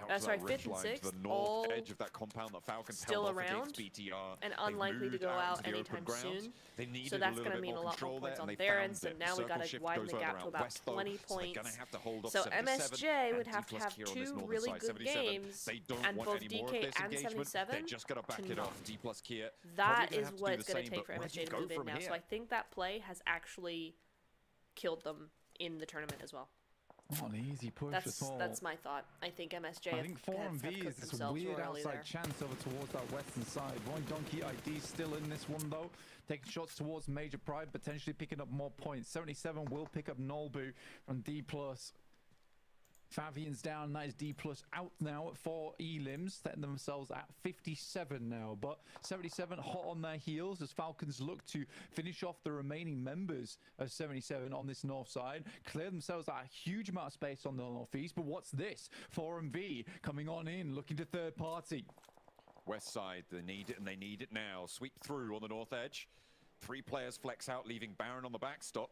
Out to Sorry, that 5th ridge and line to 6th, the north all edge of that compound that Falcons still held off around against BTR. and They've unlikely to moved go out into the open anytime ground. soon. They needed So that's a going to little mean bit a more lot more control there, points and on they their found end, so it. now we Circle got to shift widen goes the right gap to around about west, though, 20 so they're points. gonna have to hold off So 77 MSJ would and have to D+ have here on this 2 northern really side. good 77, games, they don't and want both any more of DK this and engagement. 77 They're just gonna back to it off. not. D+ Kier That probably gonna is have to what do it's the going to same, take for but where do MSJ you to go move in from now. So here? I think that play has actually killed them in the tournament as well. Not an easy push at all. That's my thought. I think MSJ I think 4MV have is cooked this themselves weird royally outside there. chance over towards that western side. Voin Donkey ID still in this one though. Taking shots towards Major Pride, potentially picking up more points. 77 will pick up Nolbu from D+. Favian's down, that is D+ out now at 4 elims, setting themselves at 57 now. But 77 hot on their heels as Falcons look to finish off the remaining members of 77 on this north side, clear themselves out a huge amount of space on the northeast. But what's this? 4MV coming on in, looking to third party. West side, they need it and they need it now. Sweep through on the north edge. 3 players flex out, leaving Baron on the backstop.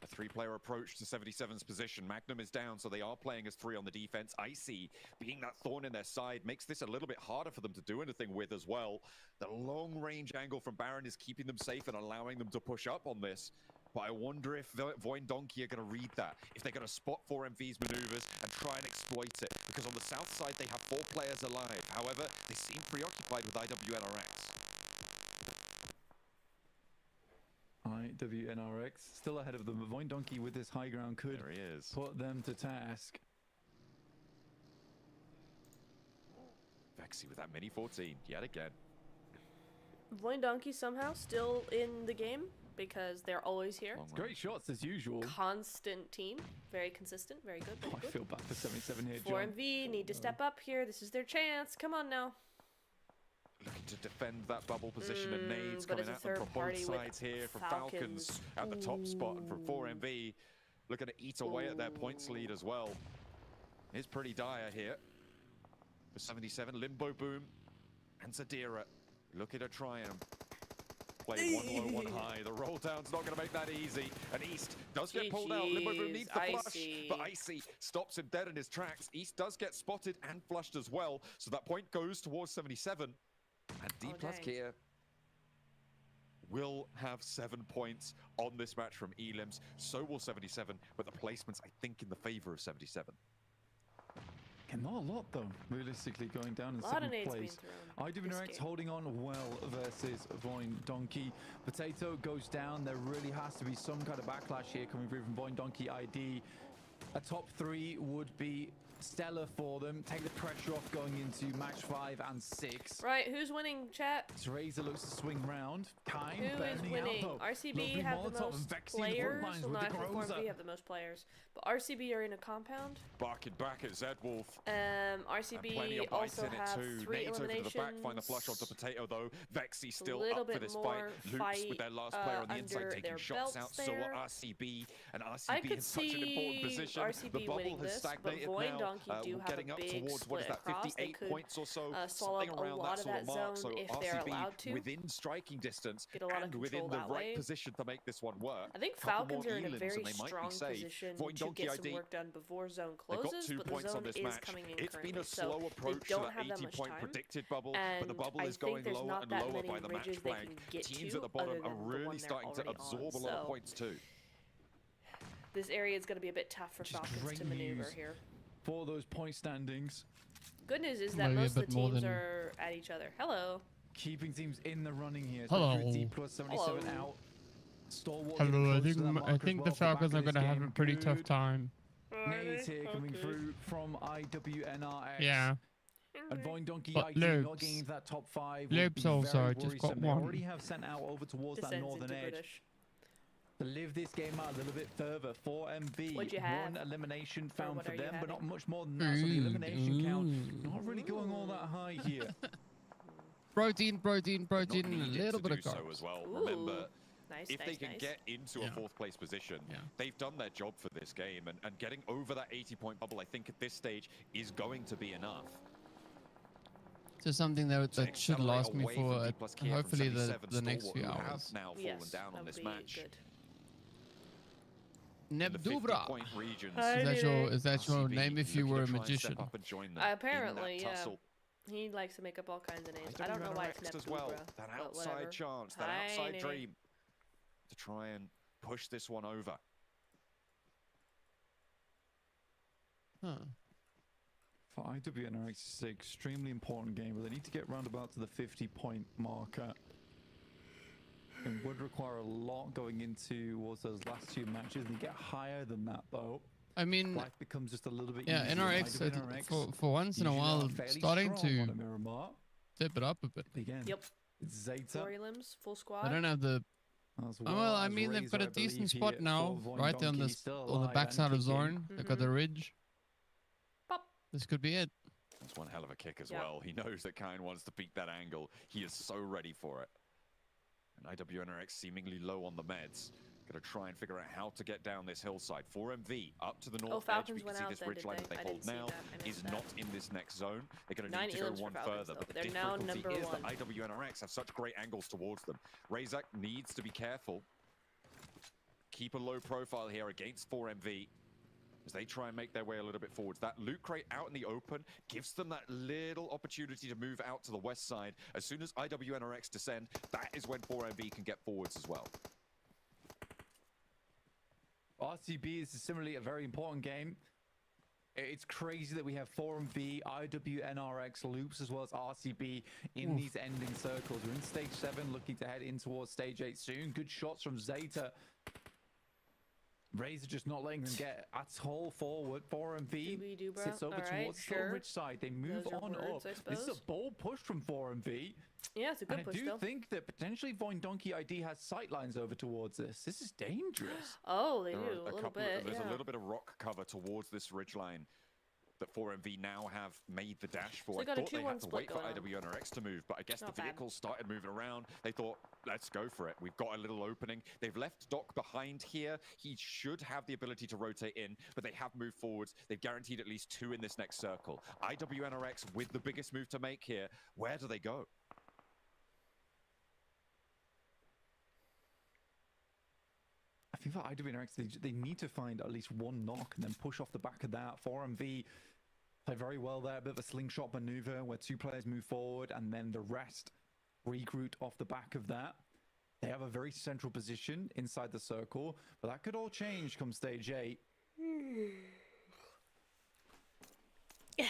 A 3-player approach to 77's position. Magnum is down, so they are playing as 3 on the defense. Icy, being that thorn in their side, makes this a little bit harder for them to do anything with as well. The long-range angle from Baron is keeping them safe and allowing them to push up on this. But I wonder if Voin Donkey are going to read that, if they're going to spot 4MV's maneuvers and try and exploit it. Because on the south side, they have 4 players alive. However, they seem preoccupied with IWNRX. IWNRX still ahead of them. Voin Donkey with this high ground could put them to task. Vexy with that mini 14 yet again. Voin Donkey somehow still in the game because they're always here. Great shots as usual. Constant team. Very consistent. Very good. Very I good. feel bad for 77 here, John. 4MV need to step up here. This is their chance. Come on now. Looking to defend that bubble position, and nades coming at them from both sides here from Falcons at the top spot, and from 4MV looking to eat away at their points lead as well. It's pretty dire here for 77. Limbo Boom and Zadira looking to try and play one low, one high. The roll down's not going to make that easy. And East does get pulled out. Limbo Boom needs the flush, but Icy stops him dead in his tracks. East does get spotted and flushed as well. So that point goes towards 77. And D plus Kia will have 7 points on this match from Elims. So will 77, but the placements, I think, in the favor of 77. And not a lot, though, realistically, going down in 7th place. IWNRX holding on well versus Voin Donkey. Potato goes down. There really has to be some kind of backlash here coming through from Voin Donkey ID. A top 3 would be stellar for them. Take the pressure off going into match 5 and 6. Right, who's winning, chat? Razor looks to swing round. Kind Who is winning? out, RCB have the most players. Well, not actually 4MV have the most players. But RCB are in a compound. Barking back at Zedwolf. RCB also have 3 Nades eliminations. over to the back, find the flush onto Potato though. Vexy still little up for bit this more fight. Loops with their last player on the inside under taking their shots out. belts So there. are RCB, and I RCB could in such an important see position. RCB The bubble winning has this, but stagnated Voin now. Donkey do have Getting a up big towards what is split that, across. They 58 could points or so, swallow something up a around lot that of sort that of mark. So zone if they're RCB allowed to. within striking distance Get a lot of and within control the that right way. position to make this one work. I think Couple Falcons more are in a elims very and they might be strong safe. position Voin to Donkey get some ID, work done before zone they've got closes, 2 but the points on zone this is match. coming in It's currently, been a slow so approach they to don't that have that 80 much point time. predicted bubble, And but the bubble I is think going there's lower not and that lower many by the match ridges they flag. can get Teams to at the bottom other are than the really one they're starting to already absorb on, a lot of so points too. this area is going to be a bit tough for Falcons to maneuver here. For those point standings. Good news is that Maybe a most of bit the more teams than- are at each other. Hello. Keeping teams in the running here. Hello. especially with D plus 77 Hello. out. Stalwart Hello, getting I close to that marker as think well the off the back Falcons of are this going to have a game. pretty tough Good time. Nades here coming through from IWNRX. Yeah. And Voin Donkey But ID not Loops. getting into that top 5. Loops also just got They one. already have sent out over towards that Descends northern into edge. British. To live this game out a little bit further. 4MV. What'd you have? 1 elimination Or found what for are you them, but not having? much more than that. So the Ooh, elimination count ooh. not really going all that high here. Protein, Not protein, a needed little to bit do of so carbs. as well. Ooh. Remember, Nice, if they nice, can nice. get into a Yeah. 4th place position, Yeah. they've done their job for this game, and getting over that 80-point bubble, I think at this stage is going to be enough. So something that To should accelerate last me away for from D plus Kia from hopefully the 77 next Stalwart, few who have hours. now fallen Yes, down that on would this be match. good. In the Nebdubra. 50-point regions. Is that your RCB name if you looking were a to try and magician? step up and join them in that Apparently, yeah. tussle. He likes to make up all kinds of names. I don't know why it's IWNRX as Neptubra, well. That but outside whatever. chance, that Tiny. outside dream to try and push this one over. Huh. For IWNRX, it's an extremely important game, but they need to get roundabout to the 50-point marker. It would require a lot going into those last 2 matches. They get higher than that, though. I mean, Life becomes just a little bit yeah, easier. NRX IWNRX for once in a usually while are fairly starting strong on to a Miramar. step it up a bit. Again, Yep. it's Zeta. 4 elims, full squad. I don't have the. As Well, I as mean, they've got a Razor, I decent believe, spot here now, for Voin right there on Donkey, the still on the alive backside and of kicking. zone. They've got the ridge. Pop. This could be it. That's one hell of a kick as Yeah. well. He knows that Kine wants to beat that angle. He is so ready for it. And IWNRX seemingly low on the meds. Gonna try and figure out how to get down this hillside. 4MV up to the north edge. Falcons We can went see out this then, ridge did line they? that they I hold didn't see now that. I missed is that. not in this next zone. They're gonna 9 need to go elims for one Falcons, further. though, But but the they're now difficulty number is that 1. IWNRX have such great angles towards them. Razak needs to be careful. Keep a low profile here against 4MV. As they try and make their way a little bit forwards. That loot crate out in the open gives them that little opportunity to move out to the west side. As soon as IWNRX descend, that is when 4MV can get forwards as well. RCB is similarly a very important game. It's crazy that we have 4MV, IWNRX, Loops, as well as RCB in these ending circles. We're in stage 7, looking to head in towards stage 8 soon. Good shots from Zeta. Razor just not letting them get at all forward. 4MV sits over towards the rich side. They move on up. This is a bold push from 4MV. Yeah, it's a good push, though. I do think that potentially Voin Donkey ID has sightlines over towards this. This is dangerous. Oh, they do a little bit. There's a little bit of rock cover towards this ridgeline that 4MV now have made the dash for. So I thought they had to wait for on. IWNRX to move, but I guess the vehicles started moving around. They thought, let's go for it. We've got a little opening. They've left Doc behind here. He should have the ability to rotate in, but they have moved forwards. They've guaranteed at least 2 in this next circle. IWNRX with the biggest move to make here. Where do they go? I think for IWNRX, they need to find at least one knock and then push off the back of that. 4MV play very well there, a bit of a slingshot maneuver where 2 players move forward and then the rest regroup off the back of that. They have a very central position inside the circle, but that could all change come stage 8. Yeah.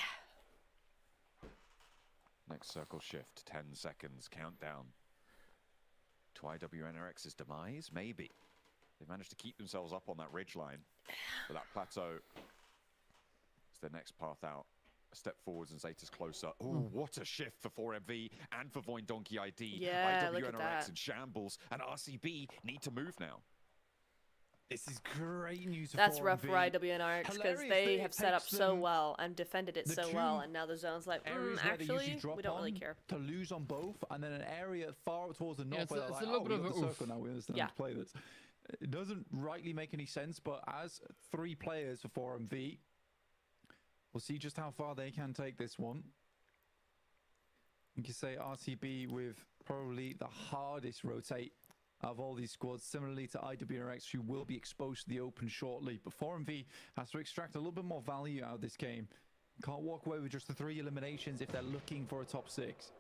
Next circle shift, 10 seconds, countdown. To IWNRX's demise, maybe. They managed to keep themselves up on that ridgeline, but that plateau is their next path out. A step forwards and Zeta's closer. Oh, what a shift for 4MV and for Voin Donkey ID. Yeah, look at IWNRX that. in shambles, and RCB need to move now. This is great news for That's 4MV. rough for IWNRX because they have set up so well and defended it so well, and now the zone's like, actually, we don't really care. To lose on both, and then an area far up towards the north where they're like, a little bit of the a circle now, we understand how to play this. It doesn't rightly make any sense, but as 3 players for 4MV, we'll see just how far they can take this one. You can say RCB with probably the hardest rotate of all these squads, similarly to IWNRX, who will be exposed to the open shortly. But 4MV has to extract a little bit more value out of this game. Can't walk away with just the 3 eliminations if they're looking for a top 6.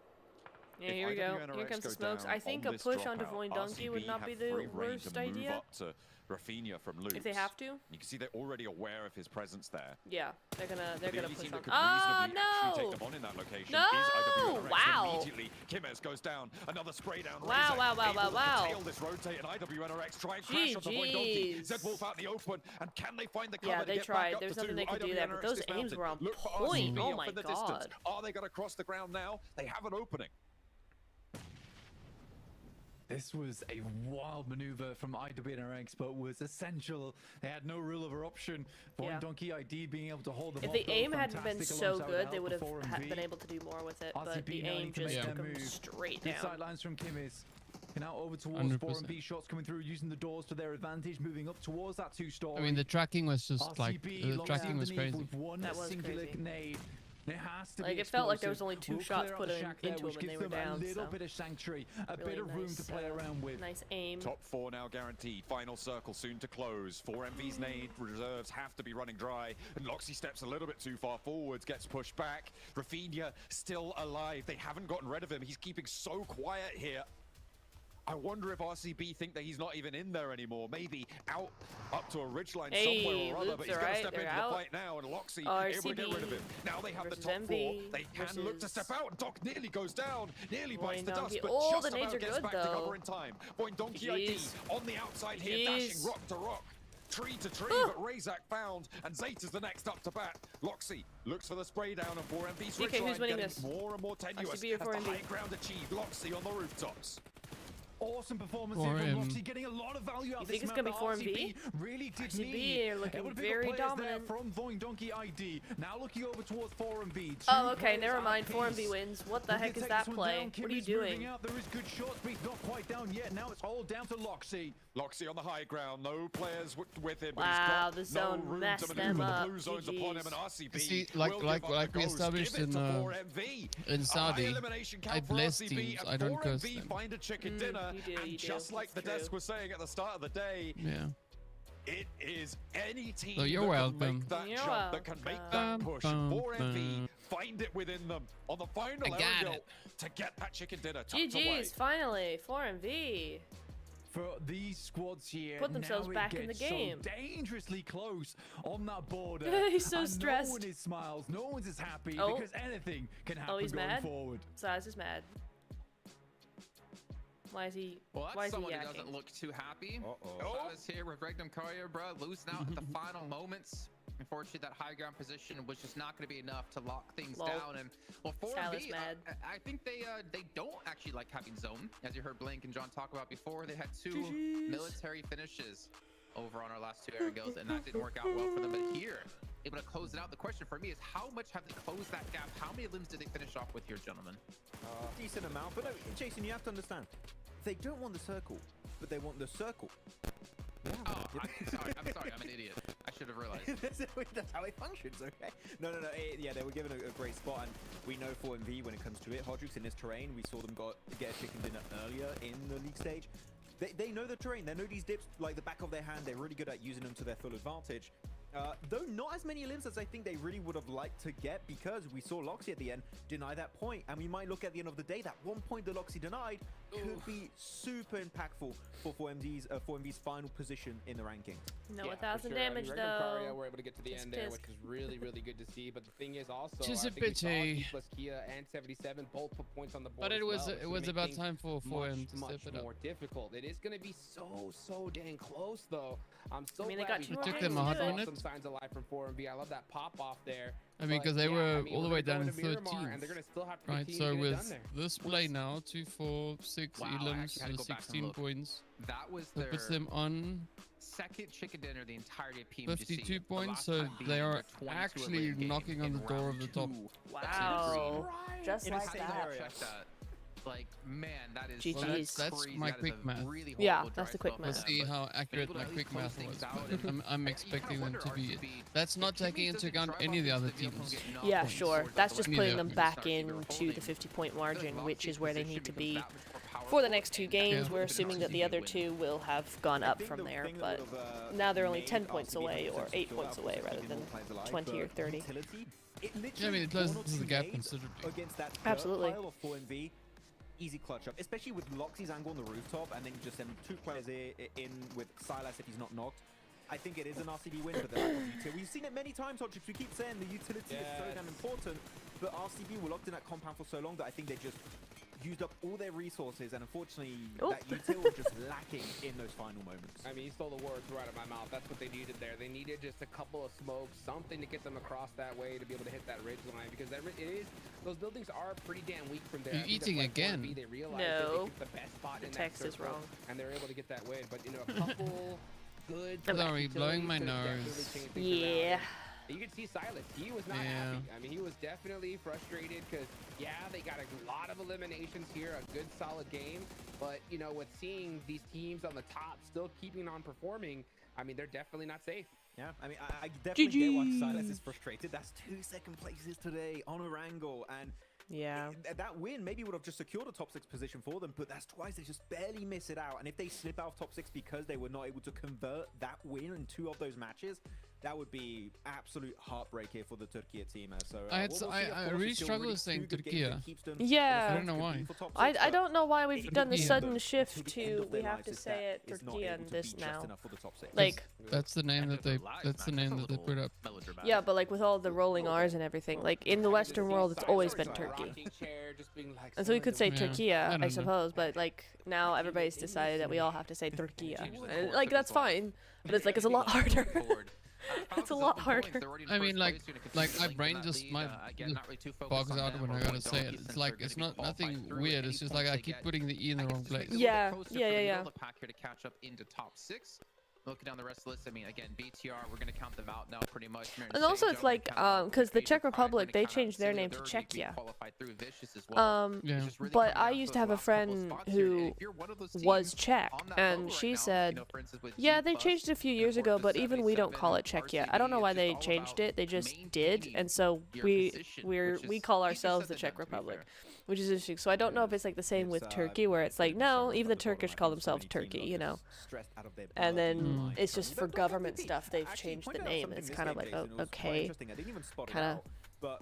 Yeah, here we go. Here comes the smokes. I think a push onto Voin Donkey would not be the worst idea. Up to Rafinha from Loops. If they have to. You can see they're already aware of his presence there. Yeah, they're gonna push on. Oh no! Take them on in that location No! is Wow! Immediately, Kimes goes down. Another spray down. Wow! Wow! Wow! Wow! Wow! Tail this rotate and IWNRX try and crash on the Voin Donkey. Zed Wolf out in the open, and can they find the cover? Yeah, they to get tried. Back up There's to nothing 2? they could do there, but those aims were on point. Oh my god! Are they going to cross the ground now? They have an opening. This was a wild maneuver from IWNRX, but was essential. They had no real other option. Voin Donkey ID being able to hold them If off, the aim hadn't been fantastic so alongside good, out they would have before MV. been able to do more with it, but RCB the now aim need to just make took their them move. straight Good down. sidelines from Kimis. Now over towards 100%. 4MV, shots coming through, using the doors to their advantage, moving up towards that 2-story. I mean, the tracking was just like, the tracking was crazy. With one That was singular crazy. nade. It has to Like, be it felt like there was explosive. only 2 We'll shots clear out put the into shack there, them which and they gives were them down. a little So. bit of sanctuary, a Really bit of room nice, to play around with. Nice aim. Top 4 now guaranteed. Final circle soon to close. 4MV's nade reserves have to be running dry. And Loxy steps a little bit too far forwards, gets pushed back. Rafinha still alive. They haven't gotten rid of him. He's keeping so quiet here. I wonder if RCB think that he's not even in there anymore. Maybe out up to a ridgeline somewhere or other, but he's going to step into the fight now, and Loxy able to get rid of him. Now they have the top 4. They can look to step out, and Doc nearly goes down, nearly bites the dust, but just about gets back to cover in time. Voin Donkey ID on the outside here, dashing rock to rock. Tree to tree, but Razak found, and Zeta's the next up to bat. Loxy looks for the spray down, and 4MV's ridgeline getting more and more tenuous as the high ground achieved. Loxy on the rooftops. Awesome performance here from Loxy, getting a lot of value out of this think it's map. gonna be 4MV? Really did RCB need. are looking It would be very the players dominant. there from Voin Donkey ID. Now looking over towards 4MV. Oh, okay, never mind. 4MV wins. What the heck is that play? What are you doing? There is good shots, but he's not quite down yet. Now it's all down to Loxy. Loxy on the high ground, no players with him. Wow, but the he's got zone no room messed to them maneuver. up. The blue zone's upon him, and RCB See, will give like up the we ghost. established Give it in to 4MV. in Saudi, elimination count I for bless RCB, teams. and I don't curse 4MV them. find a chicken dinner, and just like the desk was saying at the start of the day, Yeah. it is any team So you're that welcome. can make that You're jump, that can make that push. 4MV find it within them on the final I got aerial it. to get that chicken dinner tucked away. GG's, finally. 4MV. for these squads here. Put themselves now back it in the gets game. So dangerously close on that border. He's so and stressed. No one is smiles. No one's as happy Oh. because anything can happen he's going mad? forward. Size is mad. Why is he? Well, why that's is someone he who yakking? doesn't look too happy. Uh-oh. Silas here with Regnum Courier, bro, losing out at the final moments. Unfortunately, that high ground position was just not going to be enough to lock things Lol. down. And well, Silas 4MV, mad. I think they don't actually like having zone, as you heard Blink and John talk about before. They had two GGs. military finishes over on our last two Erangos, and that didn't work out well for them. But here, able to close it out. The question for me is, how much have they closed that gap? How many limbs did they finish off with here, gentlemen? Decent amount, but no, Jason, you have to understand. They don't want the circle, but they want the circle. Oh, I'm sorry, I'm an idiot. I should have realized. That's how it functions, okay? No. Yeah, they were given a great spot, and we know 4MV when it comes to it. Hodrix in this terrain, we saw them get a chicken dinner earlier in the league stage. They know the terrain, they know these dips like the back of their hand. They're really good at using them to their full advantage. Though not as many limbs as I think they really would have liked to get, because we saw Loxy at the end deny that point, and we might look at the end of the day that 1 point that Loxy denied could be super impactful for 4MV's final position in the ranking. No, Yeah, 1,000 for sure. damage I mean, Regnum Courier though. were able to get to the Tisk, end there, tisk. which was really, really good to see. But the thing is also, Just I a think we saw pity. Key plus Kia and 77 both put points on the board. But it as was well, it which was make about things time for him to much step it up. more difficult. It is going to be so dang close though. I'm so I mean, they glad got we two It took more them a games to hard do it. minute. some signs of life from 4MV. I love that pop off there. I mean, But because they yeah, were I mean, all the we're way gonna down go in to Miramar, and they're 13th. gonna still have three Right, teams so get it with done there. this play now, 2, 4, 6 Wow, I elims, actually had to go back and 16 look. points. That was That their puts them on second chicken dinner the entirety of Pmgc. 52 The points, last so time being they are their 22 actually eliminated game knocking on in the door round of the top. 2. Wow. Just It like is that. check that. Like, man, that is GG's. That's crazy. my That is quick a math. really Yeah, horrible that's the dry quick spell for Let's math. them, see but how been accurate able to my at least quick close math things was. out, But and I'm you expecting kinda them to wonder be. RCB, That's not taking into account any of the other teams. Yeah, sure. That's just Neither putting of them them. back into the 50-point margin, which is where they need to be for the next two games. Yeah. We're assuming that the other two will have gone up from there, but now they're only 10 points away, or 8 points away, rather than 20 or 30. It Yeah, I mean, it closes the gap considerably considerably. against that third Absolutely. pile of 4MV. Easy clutch up, especially with Loxy's angle on the rooftop, and then you just send two players in with Silas if he's not knocked. I think it is an RCB win for the lack of utility. We've seen it many times, Hodrix. We keep saying the utility is so damn important, but RCB were locked in that compound for so long that I think they just used up all their resources, and unfortunately, that util was just lacking in those final moments. I mean, you stole the words right out of my mouth. That's what they needed there. They needed just a couple of smokes, something to get them across that way to be able to hit that ridge line, because that those buildings are pretty damn weak from there. You're I think eating that's why again. 4MV, they realized No. that they picked the best spot The in text that is circle, wrong. and they were able to get that win. But you know, a couple good. Sorry, blowing my utilities nose. could definitely change things around. Yeah. You can see Silas. He was not Yeah. happy. I mean, he was definitely frustrated because, yeah, they got a lot of eliminations here, a good solid game. But, you know, with seeing these teams on the top still keeping on performing, I mean, they're definitely not safe. Yeah, I mean, I definitely get why Silas is frustrated. That's 2 second places today on Erangel, and yeah, that win maybe would have just secured a top 6 position for them, but that's twice they just barely miss it out. And if they slip out of top 6 because they were not able to convert that win in 2 of those matches, that would be absolute heartbreak here for the Turkey team. So I really struggle with saying Turkey. Yeah. I don't know why. I don't know why we've done the Turkey. sudden shift the end to of we their have to lives is say that it it's not Turkey able and to this be just now. enough for the top 6. Like, That's the name that they put up. yeah, but like with all the rolling R's and everything, like in the Western world, it's always been Turkey. And so we could say Yeah, Turkey, I I don't know. suppose, but like now everybody's decided that we all have to say Turkey. And like that's fine, but it's like it's a lot harder. It's a lot harder. I mean, like my brain just bogs out when I gotta say it. It's like it's not nothing weird. It's just like I keep putting the E in the wrong place. Yeah. Pack here to catch up into top 6. Looking down the rest of the list, I mean, again, BTR, we're going to count them out now pretty much. And also it's like, because the Czech Republic, they changed their name to Czechia. But I used to have a friend who was Czech, and she said, yeah, they changed it a few years ago, but even we don't call it Czechia. I don't know why they changed it, they just did, and so we call ourselves the Czech Republic, which is interesting. So I don't know if it's like the same with Turkey, where it's like, no, even the Turkish call themselves Turkey, you know? And then it's just for government stuff, they've changed the name. It's kind of like, oh, okay. Kind of. But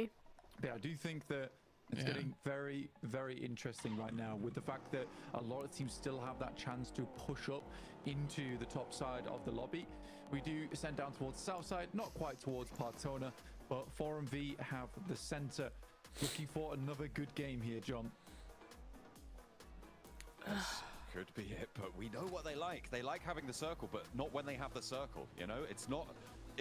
me. Yeah, I do think that it's getting very, very interesting right now with the fact that a lot of teams still have that chance to push up into the top side of the lobby. We do send down towards the south side, not quite towards Partona, but 4MV have the center. Looking for another good game here, John. This could be it, but we know what they like. They like having the circle, but not when they have the circle, you know? It's not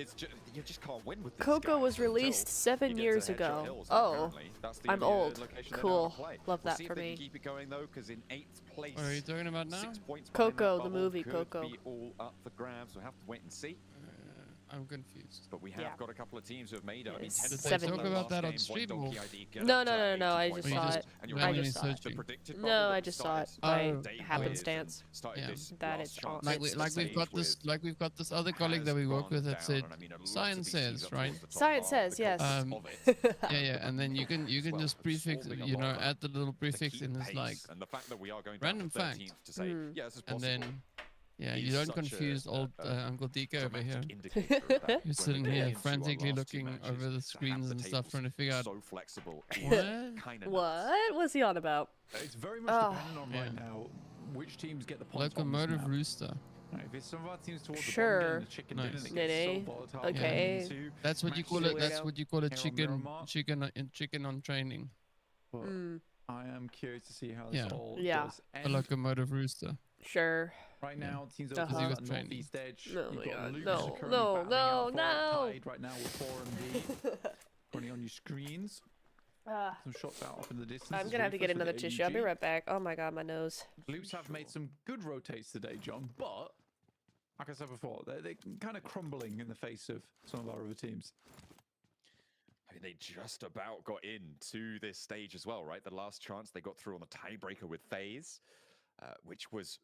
it's just, you just can't win with this Coco guy was until released you 7 get to years Headshot ago. Hills, and Oh, apparently that's the I'm only, old. location they know Cool. how to play. Love We'll that see for if they me. can keep it going though, because in 8th place, What are you talking about now? 6 points behind Coco, that the bubble movie could Coco. be all up for grabs. We'll have to wait and see. I'm confused. But we have got a couple of teams who have made it. I mean, 10 Did points they in talk the about last that on game, stream, Void or- Donkey ID get No, up no, to no, no, 80 I points just plus, saw it. and you're I right, just saw it. the predicted No, bubble I that just we saw it started by day with happenstance. started Yeah. this That last it's chance Like we've got this with like we've got this other colleague that we work gone with that down, said and I mean, a lot of science these teams says, up right? towards the top Science half, says, the yes. coasts of it. Yeah, and then you can well, just prefix, absorbing a you lot know, of add the little to prefix keep in this pace, like and the fact that we are going random down fact. to 13th to say yes, it's And possible. then yeah, is you don't such a- confuse old Uncle Dika over here. indicator of that. When You're sitting we get here into our frantically last two looking matches, over the to have screens the and stuff, tables trying to figure out so flexible what? is kind of What was he on about? It's very much dependent on right now which teams get the points on this Locomotive map. Rooster. Right, if it's some of our teams towards the Sure. bottom, getting the chicken dinner, Nice. that gets Nene. so volatile. Okay. Getting into That's what you call matches it. That's weirdo. what you call a here on chicken Miramar. chicken on training. But Mm. I am curious to see how this Yeah. all Yeah. does A end. locomotive rooster. Sure. Right now, teams Uh-huh. over He was that training. northeast edge. Oh You've my got God. Luke's No, currently no, battling no, out for no. Tide right now with 4MD. Currently on your screens. Some shots out off in the distance. I'm as gonna have to Rufus get with another the tissue. I'll be AUG. right back. Oh my god, my nose. Loops have made some good rotates today, John, but like I said before, they're kind of crumbling in the face of some of our other teams. I mean, they just about got into this stage as well, right? The last chance they got through on the tiebreaker with FaZe, which was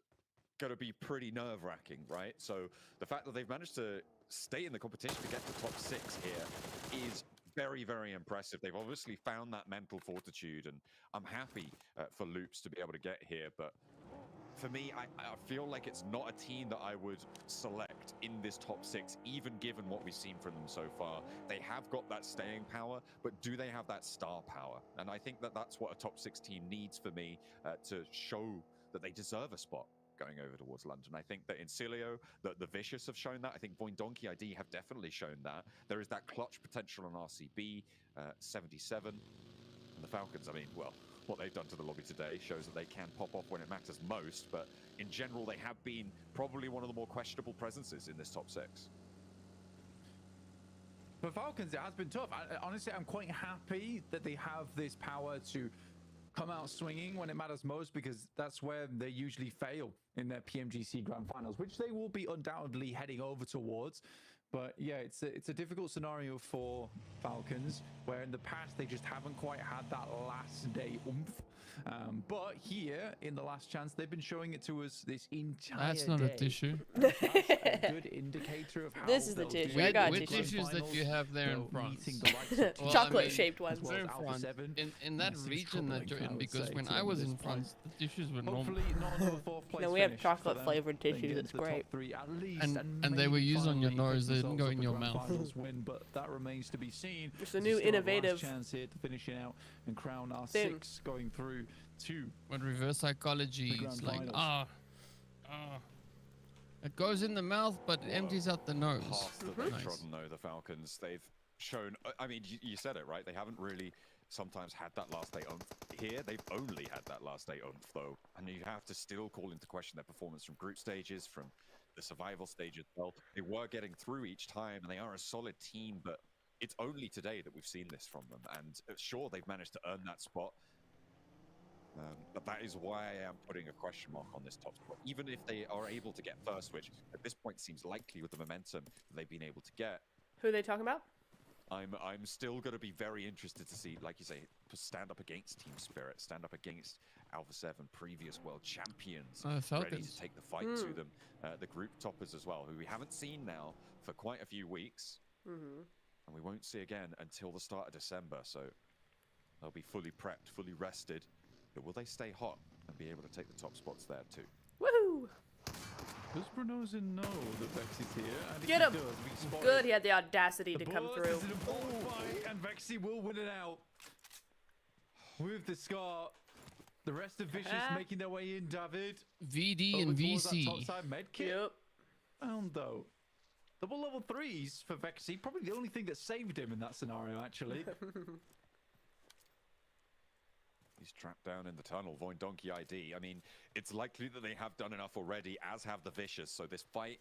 going to be pretty nerve-wracking, right? So the fact that they've managed to stay in the competition to get to top 6 here is very, very impressive. They've obviously found that mental fortitude, and I'm happy for Loops to be able to get here, but for me, I feel like it's not a team that I would select in this top 6, even given what we've seen from them so far. They have got that staying power, but do they have that star power? And I think that that's what a top 6 team needs for me to show that they deserve a spot going over towards London. I think that in Cilio, the Vicious have shown that. I think Void Donkey ID have definitely shown that. There is that clutch potential on RCB, 77. And the Falcons, I mean, well, what they've done to the lobby today shows that they can pop off when it matters most, but in general, they have been probably one of the more questionable presences in this top 6. For Falcons, it has been tough. Honestly, I'm quite happy that they have this power to come out swinging when it matters most, because that's where they usually fail in their PMGC Grand Finals, which they will be undoubtedly heading over towards. But yeah, it's a difficult scenario for Falcons, where in the past they just haven't quite had that last day oomph. But here, in the last chance, they've been showing it to us this entire That's not day. a tissue. That's a good indicator of how This is the they'll tissue. do I got in the tissues. Tissues that you have there in They'll France. meeting the likes of Well, Chocolate-shaped ones. as well They're as in Alpha France. 7. In that Seems region that troubling, you're I in, would because say, when to I was this in point. France, the tissues were normal. Hopefully not another fourth place No, we have finish chocolate for them. flavored They tissue. get That's into the top great. 3 at least, And they were maybe used on your finally nose, pick they didn't go themselves in up a your grand mouth. finals win, but that remains to be seen. It's a As new we still have a innovative last chance here to finish it out and crown our thing. 6 going through to But reverse psychology, The it's grand like, finals. it goes in the mouth, but it empties out the nose. Path that they've Nice. trodden, though, the Falcons. They've shown, I mean, you said it, right? They haven't really sometimes had that last day oomph. Here, they've only had that last day oomph, though. And you have to still call into question their performance from group stages, from the survival stage as well. They were getting through each time, and they are a solid team, but it's only today that we've seen this from them. And sure, they've managed to earn that spot. But that is why I am putting a question mark on this top spot. Even if they are able to get first, which at this point seems likely with the momentum that they've been able to get, Who are they talking about? I'm still going to be very interested to see, like you say, stand up against Team Spirit, stand up against Alpha 7, previous world champions, ready Falcons. to take the fight to them. The group toppers as well, who we haven't seen now for quite a few weeks, and we won't see again until the start of December. So they'll be fully prepped, fully rested. But will they stay hot and be able to take the top spots there too? Woohoo! Does Brunozin know that Vexi's here? I think Get he him! does. We spotted Good, he had the audacity the to come boards. through. It's an important fight, and Vexi will win it out. With the scar, the rest of Vicious making their way in, David. VD Over and towards that VC. topside medkit. Yep. Found though. Double level 3s for Vexi. Probably the only thing that saved him in that scenario, actually. He's trapped down in the tunnel. Void Donkey ID. I mean, it's likely that they have done enough already, as have the Vicious. So this fight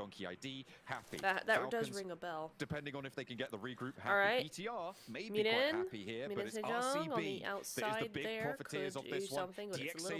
Donkey ID, happy. That Falcons, does ring a bell. Depending on if they can get the regroup happy. All right. BTR may be quite happy here, but it's RCB the outside big there profiteers could of this do one. something, but it's a little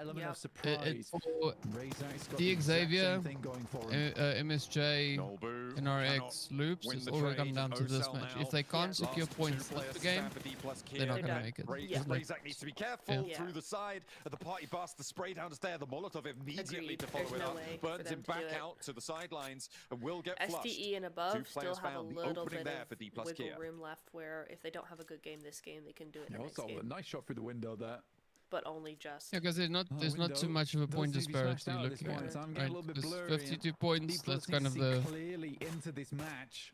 element Yep. of surprise. It's for Razak's got D the exact Xavier, same thing going for him. MSJ, Nolbu and RX loops. win It's the all going to come trade. down to this Osel match. now. If they can't secure Last points two this players game, stand for D plus they're not Kier. going to make it. It's like- Razak needs to be careful Yeah. through the side of the party bus. The spray down is there. The Molotov immediately Agreed. to follow There's it no up. way for Burns them him to do back it. out to the sidelines and will get flushed. SDE and Two above still players have a found. The little opening bit there of for D plus wiggle Kier. room left where if they don't have a good game this game, they can do it in Yeah, the next also a game. nice shot through the window there. But only just. Yeah, because there's not too much of a point disparity looking at it. I'm getting Right? a little bit There's blurry. 52 points. That's kind of the clearly into this match.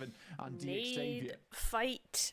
7 and Need DXavier. fight.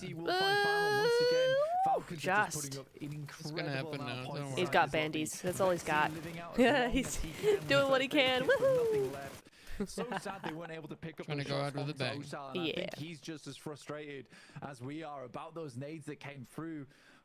Pmgc will find Final once again. Falcons are just putting up an incredible amount of points. He's got bandies. That's all he's got. Yeah, he's doing what he can. Woohoo! So sad they weren't able to pick up Trying those to go shots out with a bang. Osal, and I think he's just as frustrated as we are about those nades that came through.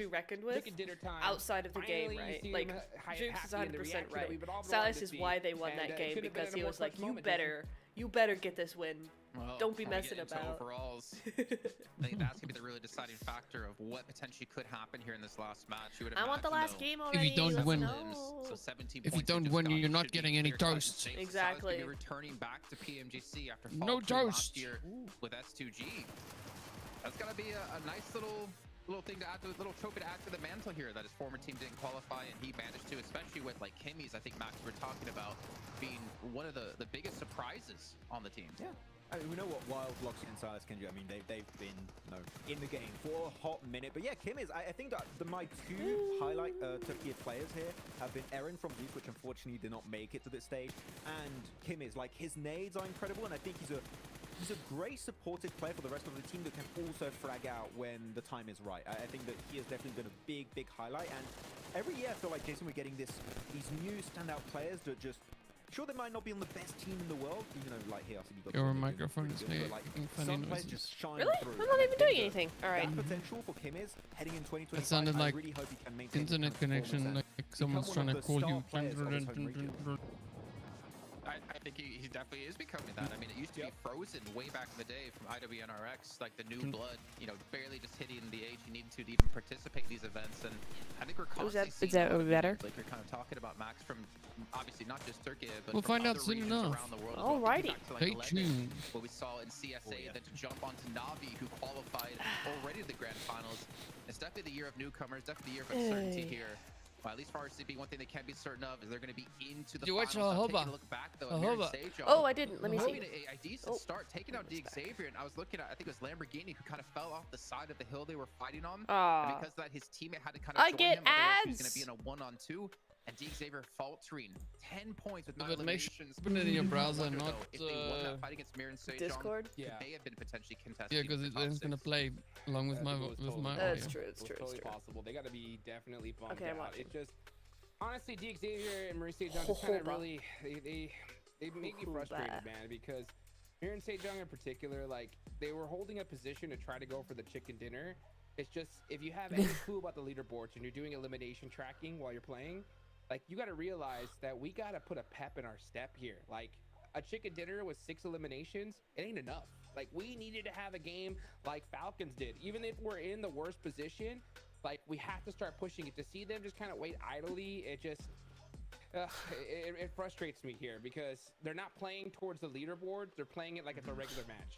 be reckoned with Chicken dinner time. outside of the game, Finally, you right? see Like, him Jukes is happy in the 100% reaction that right. we've been all Silas wanted to is see. why they won And, that it game, couldn't have been because a he more was like, clutch you moment, better You better get this win. Well, Don't be when we messing get into about. Overalls, I think that's gonna be the really deciding factor of what potentially could happen here in this last match. You would I want the imagine, last though, game already. If you don't Let's win, know. So 17 if you points don't just win, got, you're it not should be getting any clear-cut. toast. James Exactly. Silence could be returning back to Pmgc after No faltering toast. last year with S2G. That's gotta be a nice little thing to add to, little trophy to add to the mantle here that his former team didn't qualify and he managed to, especially with like Kimmy's, I think Max we're talking about being one of the biggest surprises on the team. Yeah. I mean, we know what Wild, Lox, and Silas can do. I mean, they've been in the game for a hot minute. But yeah, Kim is. I think that my two highlight Turkey players here have been Eren from Beef, which unfortunately did not make it to this stage, and Kim is. Like, his nades are incredible, and I think he's a great supportive player for the rest of the team that can also frag out when the time is right. I think that he has definitely been a big highlight, and every year I feel like, Jason, we're getting these new standout players that just. Sure, they might not be on the best team in the world, you know, like here. Your microphone is making funny some players noises. just shine Really? through. I'm not even doing anything. All right. That potential for Kim is heading in 2025. It sounded like I really hope he can maintain internet connection, like someone's trying to call you. I think he definitely is becoming that. I mean, it used to be Frozen way back in the day from IWNRX, like the new blood, you know, barely just hitting the age you need to even participate in these events. And I think we're constantly Is that better? like you're kind of talking about Max from obviously not just Turkey, but We'll from find out other soon regions enough. around the world. Alrighty. Stay tuned. What we saw in CSA, then to jump onto Navi, who qualified already to the grand finals. It's definitely the year of newcomers, definitely the year of uncertainty here. Well, at least for RCB, one thing they can't be certain of is they're going to be into the finals. Now, taking a look back, though, at Mirror Stage, oh, I didn't. Let me see. A decent start, taking out Xavier, and I was looking at, I think it was Lamborghini, who kind of fell off the side of the hill they were fighting on. And because of that, his teammate had to kind of join him. Otherwise, he was going to be in a one-on-two. And Xavier faltering 10 points with 9 But make sure eliminations. you open it in your browser, Wonder, not though, if they won that fight against Mirror Stage, Discord. could they have been potentially contested? Yeah, because it's gonna play along with my audio. That's true. It's true. Totally possible. They got to be definitely bumped Okay, I'm out. watching. It's just honestly, Xavier and Marie Sejong just kind of really they make me frustrated, man, because Mirror and Sejong in particular, like they were holding a position to try to go for the chicken dinner. It's just if you have any clue about the leaderboards and you're doing elimination tracking while you're playing, like you got to realize that we got to put a pep in our step here. Like a chicken dinner with 6 eliminations, it ain't enough. Like we needed to have a game like Falcons did. Even if we're in the worst position, like we have to start pushing it. To see them just kind of wait idly, it just it frustrates me here because they're not playing towards the leaderboard. They're playing it like it's a regular match.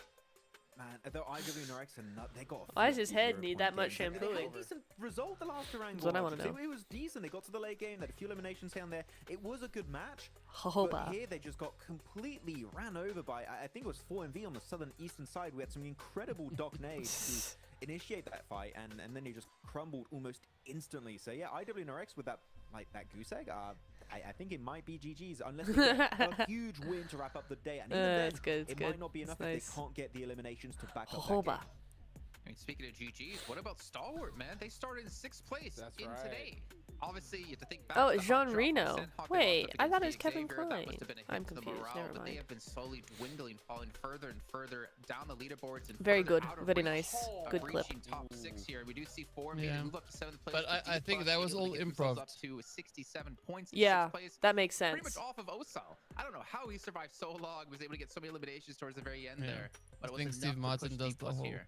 Man, though IWNRX and they got. Why does his head need 0 that point much game. They had shampooing? a decent result the last round. That's what I wanna know. It was decent. They got to the late game. They had a few eliminations here and there. It was a good match. Hoba. But here they just got completely ran over by. I think it was 4MV on the southern eastern side. We had some incredible dock nades to initiate that fight, and then they just crumbled almost instantly. So yeah, IWNRX with that goose egg. I think it might be GG's unless they get a huge win to wrap up the day. And even then, it's good. It's it good. might not be enough It's if nice. they can't get the eliminations to back up that Hoba. game. I mean, speaking of GGs, what about Stalwart, man? They started in 6th place today. Obviously, you have to think back Oh, to the Jean hot drop Reno. percent, Hawk Wait, up I thought it against was Kevin Xavier. That Klein. must have been a hit I'm to the confused. morale, Never but they mind. have been slowly dwindling, falling further and further down the leaderboards and Very further good. out of Very reach nice. of Good clip. reaching top 6 here. We do see 4 Yeah. move up to 7th place. But I think that was all improv. Up to 67 points. In Yeah, 6th place. that makes Pretty much sense. off of Osal. I don't know how he survived so long. Was able to get so many eliminations towards the very end Yeah. there. But I it think was Steve enough to Martin push does D the plus whole here.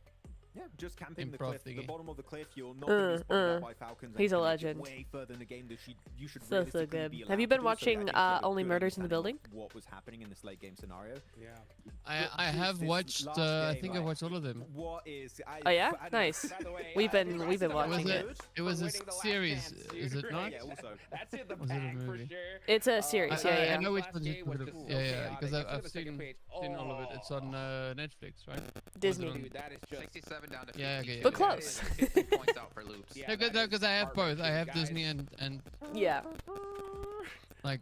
Yeah, just camping the improv cliff, the thingy. bottom of the cliff. You're not going to be spotted out by Falcons. and He's a it's gonna make it legend. Way further in the game that you should So realistically good. be Have allowed you to been do. So I watching think they have a Only good Murders in the understanding Building? of what was happening in this late game scenario? Yeah. I have This watched. last I game, think I watched all of them. What is? Oh yeah, I don't- nice. By the way, We've been watching Was it. it was a winning the last series, chance, is dude, it right? not? Yeah, also. That's in the Was it a bag for movie? sure. It's a series. I Yeah. know which Last one game you was put just it. so Yeah, chaotic. because Let's go to I've the second seen page. all of it. It's on Netflix, right? Disney. Or is it on- Dude, that is just 67 down to 50. Yeah, okay, But yeah. close. 50 points out for loops. Yeah, No, that is because I have both. I have heart-wrenching, Disney guys. and Yeah. like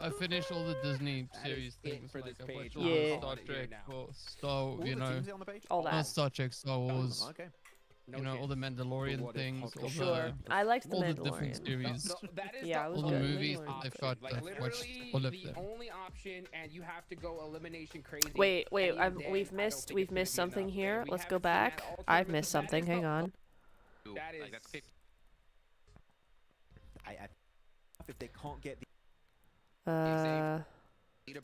I finished all the Disney That series is it things. for Like this I page. watched all Yeah. the Star Trek or Star, All you the know, teams on the page? All not that. Star Trek, Star Wars. Okay. No You know, all the Mandalorian What if things, all Sure. the I liked the all the different Mandalorian. series. That is Yeah, it the was all the good. movies Mandalorian that was they've good. got. Like I've watched literally all of the them. only option, and you have to go elimination crazy. Wait, and even then, we've I don't missed think we've it's gonna missed be something enough. here. And we Let's haven't go seen that back. all I've tournament, missed so that something. is Hang the- on. That is Like that's 50. I if they can't get the Uh, leaderboard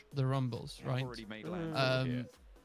the rumbles, right? Already made landfall here.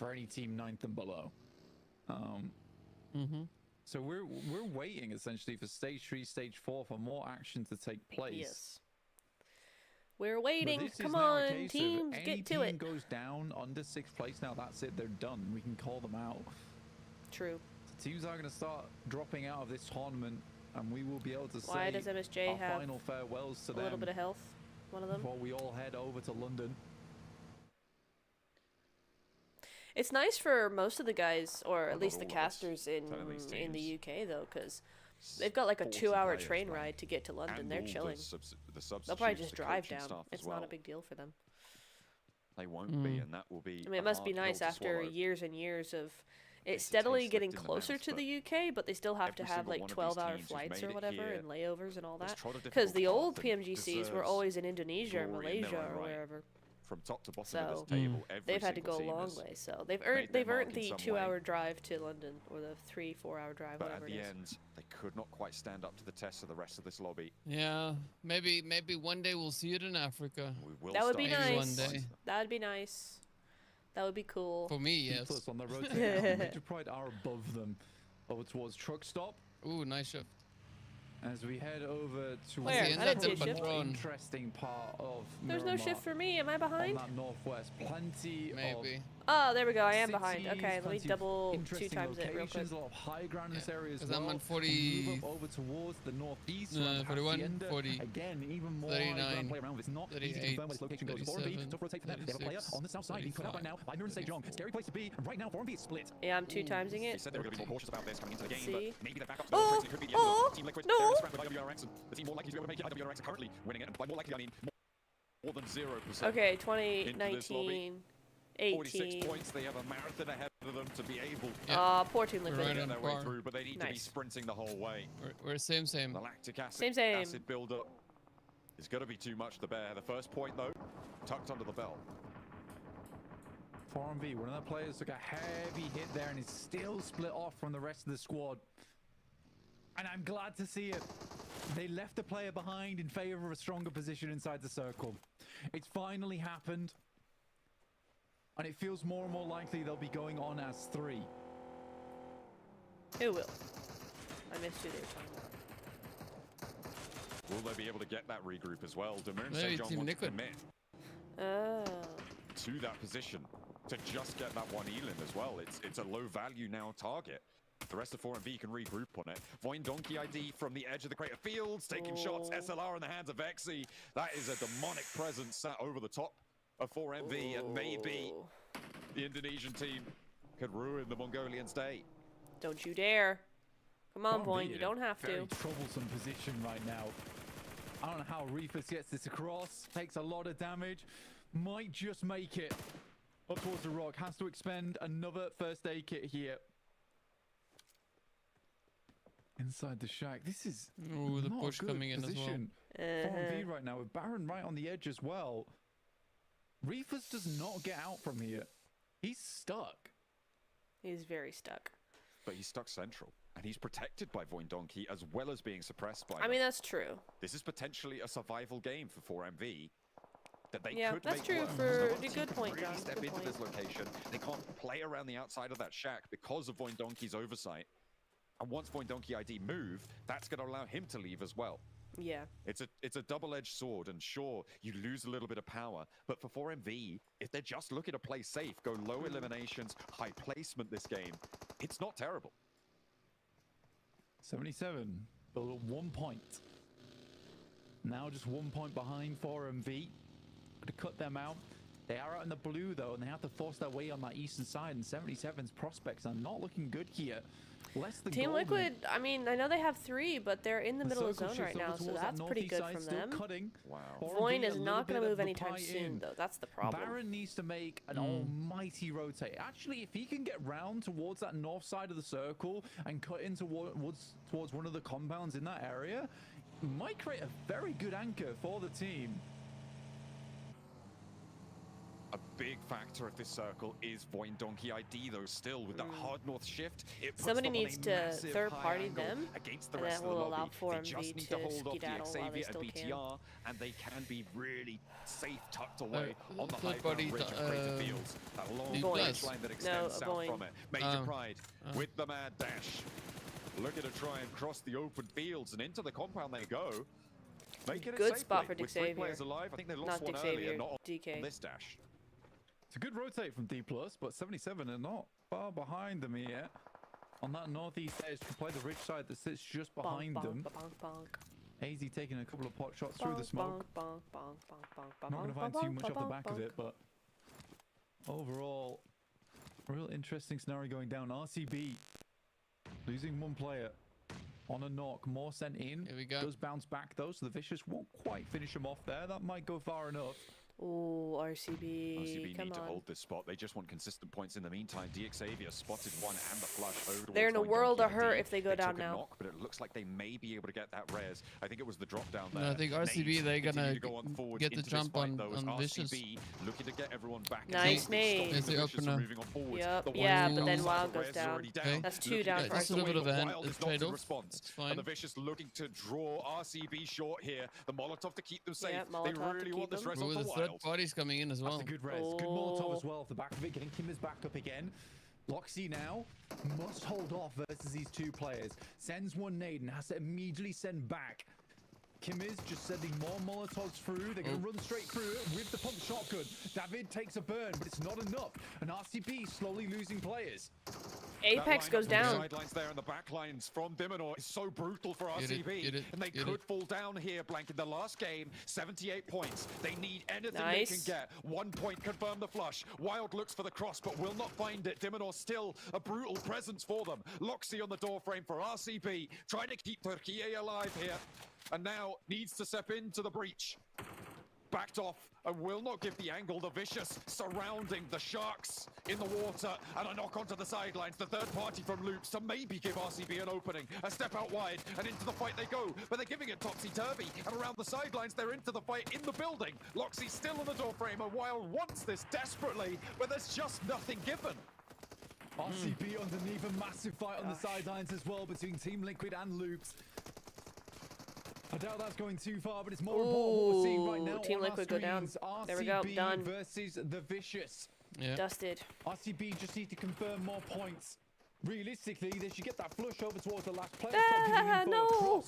for any team 9th and below. So we're waiting essentially for stage 3, stage 4 for more action to take place. Yes. We're waiting. Come on, teams, get to it. Any team goes down under 6th place now, that's it. They're done. We can call them out. True. So teams are going to start dropping out of this tournament, and we will be able to Why say does MSJ our have final farewells to a them. little bit of health? One of them. Before we all head over to London. It's nice for most of the guys, or at least the casters in the UK though, because they've got like a 2-hour train ride to get to London. They're chilling. They'll probably just drive down. It's not a big deal for them. They won't be, and that will be. I mean, it must be nice after years and years of it steadily getting closer to the UK, but they still have to have like 12-hour flights or whatever and layovers and all that. Because the old PMGCs were always in Indonesia or Malaysia or wherever. From top to bottom So of this table, they've had to go a long way. So they've earned the 2-hour drive to London, or the 3-4-hour drive, but whatever at it the is. end, they could not quite stand up to the test of the rest of this lobby. Yeah, maybe one day we'll see it in Africa. That would be Maybe nice. One day. That'd be nice. That would be cool. For me, yes. Plus on the road, Major Pride are above them, over towards truck stop. Ooh, nice shift. As we head over to Where? I didn't see a shift. more interesting part of There's no Miramar. shift for me. Am I behind? On that northwest, plenty Maybe. Oh, there we go. I am cities, behind. Okay, let me plenty of double 2 interesting times it real quick. locations, a lot of high ground in this area as 'Cause well. I'm on We 40 move up over towards the northeast, No, around 41, Hacienda. 40, Again, even more 39, high ground play around. It's not easy to 38, confirm where this location goes. 4B, 37, tough rotate for them. They have a player 36, on the south side being put out right now by Mirren Sejong. Scary place to be. And right now, 4B is split. Yeah, I'm 2 timesing They it. said they were going to be more cautious about this coming into the game, See? but maybe their backups Oh, it could be the end of Team Liquid. no. They're in a scrap with IWRX, and the team more likely to be able to make it. IWRX are currently winning it, and by more likely I mean more than 0%. Okay, into 20, this lobby. 19, 46 18. points. They have a marathon ahead of them to be able Poor Team to Liquid. Right get on their way par. through, but they need to be Nice. sprinting the whole way. We're same. The lactic acid, Same. acid buildup is going to be too much to bear. The first point, though, tucked under the belt. 4MV, one of the players took a heavy hit there and is still split off from the rest of the squad. And I'm glad to see it. They left the player behind in favor of a stronger position inside the circle. It's finally happened. And it feels more and more likely they'll be going on as 3. Who will? I missed who they were talking about. Will they be able to get that regroup as well? Demir Maybe Sejong Team wants to Liquid. commit Oh. to that position to just get that one Elin as well. It's a low value now target. The rest of 4MV can regroup on it. Voin Donkey ID from the edge of the crater fields, taking shots. SLR in the hands of Vexy. That is a demonic presence sat over the top of 4MV, and maybe the Indonesian team could ruin the Mongolians' day. Don't you dare. Come on, 4MV Boyne, in you a don't have very to. troublesome position right now. I don't know how Reefus gets this across. Takes a lot of damage. Might just make it up towards the rock. Has to expend another first aid kit here. Inside the shack. This is Ooh, the not push a good coming in as well. position. 4MV right now with Baron right on the edge as well. Reefus does not get out from here. He's stuck. He's very stuck. But he's stuck central, and he's protected by Voin Donkey as well as being suppressed by I mean, that's true. This is potentially a survival game for 4MV that they Yeah, could that's make true work. for No a other team good can point, really John. step Good into point. this location. They can't play around the outside of that shack because of Voin Donkey's oversight. And once Voin Donkey ID move, that's going to allow him to leave as well. Yeah. It's a double-edged sword, and sure, you lose a little bit of power, but for 4MV, if they're just looking to play safe, go low eliminations, high placement this game, it's not terrible. 77, but 1 point. Now just 1 point behind 4MV. To cut them out. They are out in the blue though, and they have to force their way on that eastern side, and 77's prospects are not looking good here. Less than Team golden. Liquid, I mean, I know they have 3, but they're in the middle of the circle zone shifts right over now, so towards that that's pretty northeast good side, from still them. cutting. Wow. Voin a is little not going bit to of move the anytime pie soon, in. though. That's the problem. Baron needs to make an almighty rotate. Actually, if he can get round towards that north side of the circle and cut in towards one of the compounds in that area, might create a very good anchor for the team. big factor of this circle is Voin Donkey ID, though. Still, with that hard north shift, it puts Somebody them on needs a to massive third-party high them, against the and rest that of the will allow lobby. They 4MV just need to to hold off the skedaddle while they Xavier and still can. BTR, and they can be really safe tucked away on the high third-party, ground ridge of Crater Fields. That long Boing. ridge line that extends south from it. Major Pride with the mad dash. Looking to try and cross the open fields, and into the compound they go. Making Good it spot for with 3 Xavier. players alive. I think they lost Not one Xavier, earlier, not DK. on this dash. It's a good rotate from D+, but 77 are not far behind them here. On that northeast edge, to play the ridge side that sits just behind them. AZ taking a couple of pot shots through the smoke. Not going to find too much off the back of it, but overall, a real interesting scenario going down. RCB losing one player on a knock, more sent in. Here we go. Does bounce back though, so the Vicious won't quite finish him off there. That might go far enough. Ooh, RCB, come need to on. hold this spot. They just want consistent points in the meantime. DXavier spotted one and the flush over towards They're in a Voin world Donkey of hurt ID. if they go down took a now. knock, but it looks like they may be able to get that res. I think it was the drop down there. No, I think RCB, Nades they're gonna continue to go on forward get the into this jump fight, on though, as Vicious. RCB looking to get everyone back. Nice and nade. There's the Vicious opener. moving on forward. Yep, The yeah, Wild but then outside Wild the goes res down. already Okay. That's 2 Looking down to for get Just a little bit away, of but a Wild is not trade in off. response. It's fine. And the Vicious looking to draw RCB short here. The Molotov to keep them safe. Yep, they Molotov to really keep want this them. res Ooh, off the the third Wild. party's coming in as well. That's a good res. Good Molotov as well off the back of it. Getting Kim is back up again. Loxy now must hold off versus these two players. Sends one nade and has to immediately send back. Kim is just sending more Molotovs through. They're going to run straight through it with the pump shotgun. David takes a burn, but it's not enough. And RCB slowly losing players. Apex goes That line up on down. the sidelines there and the back lines from Dimonor is so brutal for Get it, RCB. get it, and they get could it. fall down here, Blank, in the last game. 78 points. They need anything Nice. they can get. 1 point, confirm the flush. Wild looks for the cross, but will not find it. Dimonor still a brutal presence for them. Loxy on the door frame for RCB, trying to keep Turkey alive here. And now needs to step into the breach. Backed off and will not give the angle. The Vicious surrounding the Sharks in the water and a knock onto the sidelines. The third party from Loops to maybe give RCB an opening. A step out wide and into the fight they go, but they're giving it topsy-turvy. And around the sidelines, they're into the fight in the building. Loxy still on the door frame and Wild wants this desperately, but there's just nothing given. RCB underneath, a massive fight on the sidelines as well between Team Liquid and Loops. I doubt that's going too far, but it's more important what we're seeing right now. Team on our Liquid go down. screens. There we go, RCB done. versus the Vicious. Yeah. Dusted. RCB just need to confirm more points. Realistically, they should get that flush over towards the last player. No.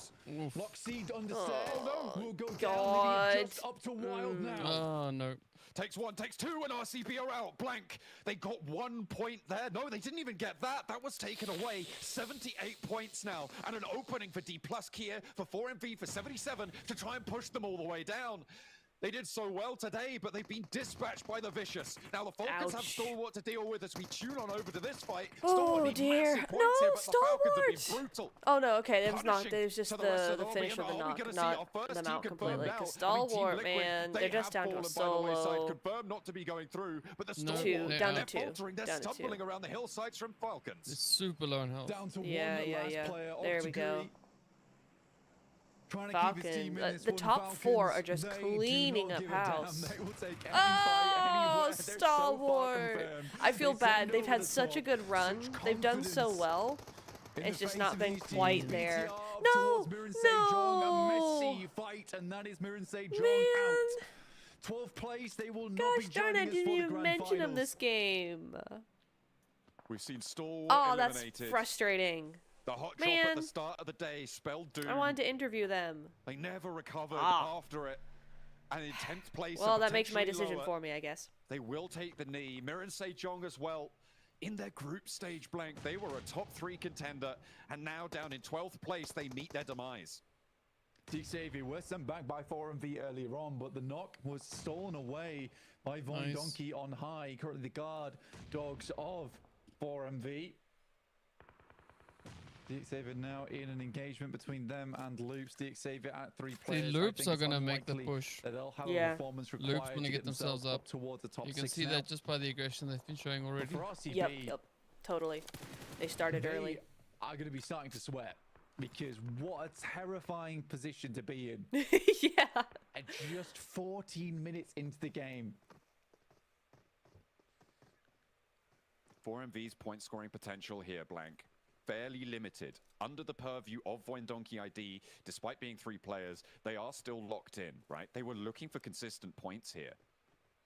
Lockseed understairs. Oh, will go God. down, leaving it just up to Wild now. Oh, no. Takes one, takes two, and RCB are out. Blank. They got 1 point there. No, they didn't even get that. That was taken away. 78 points now. And an opening for D+ Kia, for 4MV, for 77 to try and push them all the way down. They did so well today, but they've been dispatched by the Vicious. Now the Falcons have Ouch. Stalwart to deal with as we tune on over to this fight. Oh Stalwart need dear. massive No, points here, but the Falcons have been Stalwart. brutal. Oh no, okay, it was not. Punishing It was just to the rest of the the finish lobby, of the and are we knock, gonna see not our first them team out confirmed completely. now? Because I mean, Team Stalwart, Liquid, man, they they're just have down to a fallen by the wayside, solo. confirmed not to be going through, but the No, Stalwart, they're down to out. two. faltering, they're Down to two. stumbling around the hillsides from Falcons. It's super low in health. Down to Yeah, one, the yeah, last yeah. player. There we go. Octaguri trying to keep his team Falcons. in this The one. top four Falcons, are just they do cleaning not up give a damn. house. They will take any Oh, fight anywhere. They're so far Stalwart. confirmed. I feel They bad. send They've over had the such a top. good run. Such They've done so confidence well. in It's the just face not of been these quite teams. there. BTR up No, towards Mirren Sejong, a no. messy fight, and that is Mirren Sejong Man. out. 12th place, they will not Gosh be darn, joining I us for didn't the even grand mention finals. him this game. We've seen Stalwart Oh, that's eliminated. frustrating. The hot drop at Man. the start of the day spelled doom. I wanted to interview them. They never recovered Ah. after it. And in 10th place, Well, and that makes my potentially decision lower, for me, I guess. They will take the knee. Mirren Sejong as well. In their group stage, Blank, they were a top 3 contender, and now down in 12th place, they meet their demise. DXavier were sent back by 4MV earlier on, but the knock was stolen away by Voin Nice. Donkey on high. Currently the guard dogs of 4MV. DXavier now in an engagement between them and Loops. DXavier at 3 See, players. I Loops think are it's going to make the unlikely push. that they'll have Yeah. a performance Loops required going to get themselves up. towards the top You 6 can see now. that just by the aggression they've been showing But already. for RCB, Yep, totally. They started they early. are going to be starting to sweat. Because what a terrifying position to be in. Yeah. At just 14 minutes into the game. 4MV's point scoring potential here, Blank, fairly limited. Under the purview of Voindonkey ID, despite being 3 players, they are still locked in, right? They were looking for consistent points here.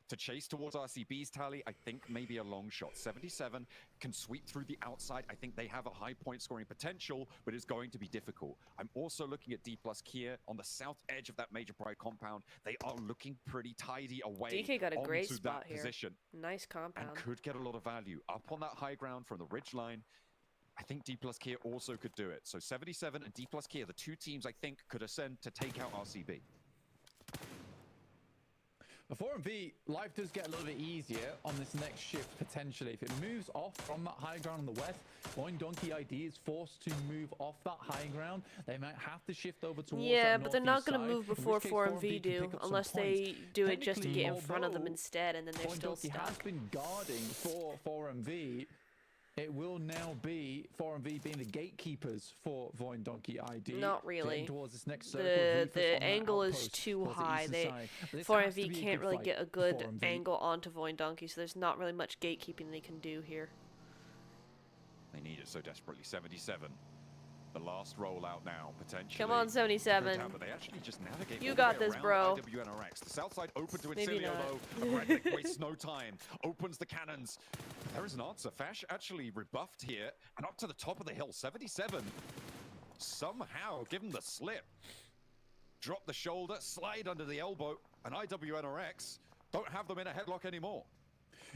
To chase towards RCB's tally, I think maybe a long shot. 77 can sweep through the outside. I think they have a high point scoring potential, but it's going to be difficult. I'm also looking at D plus Kia on the south edge of that Major Pride compound. They are looking pretty tidy away DK got a great onto spot that here. position. Nice compound. And could get a lot of value. Up on that high ground from the ridge line, I think D plus Kia also could do it. So 77 and D plus Kia, the 2 teams I think could ascend to take out RCB. For 4MV, life does get a little bit easier on this next shift, potentially. If it moves off from that high ground on the west, Voindonkey ID is forced to move off that high ground. They might have to shift over towards that but they're not going to northeast move side, before in which case 4MV do, unless they do it just to get in front of them instead, and then they're still Voindonkey has stuck. been guarding for 4MV. It will now be 4MV being the gatekeepers for Voindonkey ID. Not really. Towards this next circle The angle is too high. 4MV can't really get a good angle onto Voindonkey, so there's not really much gatekeeping they can do here. They need it so desperately. 77. The last rollout now, potentially. Come on, 77. But they actually just navigate You all got the way this, around bro. IWNRX. The south side open to Maybe Incilio, not. though. Redneck wastes no time. Opens the cannons. There is an answer. Fash actually rebuffed here. And up to the top of the hill. 77. Somehow, given the slip. Drop the shoulder, slide under the elbow. And IWNRX don't have them in a headlock anymore.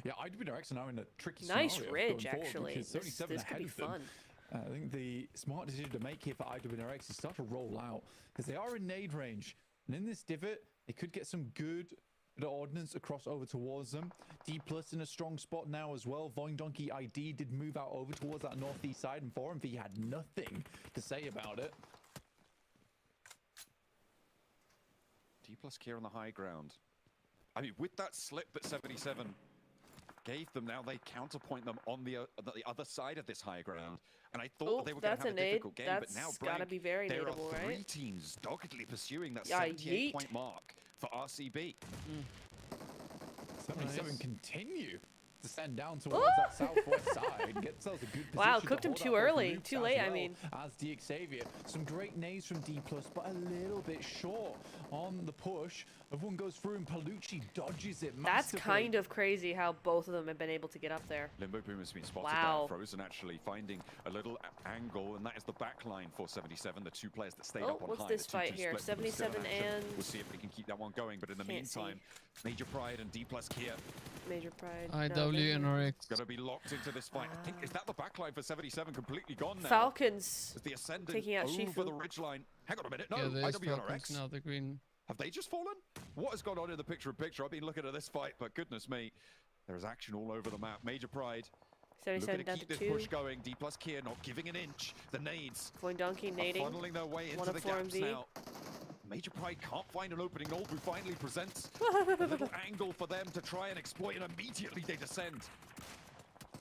Yeah, IWNRX are now in a tricky Nice scenario ridge, going forward actually. because 77 This could ahead be of them. fun. I think the smart decision to make here for IWNRX is start to roll out because they are in nade range. And in this divot, they could get some good ordnance across over towards them. D plus in a strong spot now as well. Voindonkey ID did move out over towards that northeast side, and 4MV had nothing to say about it. D plus Kia on the high ground. I mean, with that slip that 77 gave them, now they counterpoint them on the other side of this high ground. And I thought they were going to have a difficult game, but now gotta be very there are nadeable, 3 right? teams doggedly pursuing that Yeah, 78-point mark for RCB. 77 continue to send down towards that southwest side, get themselves a good position. Wow, to cooked him hold too out both early, loops too as late, I well mean. As the Xavier, some great nades from D+, but a little bit short on the push. Everyone goes through and Palucci dodges it That's masterfully. kind of crazy how both of them have been able to get up there. Limbo Boom has been spotted Wow. there. Frozen actually finding a little angle, and that is the back line for 77, the 2 players that stayed Oh, up on what's high. this the 2-2 fight here? split with the 77 action. and- We'll see if we can keep that one going, but in the Can't see. meantime, Major Pride and D plus Kia Major Pride. IWNRX. going to be locked into this fight. I think, is that the back line for 77 completely gone now? Falcons Is the Ascendant taking out over Shifu. the ridgeline? Hang on a minute. No, Yeah, there's IWNRX. Falcons now, the green. Have they just fallen? What has gone on in the picture-in-picture? I've been looking at this fight, but goodness me, there is action all over the map. Major Pride 77 looking to down keep to this 2. push going. D plus Kia not giving an inch. The nades Voindonkey are nading. funneling their way One into of the gaps 4MV. now. Major Pride can't find an opening. Nolbu finally presents a little angle for them to try and exploit, and immediately they descend.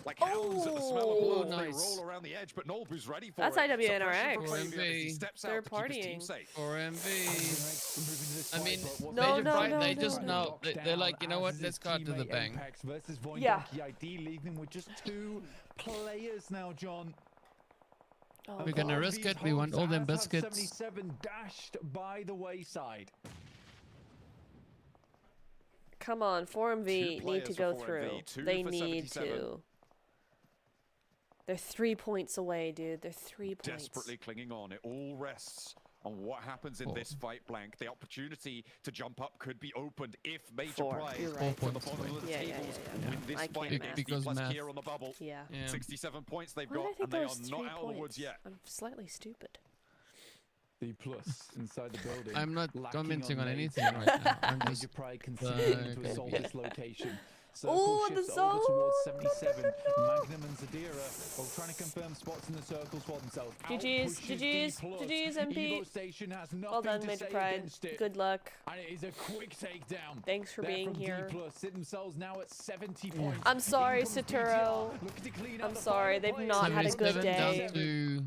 Like hounds at the smell of blood, they roll around the edge, but Nolbu's ready for That's it. IWNRX. Suppression for Fabian as he steps They're out to keep his team partying. safe. 4MV. I mean, No, Major no, Pride, no, they no, just no. know. They're like, you know what? Let's go out to the bank. Apex versus Yeah. Voindonkey ID, leaving with just 2 players now, John. Oh, We're gonna risk it. We want all them biscuits. 77 dashed by the wayside. Come on, 4MV Two need to players go for through. 4MV, 2 They for need 77. to. They're 3 points away, dude. They're 3 points. Desperately clinging on. It all rests on what happens in this fight, Blank. The opportunity to jump up could be opened if Major 4, Pride you're right. from the 4 bottom of the Yeah, yeah, tables yeah. win this I fight can't against D Because plus math. Kia on the bubble. Yeah. Yeah. 67 points they've Why did I got, think and they there are was 3 not out of the points? woods yet. I'm slightly stupid. D plus inside the building. I'm not lacking commenting on nades. anything right now. I'm Major just Pride continuing to assault yeah. this location. Oh, Circle the shifts over zone! towards 77. Magnum and Zadira both trying to confirm spots in the circles for themselves. GG's, Outpushes GG's, D+. GG's, MP. Evo Station has nothing Well done, to Major say Pride. against it. Good luck. And it is a quick takedown. Thanks for There being from here. D+. Sit themselves now at 70 points. I'm sorry, In comes Saturo. BTR, looking to clean out I'm the sorry, final they've play. not had a good 77 day. down to.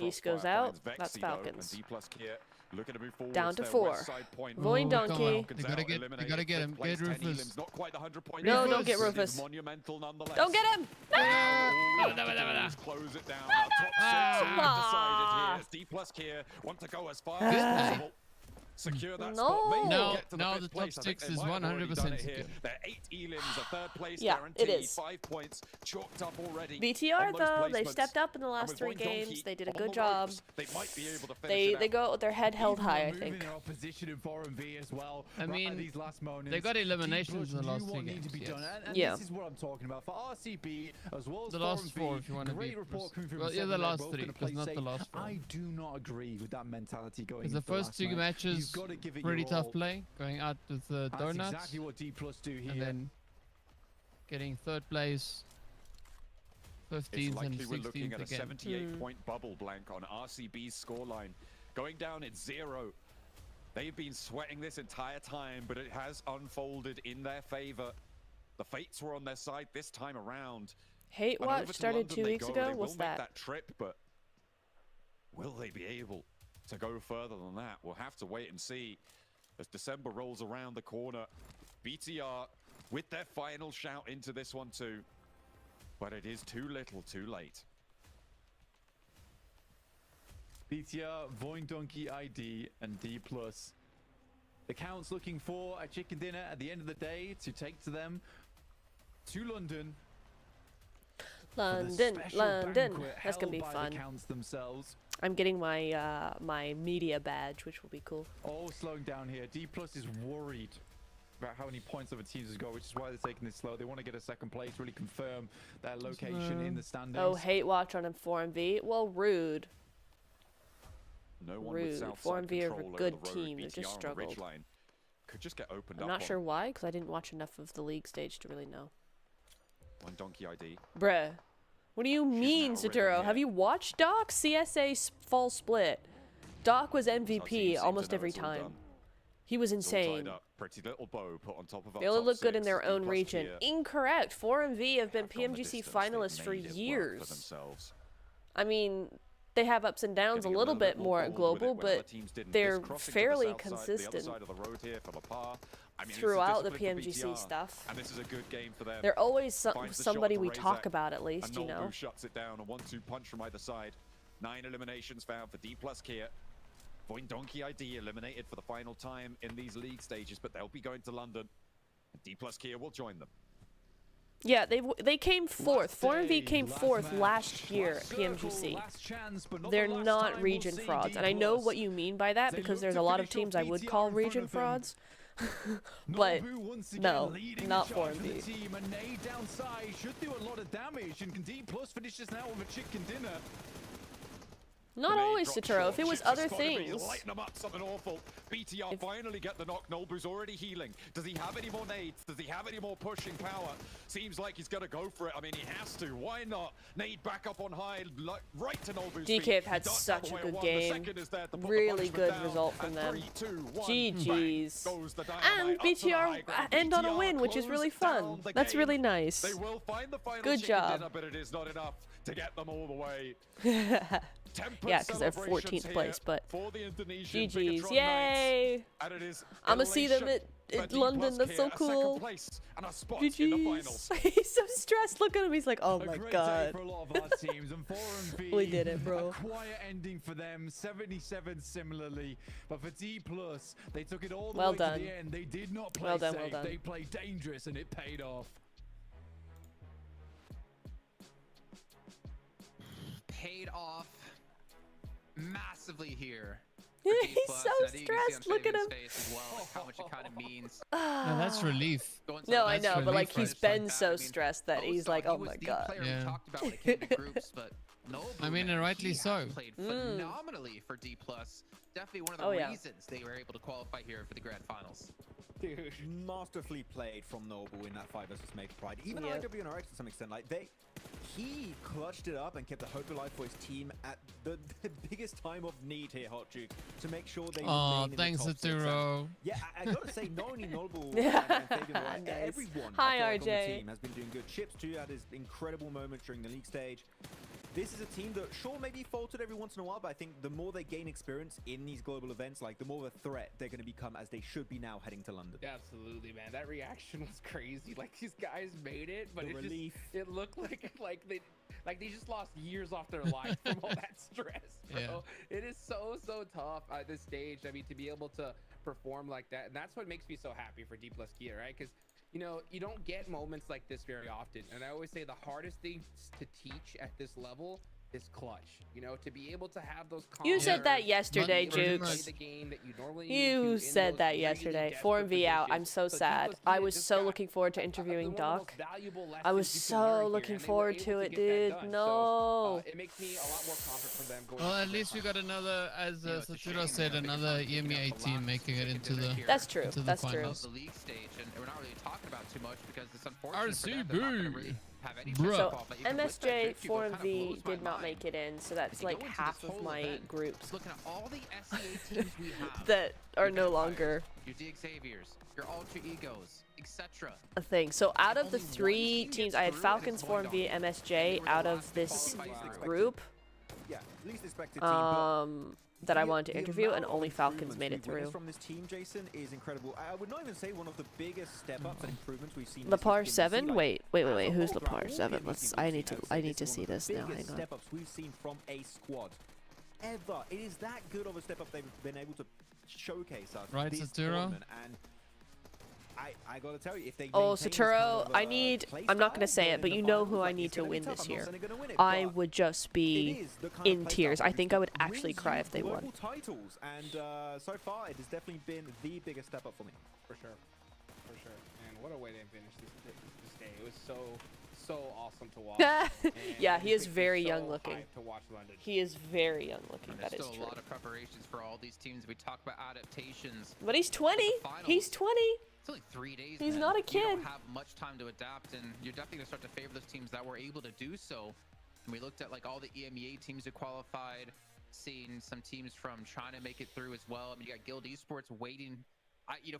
East goes out. That's Falcons. Looking to move forward. Down to 4. Void Donkey. They gotta get him. Get Rufus. No, don't get Rufus. Don't get him. No! Close it down. Our top 6 are decided here. As D plus here want to go as far as possible. Secure that spot. Maybe get to no, the the top place. 6 is 100% secure. They're 8 elims, a third place Yeah, guaranteed. it is. 5 points chalked up already. BTR though, they stepped up in the last 3 games. They did a good job. They might be able to finish They go with their head held high, I think. As well. I mean, these last moments, they got eliminations in the last 2 games. And yeah. This is what I'm talking about for RCB as well as the last 4, if you want to be. Well, yeah, the last 3, because not the last 4. I do not agree with that mentality going. Because the first 2 matches, pretty tough play, going out with donuts. That's exactly what D plus do here. And then getting 3rd place, 15th It's likely and 16th we're looking at a again. 78-point bubble blank on RCB's scoreline. Going down at 0. They've been sweating this entire time, but it has unfolded in their favor. The fates were on their side this time around. Hate And Watch over to started London 2 they weeks go. ago. They What's will that? make that trip, but will they be able to go further than that? We'll have to wait and see. As December rolls around the corner, BTR with their final shout into this one too. But it is too little, too late. BTR, Voin Donkey ID, and D+. The Count's looking for a chicken dinner at the end of the day to take to them to London. London. That's gonna be fun. The Counts themselves. I'm getting my my media badge, which will be cool. Oh, slowing down here. D+ is worried about how many points other teams has got, which is why they're taking this slow. They want to get a 2nd place, really confirm their location in the standings. Oh, Hate Watch on 4MV. Well, rude. No one Rude. with Southside 4MV are control a over good the road. team. They BTR just on the struggled. ridgeline could just get opened I'm up not on. sure why, because I didn't watch enough of the league stage to really know. One Donkey ID. Bruh. What do you mean, Saturo? Have you watched Doc? CSA fall split. Doc was MVP almost every time. He was insane. Pretty little bow put on top of They only look good in their own region. Incorrect. 4MV have been Pmgc finalists for years. I mean, they have ups and downs a little bit more at global, but they're fairly consistent throughout the Pmgc stuff. And this is a good game for them. They're always somebody we talk about, at least, you know. Shuts it down, a 1-2 punch from either side. 9 eliminations found for D+ Kia. Voin Donkey ID eliminated for the final time in these league stages, but they'll be going to London. D+ Kia will join them. Yeah, they came 4th. 4MV came 4th last year at Pmgc. They're not region frauds. And I know what you mean by that, because there's a lot of teams I would call region frauds. But no, not 4MV. Should do a lot of damage, and D+ finishes now with a chicken dinner. Not always, Saturo. If it was other things. Lighten them up, something awful. BTR finally get the knock. Nolbu's already healing. Does he have any more nades? Does he have any more pushing power? Seems like he's going to go for it. I mean, he has to. Why not? Nade back up on high, right to Nolbu's feet. DK have had such a good game. Really good result from them. GG's. And BTR end on a win, which is really fun. That's really nice. They will find the final good job. Dinner, but it is not enough to get them all the way. Yeah, because they're 14th place, but GG's. Yay! I'm gonna see them at London. That's so cool. GG's. He's so stressed. Look at him. He's like, oh my god. For a lot of our teams, and 4MV, we did it, bro. A quiet ending for them. 77 similarly, but for D+, they took it all the way to the end. They did not play safe. They played dangerous, and it paid off. Paid off massively here. He's so stressed. Look at him. How much it kind of means. No, that's relief. No, I know, but like he's been so stressed that he's like, oh my god. Yeah. I mean, and rightly so. Played phenomenally for D+. Definitely one of the reasons they were able to qualify here for the grand finals. Dude, masterfully played from Noble in that 5 versus Make Pride. Even IWNRX to some extent, like he clutched it up and kept the hope alive for his team at the biggest time of need here, Hot Juke, to make sure they remain in thanks, the top 6. Yeah, I gotta say, not only Noble and Fabian, right, everyone Hi, on the RJ. team has been doing good. Chips too had his incredible moments during the league stage. This is a team that, sure, maybe faltered every once in a while, but I think the more they gain experience in these global events, like the more of a threat they're going to become, as they should be now heading to London. Absolutely, man. That reaction was crazy. Like, these guys made it, but it looked like Like they just lost years off their life from all that stress, bro. Yeah. It is so tough at this stage. I mean, to be able to perform like that, and that's what makes me so happy for D plus Kia, right? Because you know, you don't get moments like this very often. And I always say the hardest thing to teach at this level is clutch. You know, to be able to have those. You said that yesterday, Jukes. You said that yesterday. 4MV out. I'm so sad. I was so looking forward to interviewing Doc. I was so looking forward to it, dude. No. It makes me a lot more confident for them going. Well, at least we got another, as Saturo said, another EMEA team making it into the. That's true. Into the That's true. finals. The league stage, and we're not really talking about too much because it's unfortunate for them. RCB. They're not gonna really have any Bruh. So but even with that, MSJ, Drift, you go, kind of 4MV blows my did not mind. make it in, so that's They like go into half this of whole my event, groups looking at all the SEA teams we have. that are no longer Your DXaviers, your Ultra Egos, etc. a thing. So out of the 3 teams, I had Falcons, 4MV, MSJ out of this group Yeah, least expected team. But that I wanted to interview, and only Falcons made it improvements through. from this team, Jason, is incredible. I would not even say one of the biggest step-ups and improvements we've seen. Lapar 7? Wait. Who's Lapar 7? I need to see this now. Hang on. Step-ups we've seen from a squad ever. It is that good of a step-up they've been able to showcase us. Right, this Saturo? tournament, and I gotta tell you, if they Oh, maintain this Saturo, kind of, I'm not gonna say it, but you know who I need to win this year. I would just be in tears. I think I would actually cry if they won. global titles, and so far it has definitely been the biggest step up for me. For sure. And what a way to finish this day. It was so awesome to watch. Yeah, he is makes me very so young looking. hyped to watch London. He is very young looking. There's That is still true. a lot of preparations for all these teams. We talk about adaptations. But he's 20. He's 20. It's only 3 days. He's man. not a You kid. don't have much time to adapt, and you're definitely gonna start to favor those teams that were able to do so. And we looked at like all the EMEA teams that qualified, seeing some teams from China make it through as well. I mean, you got Guild Esports waiting.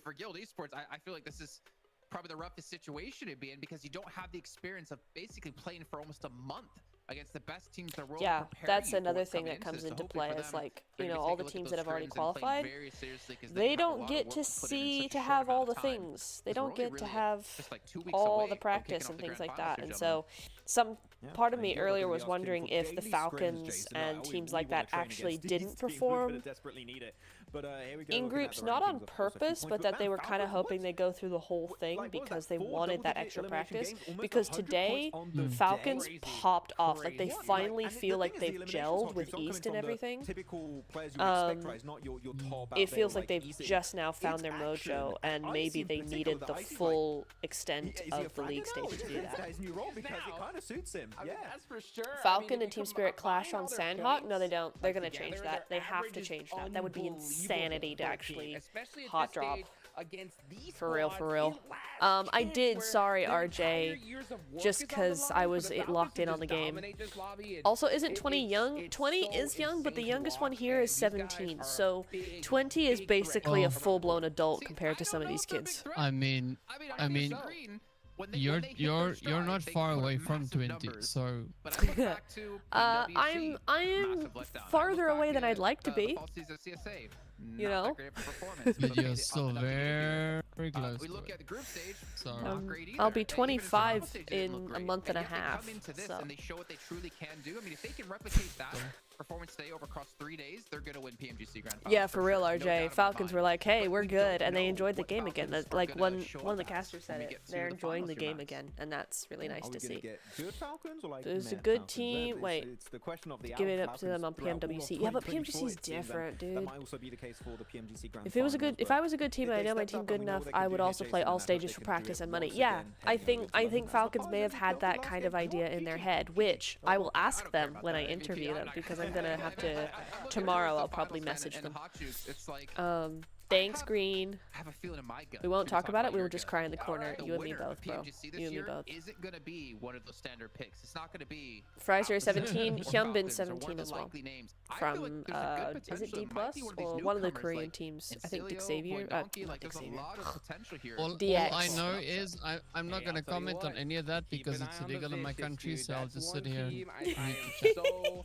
For Guild Esports, I feel like this is probably the roughest situation to be in because you don't have the experience of basically playing for almost a month against the best teams in the world. Yeah, prepare that's you for another what's thing coming that comes this. So into hopefully play. for Is them, like, they're gonna all take the a look at teams those that have already trends and play qualified, very seriously 'cause they have a don't lot of get work to put in such see a to short have all amount the of time. things. They 'Cause we're don't only get to really have just like 2 weeks all away the from practice kicking and off the things grand like finals that. here, And gentlemen. so some part of I me mean, earlier Gilbert was really wondering asked him if for the daily scrims, Falcons Jason. and We teams really like wanna that train actually against these didn't teams. We're perform gonna desperately need it. But here we go, in looking at groups, the not on rankings, of course, a few purpose, points. but that they man, were kind of Falcons, hoping they go through the whole thing Like, what was because that, they four wanted that double-digit extra elimination practice. games? Almost Because 100 today, points on the Falcons day. popped off. Like, they Crazy. finally And the feel thing like is, the they've eliminations gelled hot with takes aren't East coming and from the everything. Typical players you would expect, right? It's not your top out It there feels like like they've Easy. just now found It's their action. mojo, and maybe Icy they in needed particular, the Icy's full like, extent is he of a the league fragger now? stage to do Is that. that his new role? Because it kind of suits him. Yeah. That's for sure. Falcon and Team Spirit clash on Sandhawk? No, they don't. They're gonna change that. They have to change that. That would be insanity to actually hot drop. Against these For real. I did, sorry RJ, just because I was locked in on the game. Also, isn't 20 young? 20 is young, but the youngest one here is 17, so 20 is basically a full-blown adult compared to some of these kids. I mean, you're not far away from 20, so I'm farther away than I'd like to be. You know? but you're still very close. We look at the group stage. Sorry. Not great either. I'll be Even 25 the stage didn't look in a great. month and a yet they half. come into this So. and they show what they truly can do. I mean, if they can replicate that performance today over across 3 days, they're gonna win PMGC Grand Finals. Yeah, for real, RJ. Falcons were like, hey, we're good, and they enjoyed the game again. Like, one of the casters said it. They're enjoying the game again, and that's really nice to see. Good Falcons or like There's a meh good Falcons? team. Wait, It's the question of the give it out up to them on Falcons throughout all of PMWC. Yeah, but 2024, PMGC is it seems, and different, That dude. might also be the case for the PMGC Grand If it was a Finals, good, if but I was a good team, and I they know my stepped team up good and we know enough, they can I do would it, also play Jason, all and I hope stages they for can do practice it and money. once Yeah, again I heading think into the tournament. Falcons may have had that kind of idea in their head, which I will ask them when I interview them because I'm gonna have to. Tomorrow I'll probably message them. Thanks, Green. I have a feeling in my gut. We won't talk about it. We will your just gut. cry in the corner. The You and me winner of both, bro. PMGC this You and me year both. isn't gonna be one of those standard picks. It's not gonna be Fraser 17, or Hyunbin Falcons or one of 17 the as well. likely names. I feel like From there's a good is it potential D it might plus be one of these or one of the newcomers, Korean like teams? I think Encilio, Xavier. Donkey, Not like there's a Xavier. lot of potential here. all DX. I know is I'm not Hey, gonna I'll tell you comment on what, any of that keep because an it's eye on the illegal in my Vicious, country, dude. so I'll That's just one sit here. team I and am read the chat.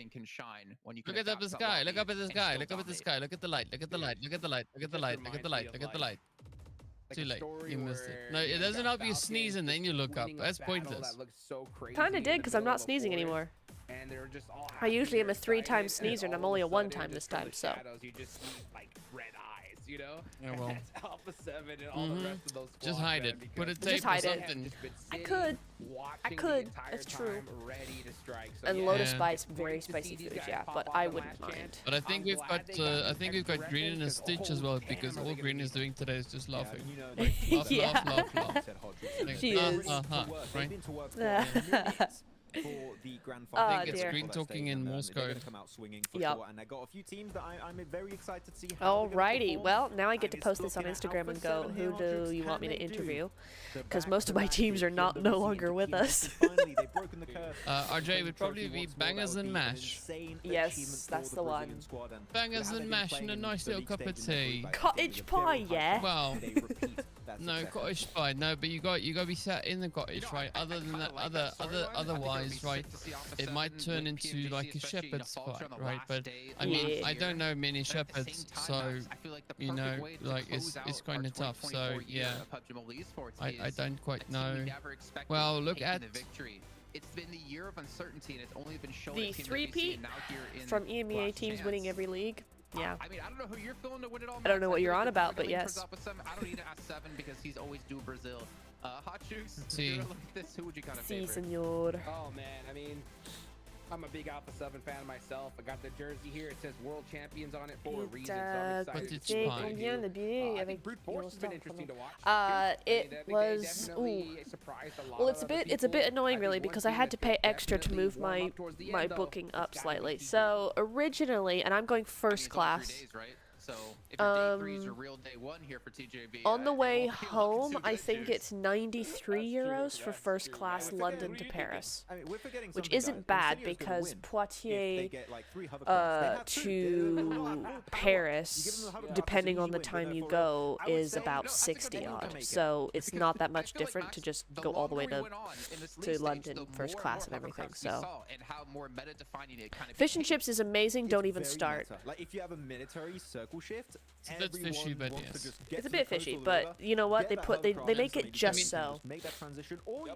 champion can shine when you can Look at adapt the to sky. lobby Look up at the and sky. still Look up at the dominate. sky. Look at the light. Look at the light. Look at the light. Look at the light. Look at the light. Look at the light. Too late. You missed it. No, it doesn't help you sneeze and then you look up. That's pointless. Kinda did, because I'm not sneezing anymore. And they're just all I usually am a 3-time sneezer, and I'm only a 1-time this time, so. You just see like red eyes, you know? Yeah, well. That's Alpha 7 and all the rest of those Just squads, hide man, it. Put a because tape Just or hide it. something. I could. That's true. And Lotus Spice, very spicy food, yeah, but I wouldn't mind. But I think we've got Green in a Stitch as well, because all Green is doing today is just laughing. Laugh, Yeah. laugh, laugh, laugh. Like, She is. right? for the grand final. I think it's green talking in Morse They're code. going to come out swinging for sure, and I got a few teams that I'm very excited to see how Alrighty, well, now I get to post this on Instagram and go, who do you want me to interview? Because most of my teams are no longer with us. RJ would probably be Bangers and Mash. Yes, that's the one. Bangers and Mash and a nice little cup of tea. Cottage pie, yeah? Well, no, cottage pie, no, but you got to be sat in the cottage, right? Other than that, otherwise, right, it might turn into like a shepherd's spot, right? But I mean, I don't know many shepherds, so you know, like it's kind of tough. So yeah, I don't quite know. Well, look at it's been the year of uncertainty, and it's only been shown the 3-peat from EMEA teams winning every league. Yeah. I mean, I don't know who you're feeling to win it all. I don't know what you're on about, but yes. I don't need to ask 7 because he's always due Brazil. Hot Juice, see. Look at this. Who would you kind of Si, favorite? senor. Oh man, I mean, I'm a big Alpha 7 fan myself. I got the jersey here. It says World Champions on it for a reason. So I'm excited to see what they do. I think Brute Force has been interesting to watch. It was. Well, it's a bit annoying really because I had to pay extra to move my booking up slightly. So originally, and I'm going first class. So if your day 3 is your real day 1 here for TJB. On the way home, I think it's 93 euros for first class London to Paris, which isn't bad because Poitiers to Paris, depending on the time you go, is about 60 odd. So it's not that much different to just go all the way to London first class and everything. So fish and chips is amazing. Don't even start. Like if you have a military circle shift, it's a bit fishy, but yes. It's a bit fishy, but you know what? They make it just so.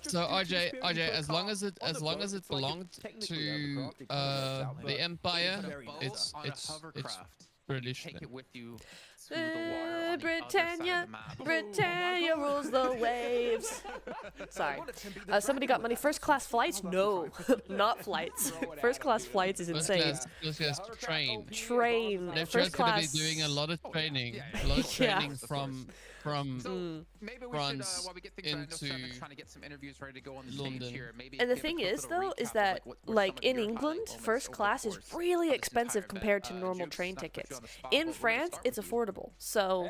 So RJ, as long as it belonged to the Empire, it's British. Take it with you. Britannia rules the waves. Sorry. Somebody got money. First class flights? No, not flights. First class flights is insane. First class train. Train. They're First just going class. to be doing a lot of training. A lot of training from France into London. And the thing is, though, is that like in England, first class is really expensive compared to normal train tickets. In France, it's affordable. So,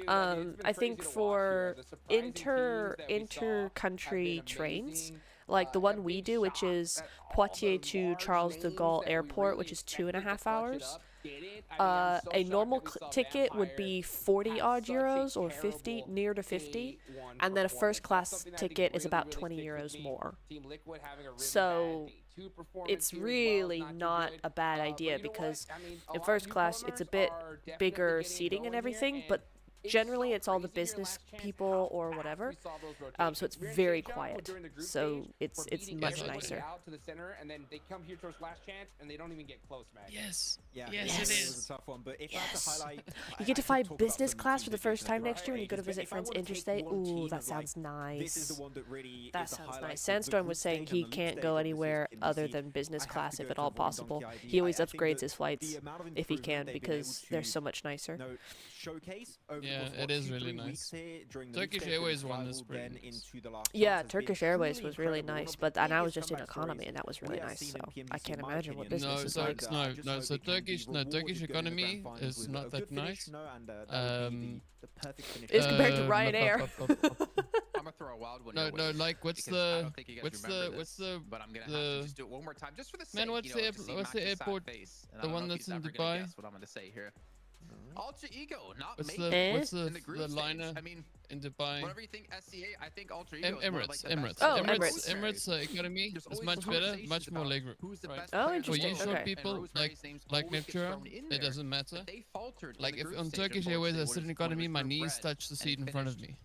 I think for inter-country trains, like the one we do, which is Poitiers to Charles de Gaulle Airport, which is 2.5 hours. A normal ticket would be 40 odd euros or 50, near to 50, and then a first class ticket is about 20 euros more. So it's really not a bad idea because in first class it's a bit bigger seating and everything, but generally it's all the business people or whatever, so it's very quiet, so it's much nicer. Yes. Yeah. Yes, it is. It's a tough one, but if I had to highlight, You get to fly business class for the first time next year when you go to visit friends interstate. Ooh, that sounds nice. This is the one that really That sounds nice. Sandstorm was saying he can't go anywhere other than business class if at all possible. He always upgrades his flights if he can because they're so much nicer. Showcase Yeah, it is really nice. Turkish Airways one is pretty nice. Yeah, Turkish Airways was really nice, and I was just in economy, and that was really nice. So I can't imagine what business is like. So Turkish economy is not that nice. It's compared to Ryanair. I'm gonna throw a wild one. No, like what's the but I'm gonna have to just do it one more time just for the sake, man? What's the airport? The one that's in Dubai. That's what I'm gonna say here. Ultra Ego, not What's made the liner I mean, in Dubai? whatever you think, SCA, I think Ultra Ego Emirates economy is much better, much more legroom. Right? Oh, For interesting. usual Okay. people like Neptura, it doesn't matter. Like if on Turkish Airways I sit in economy, my knees touch the seat in front of me.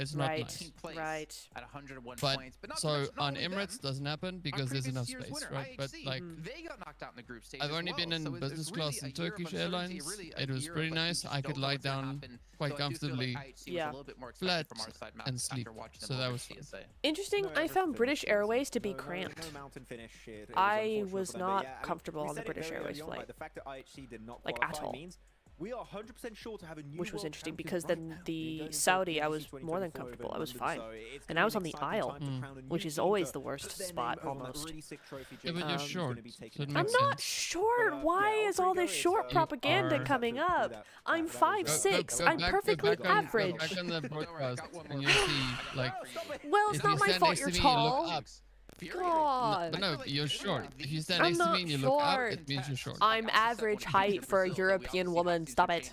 It's not nice. Right. At 101 But points, but not so not on only Emirates them, doesn't happen because there's enough space, right? But like they got knocked out in the group stage. I've only been in business class in Turkish Airlines. It was pretty nice. I could lie down quite comfortably, flat, and sleep. So that was fun. Interesting. I found British Airways to be cramped. I was not comfortable on the British Airways flight. The fact that IHC did not Like, at all. means We are 100% sure to have a new which was world interesting champion because right then now. the Going into Saudi, I PMGC was more than 2024 comfortable. over I was in fine. London, so it's And gonna I be was on an the exciting aisle, time to crown a new which is team always to the worst put their spot name over that almost. really sick trophy. Yeah, but Jason you're Who's short, gonna be so taking it it I'm makes home. not sense. short. Why Yeah, is all this short You propaganda are- coming up? I'm Go 5'6". I'm back, perfectly go back on, average. Go back on the broadcast, and you'll see, like, Well, it's if not you my stand fault next you're to me, you look tall. up. God. But no, you're short. If you stand I'm next to not me and you look up, short. it means you're short. I'm average height for a European woman. Stop it.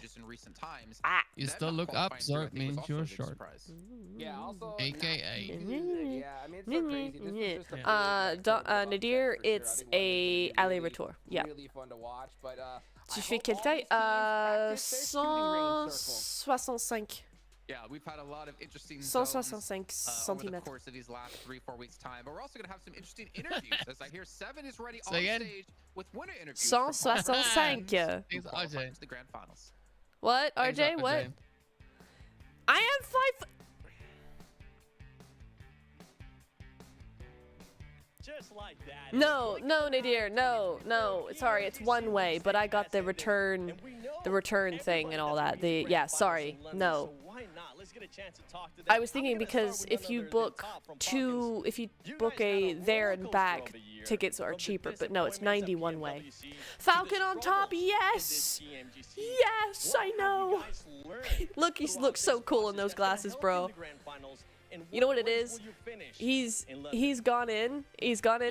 Ah. You still look up, so it means you're short. Yeah, also AKA. yeah, I mean, it's so crazy. This was just a Nadir, it's a aller-retour. Yeah. really fun to watch, but Tu fais quelle taille? 165. Yeah, we've had a lot of interesting 165 over the cm. course of these last 3-4 weeks' time. But we're also going to have some interesting interviews, as I hear Seven is ready on Say again? stage with winner interviews. from 165. who qualified to the grand finals. What, RJ? What? I am 5. Just like that. No, Nadir, no. Sorry, it's one way, but I got the return thing and all that. Sorry, no. I was thinking because if you book a there and back, tickets are cheaper, but no, it's 91 way. Falcon on top, yes! Yes, I know! Look, he looks so cool in those glasses, bro. You know what it is? He's gone in,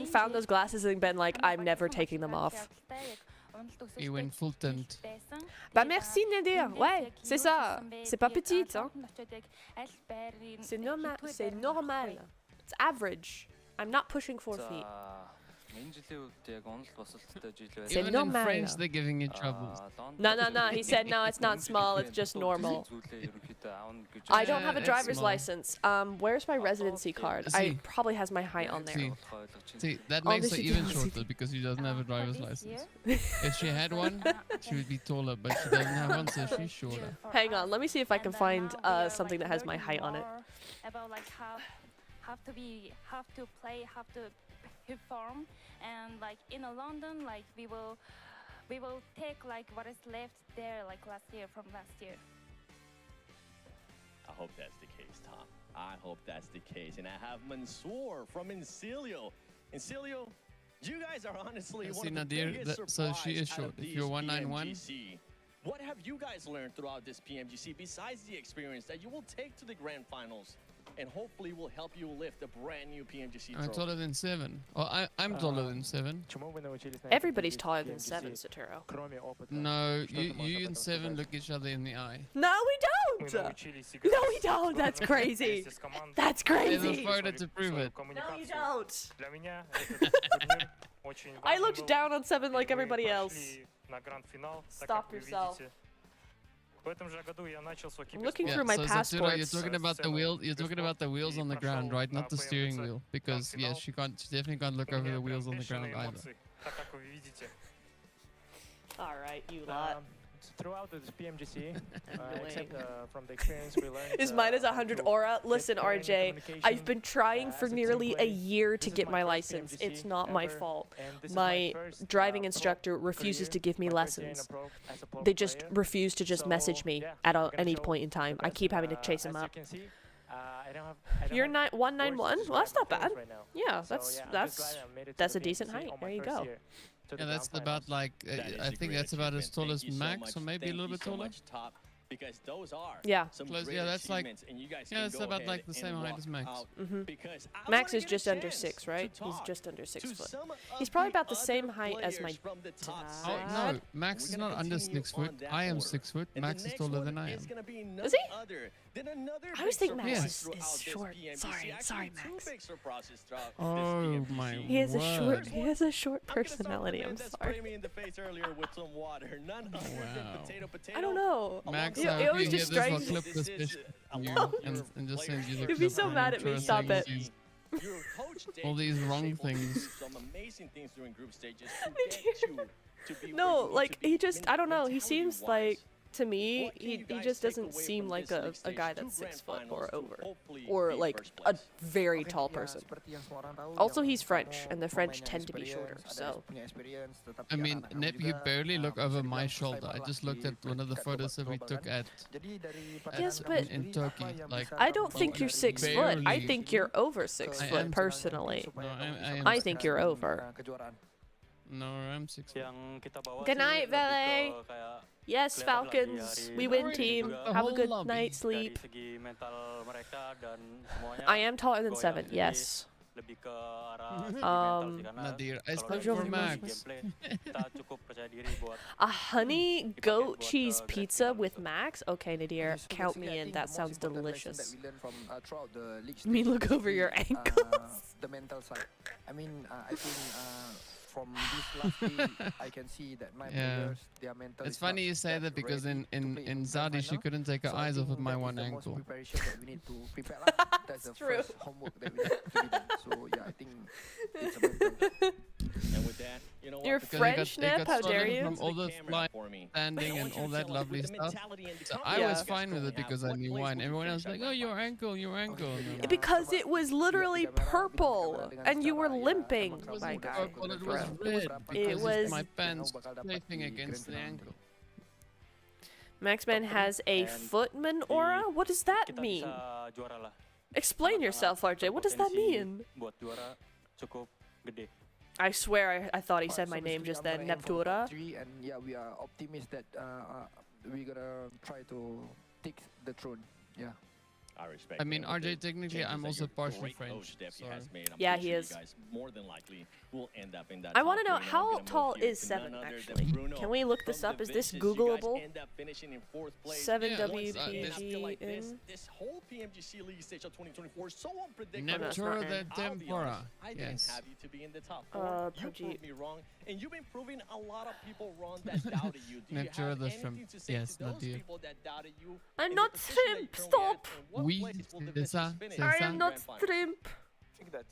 found those glasses and been like, I'm never taking them off. You went full tent. Bah merci Nadir, ouais, c'est ça. C'est pas petit, hein. C'est normal. It's average. I'm not pushing 4 feet. C'est Even in normal. French, they're giving you trouble. No. He said no, it's not small, it's just normal. I don't have a it's driver's small. license. Where's my residency card? See. Probably has my height on there. See, that Oh, makes this her is even the- shorter because she doesn't have a driver's license. If she had one, she would be taller, but she doesn't have one, so she's shorter. Hang on, let me see if I can find something that has my height on it. About like how to play, how to perform, and like in London, like we will take like what is left there, like last year. I hope that's the case, Tom. I hope that's the case. And I have Mansoor from Incilio. Incilio, you guys are honestly one See, of the Nadir, biggest so she is surprise out short. of If these you're 191, PMGC. What have you guys learned throughout this PMGC besides the experience that you will take to the grand finals and hopefully will help you lift a brand new PMGC I'm trophy? taller than 7. Oh, I'm taller than 7. Everybody's taller than 7, Sotero. No, you and 7 look each other in the eye. No, we don't! No, we don't! That's crazy! That's There's a crazy! photo to prove it. No, you don't! I looked down on 7 like everybody else. Stop yourself. I'm looking through my so passports. you're talking about the wheel. You're talking about the wheels on the ground, right? Not the steering wheel, because yes, she definitely can't look over the wheels on the ground either. All right, you lot. Throughout this PMGC, except from the experience we learned. Is mine as 100 aura? Listen, RJ, I've been trying for nearly a year to get my license. It's not my fault. My driving instructor refuses to give me lessons. They just refuse to just message me at any point in time. I keep having to chase him up. You're 191? Well, that's not bad. Yeah, that's a decent height. There you go. Yeah, that's about like I think that's about as tall as Max, or maybe a little bit taller. Because those are Yeah. some Close, great yeah, that's like achievements, and you guys yeah, can it's go about ahead like the same and height as walk Max. out because I Max wanna is get a just under chance 6, to right? He's talk just under 6 to foot. some He's of probably the about the same other height as my players from the top Oh six. no, Max We're is gonna not under continue 6 foot. on that I am order. 6 foot. And the Max is next taller one than I is am. gonna be none Is he? other than another I was big thinking Max surprise is throughout this short. PMGC. Sorry, Actually, Max. two big surprises throughout this Oh PMGC. my He has a word. short I'm gonna start with the personality. man I'm that sorry. sprayed me in the face earlier with some water. None other than Wow. potato. I don't know. Max, He I hope always you hear just this, I'll strikes. clip this fish from you and just send you the You'd be clip so of mad him at me, trying stop to it. use Your coach Dave all these was wrong able to do things. some amazing things during group stages to get you to be where No, you need like to be he just, I don't know. He seems like to me, he just doesn't seem like a guy that's 6 foot or over, or like a very tall person. Also, he's French, and the French tend to be shorter, so. I mean, Nip, you barely look over my shoulder. I just looked at one of the photos that we took at Yes, but in Turkey. Like, I don't think you're 6 foot. I barely. think you're over 6 I foot, am- personally. No, I am I think you're over. No, I'm 6 foot. Good night, Valet. Yes, Falcons. We win, team. Have a good night's sleep. I am taller than 7, yes. Nadir, I spoke for Max. A honey goat cheese pizza with Max? Okay, Nadir, count me in. That sounds delicious. Me look over your ankles. The mental side. I mean, I think from this last day, I can see that my players, their mental. It's funny you say that because in Saudi she couldn't take her eyes off of my one ankle. Preparation that we need to prepare. That's the first homework that we need to be done. So yeah, I think it's a mental. And with that, you know what? You're French, Nip? How dare you? From all the flying, standing, and all that lovely stuff. So I was fine with it because I knew why, and everyone else was like, "Oh, your ankle, your ankle." Because it was literally purple, and you were limping. My guy. Purple, it was red because was. my pants scraping against the ankle. Maxman has a footman aura? What does that mean? Explain yourself, RJ. What does that mean? I swear I thought he said my name just then. Neptura. And yeah, we are optimistic that we're gonna try to take the throne. Yeah. I respect. I mean, that. With RJ, the technically, changes I'm that also your partially great French. coach Deputy has made, I'm Yeah, pretty he sure is. you guys more than likely will end up in that I top want to know three, and I'm how gonna move tall here is to 7 none other than actually. Bruno Can we look this from up? the Is this Vicious. You guys Googleable? end up finishing in 4th place. 7 Yeah, what's And I feel like WPG in. this whole PMGC League stage of 2024 is so unpredictable. Neptura And de I'll be Tempora. honest, I didn't Yes. have you to be in the top 4. You PUBG. proved me wrong, and you've been proving a lot of people wrong that doubted you. Do you Neptura have the anything shrimp. to say Yes, to those Nadir. people that doubted you? I'm in not the position that shrimp. you're currently Stop. at, and what Oui, place will the c'est ça, Vicious finish c'est in I ça. the am not grand final? shrimp. I think that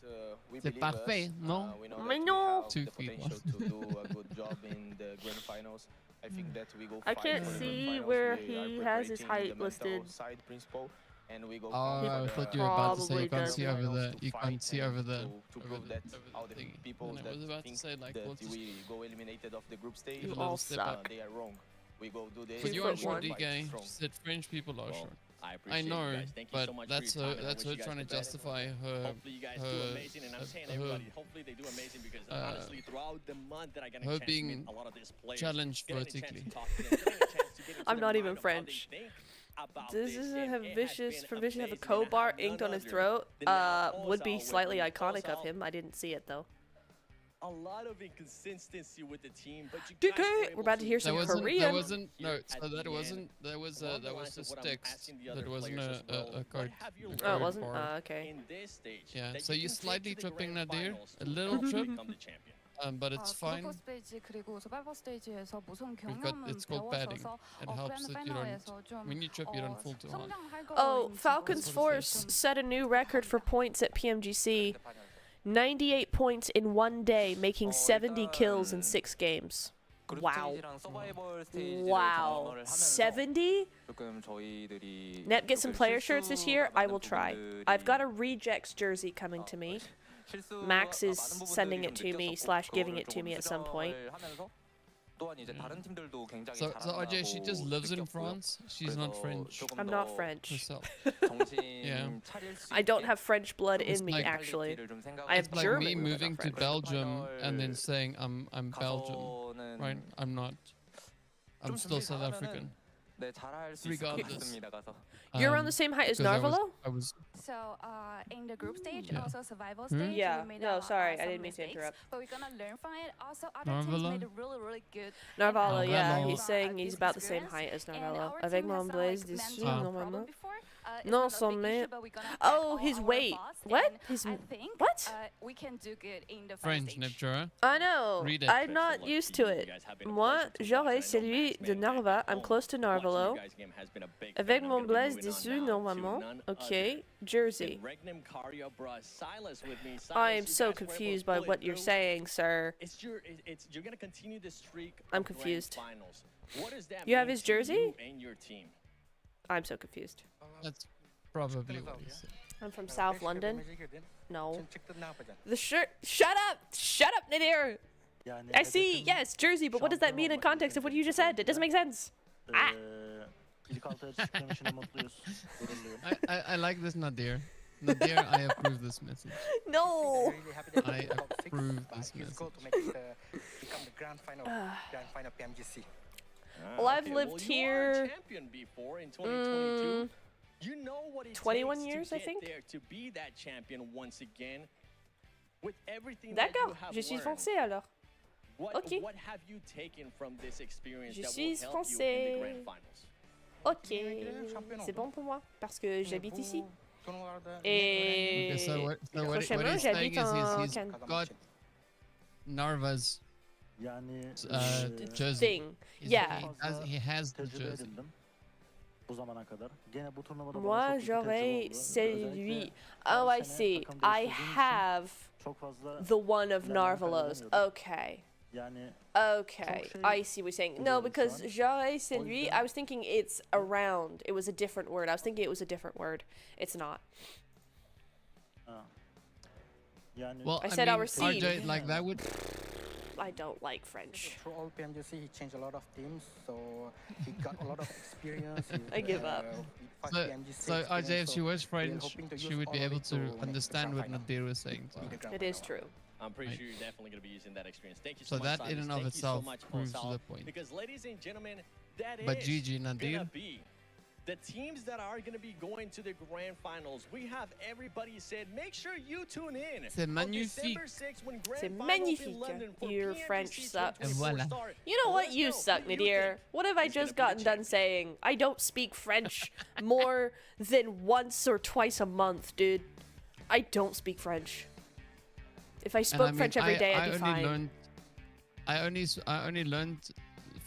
we C'est believe parfait, us. non? We know Mais that non. we have 2 the feet. potential to do a good job in the grand finals. I think that we go I fight can't for the grand see finals. where We he are has his preparating height the mental listed. side principle, and we go Oh, I for thought the you were about to say you Probably can't see over finals there. to You fight can't see and over there. to prove that all the thingy. people And I that was about to think say, like, that what's we go eliminated off the group stage, You all suck. they are wrong. We go do this. But you Two are foot short, one. DK. Strong. She said French people are short. I I appreciate know, you guys. Thank you but so much that's for your her. time, and I That's wish her you guys trying to the best. justify her. Hopefully you guys do amazing, and I'm saying everybody, hopefully they do amazing because honestly, throughout the month that I got a her chance to meet being a lot of these players, challenged getting a chance vertically. to talk to them, getting a chance to get into I'm their not even mind of how they French. think about Does this, this and have it has Vicious been for Vicious have a amazing, and I crowbar have none inked on his other throat? than now Would be Ozal slightly with iconic of Ozal. him. I didn't see it though. A lot of inconsistency with the team, but you DK, guys were we're able about to hear some There wasn't. Korean. There wasn't. No. Here So at that the wasn't. end. There was. Along the There was lines of just what I'm text. asking the That other wasn't players as well. a What card. have you a learned Oh, it card wasn't? bar. Okay. in this stage Yeah. that So you you're can take slightly to the tripping grand Nadir. finals A to little help trip. become the champion? But it's fine. 그룹 스테이지 그리고 서바이벌 스테이지에서 무슨 We've got. 경험은 It's called padding. 배워서서 It helps 그랜드 that you 파이널에서 don't. 좀 When you trip, you don't fall too hard. 성장할 거 Oh, Falcons Force set a new record for points at PMGC. 98 points in one day, making 70 kills in 6 games. Wow. Wow. 70? Net get some player shirts this year? I will try. I've got a Rejects jersey coming to me. Max is sending it to me / giving it to me at some point. So RJ, she just lives in France. She's not French. I'm not French. Herself. Yeah. I don't have French blood It's in me, like- actually. I have It's like German me blood, not moving to French. Belgium and then saying I'm Belgium, right? I'm not. I'm still South African. Regardless. You're around the same height as because Narvalo? I was. So in the group stage, Yeah. also survival Hmm? stage, Yeah. we made No, sorry, I some didn't mean to mistakes, interrupt. But we're gonna learn from it. Also, other Narvalo? teams made it really, really good. Narvalo, yeah, Narvalo. he's saying he's about the same height as Narvalo. Avec mon blaze dessus, normalement. Non, son mais. Oh, his weight. What? His what? We can do good in the French, Neptura. I know. Read it. I'm not used to it. Moi, j'aurais celui de Narva. I'm close to Narvalo. Avec mon blaze dessus, normalement. Ok. jersey? Regnum Cario brought Silas with me. Silas, I am you so guys were able to confused by pull it what you're through. saying, sir. You're gonna continue the streak. I'm of grand confused. finals. What does that You have mean his to jersey? you and your team? I'm so confused. That's probably what he said. I'm from South London. No. The shirt. Shut up! Shut up, Nadir! I see, yes, jersey, but what does that mean in context of what you just said? It doesn't make sense. Ah! I like this, Nadir. Nadir, I approve this message. No! I approve this message. Become the grand final Pmgc. Well, I've lived You were here. a champion before in 2022. You know what it 21 takes years, to I get think. there to be that champion once again. With everything that you D'accord, have je suis learned. français alors. Ok. What have you taken from this experience Je that suis will help you in the français. grand finals? Ok, c'est bon pour moi parce que j'habite ici. Okay, Et so what prochainement, he's saying j'habite is en he's got Narva's jersey. thing. Yeah. He has the jersey. Moi, j'aurais celui. Oh, I see. I have the one of Narvalos. Okay. Okay, I see what you're saying. No, because j'aurais celui, I was thinking it's around. It was a different word. I was thinking it was a different word. It's not. Well, I said mean, I'll receive. RJ, like that would. I don't like French. Through all Pmgc, he changed a lot of teams, so he got a lot of experience. I give up. So RJ, if she was French, she would be able to understand what Nadir was saying. To her. It is true. I'm pretty Right. sure you're definitely going to be using that experience. Thank you so, So much, that in Silas. and of Thank you so itself much, proves Gonzalo, the point. Because, ladies and gentlemen, that But is Gigi, Nadir? gonna be the teams that are going to be going to the grand finals. We have everybody said, make sure you tune in. C'est magnifique. On December 6th, when grand C'est finals magnifique. in London for Your PMGC French sucks. 2024 Voilà. start. You know what? You suck, Nadir. What have I just gotten done saying? I don't speak French more than once or twice a month, dude. I don't speak French. If I And spoke I mean, French every day, I'd be fine. I only learned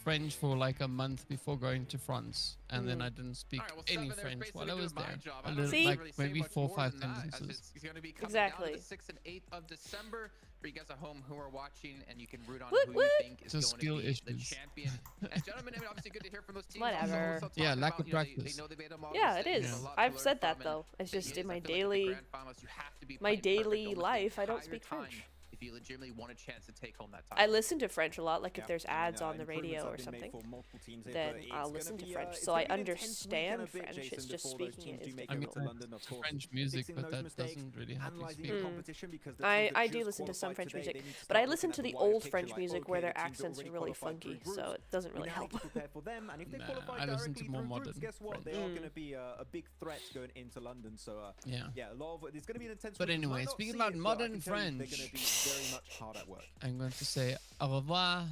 French for like a month before going to France, and then I didn't speak any French while I was there. A little, See? like maybe 4 or 5 sentences. It's going to be coming Exactly. down to the 6th and 8th of December for you guys at home who are watching, and you can root on Woot who woot. you think is Just going to be skill the issues. champion. And gentlemen, I mean, obviously good to hear from those teams. Whatever. Also Yeah, talking lack about, of you know, practice. They know they made a lot of Yeah, it mistakes, is. a lot to I've learn said that from, though. and It's the just thing in is, I my feel like with the daily, grand finals, you have to be my playing perfect daily almost the life. I don't entire speak time French. if you legitimately want a chance to take home that I title. listen to French a lot, like if there's ads on the improvements radio have or been made something, for multiple teams here, then but it's I'll gonna listen to be, French, it's so gonna I be an intense week and understand a bit, French. Jason, It's just before those speaking it teams is do make I it mean, to London, of course. French music, Fixing but those that mistakes, doesn't really help you analysing speak. the competition, because the I teams that do just listen to some qualified French today, music, they need to but start I looking listen at to the the wider old picture, French like, music okay, where their the teams accents already are really qualified through funky, so groups. it doesn't We really now help. need to prepare for them, and if they Nah, qualify I listen directly to more through groups, modern guess what? They French. are going to be a big threat going into London. So Yeah. yeah, a lot of there's going to be an intense. But week. You might anyway, not speaking see about it, but I modern can tell you they're going French. to be very much hard at work. I'm going to say au revoir.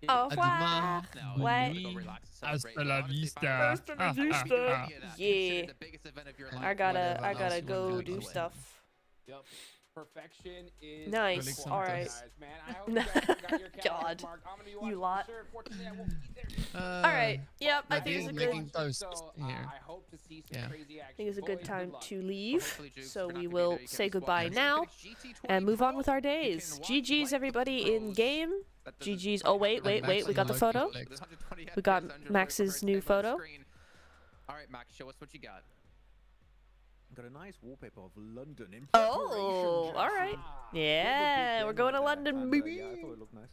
Au À revoir. demain. Ouais. Bonne nuit. Hasta la vista. Hasta la vista. Yeah. I gotta Whatever else you go wanna do do. stuff. Yep. Perfection is Nice. the All right. guys, man. I hope you guys got your calendars God. marked. I'm gonna be You watching lot. for sure. Unfortunately, I won't be there. All right. Yep. I think it's a Nadir's making good. toast So, here. I hope to see some Yeah. crazy action. I think it's a good Boys, time luck. to leave. Hopefully, Jukes, So we're not we gonna be will there. You say can just goodbye watch. now If it's GT20 and move on Pro, with our you can days. watch GG's like the everybody in pros. game. That doesn't GG's. quite Oh wait, have to wait, be wait. We got the Max's photo. lucky with 120 We got FPS under Max's first new thing on the photo. screen. All right, Max, show us what you got. Got a nice wallpaper of London in Oh, all right. Yeah, we're going to London, baby. Yeah, I thought it looked nice.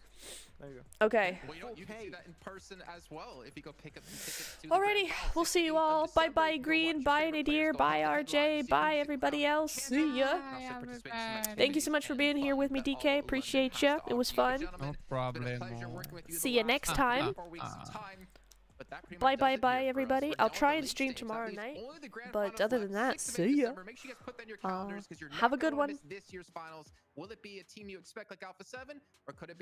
There you go. Okay. Well, you can see that in person as well if you go pick up some tickets to the Alrighty, Grand Finals, we'll see you 16th of all. Bye December. bye, You can go Green. watch your Bye, favorite Nadir. players go Bye, head-to-head live, RJ. see Bye, who's the everybody crown else. See champion, ya. and also participate in some Thank you activities so much for and being here fun with me, that all DK. London Appreciate has ya. to It was offer you. fun. Gentlemen, No it's been a problem. pleasure working with you See the ya last next time. 4 weeks of time. But that pretty much Bye does bye it bye, here for us. everybody. We're I'll down try to and late stream stage. That tomorrow means night. only the grand But finals other left, than that, 6th of see ya. December. Make sure you guys put that in your calendars because you're Have a not good gonna wanna one. miss this year's finals. Will it be a team you expect like Alpha 7, or could it be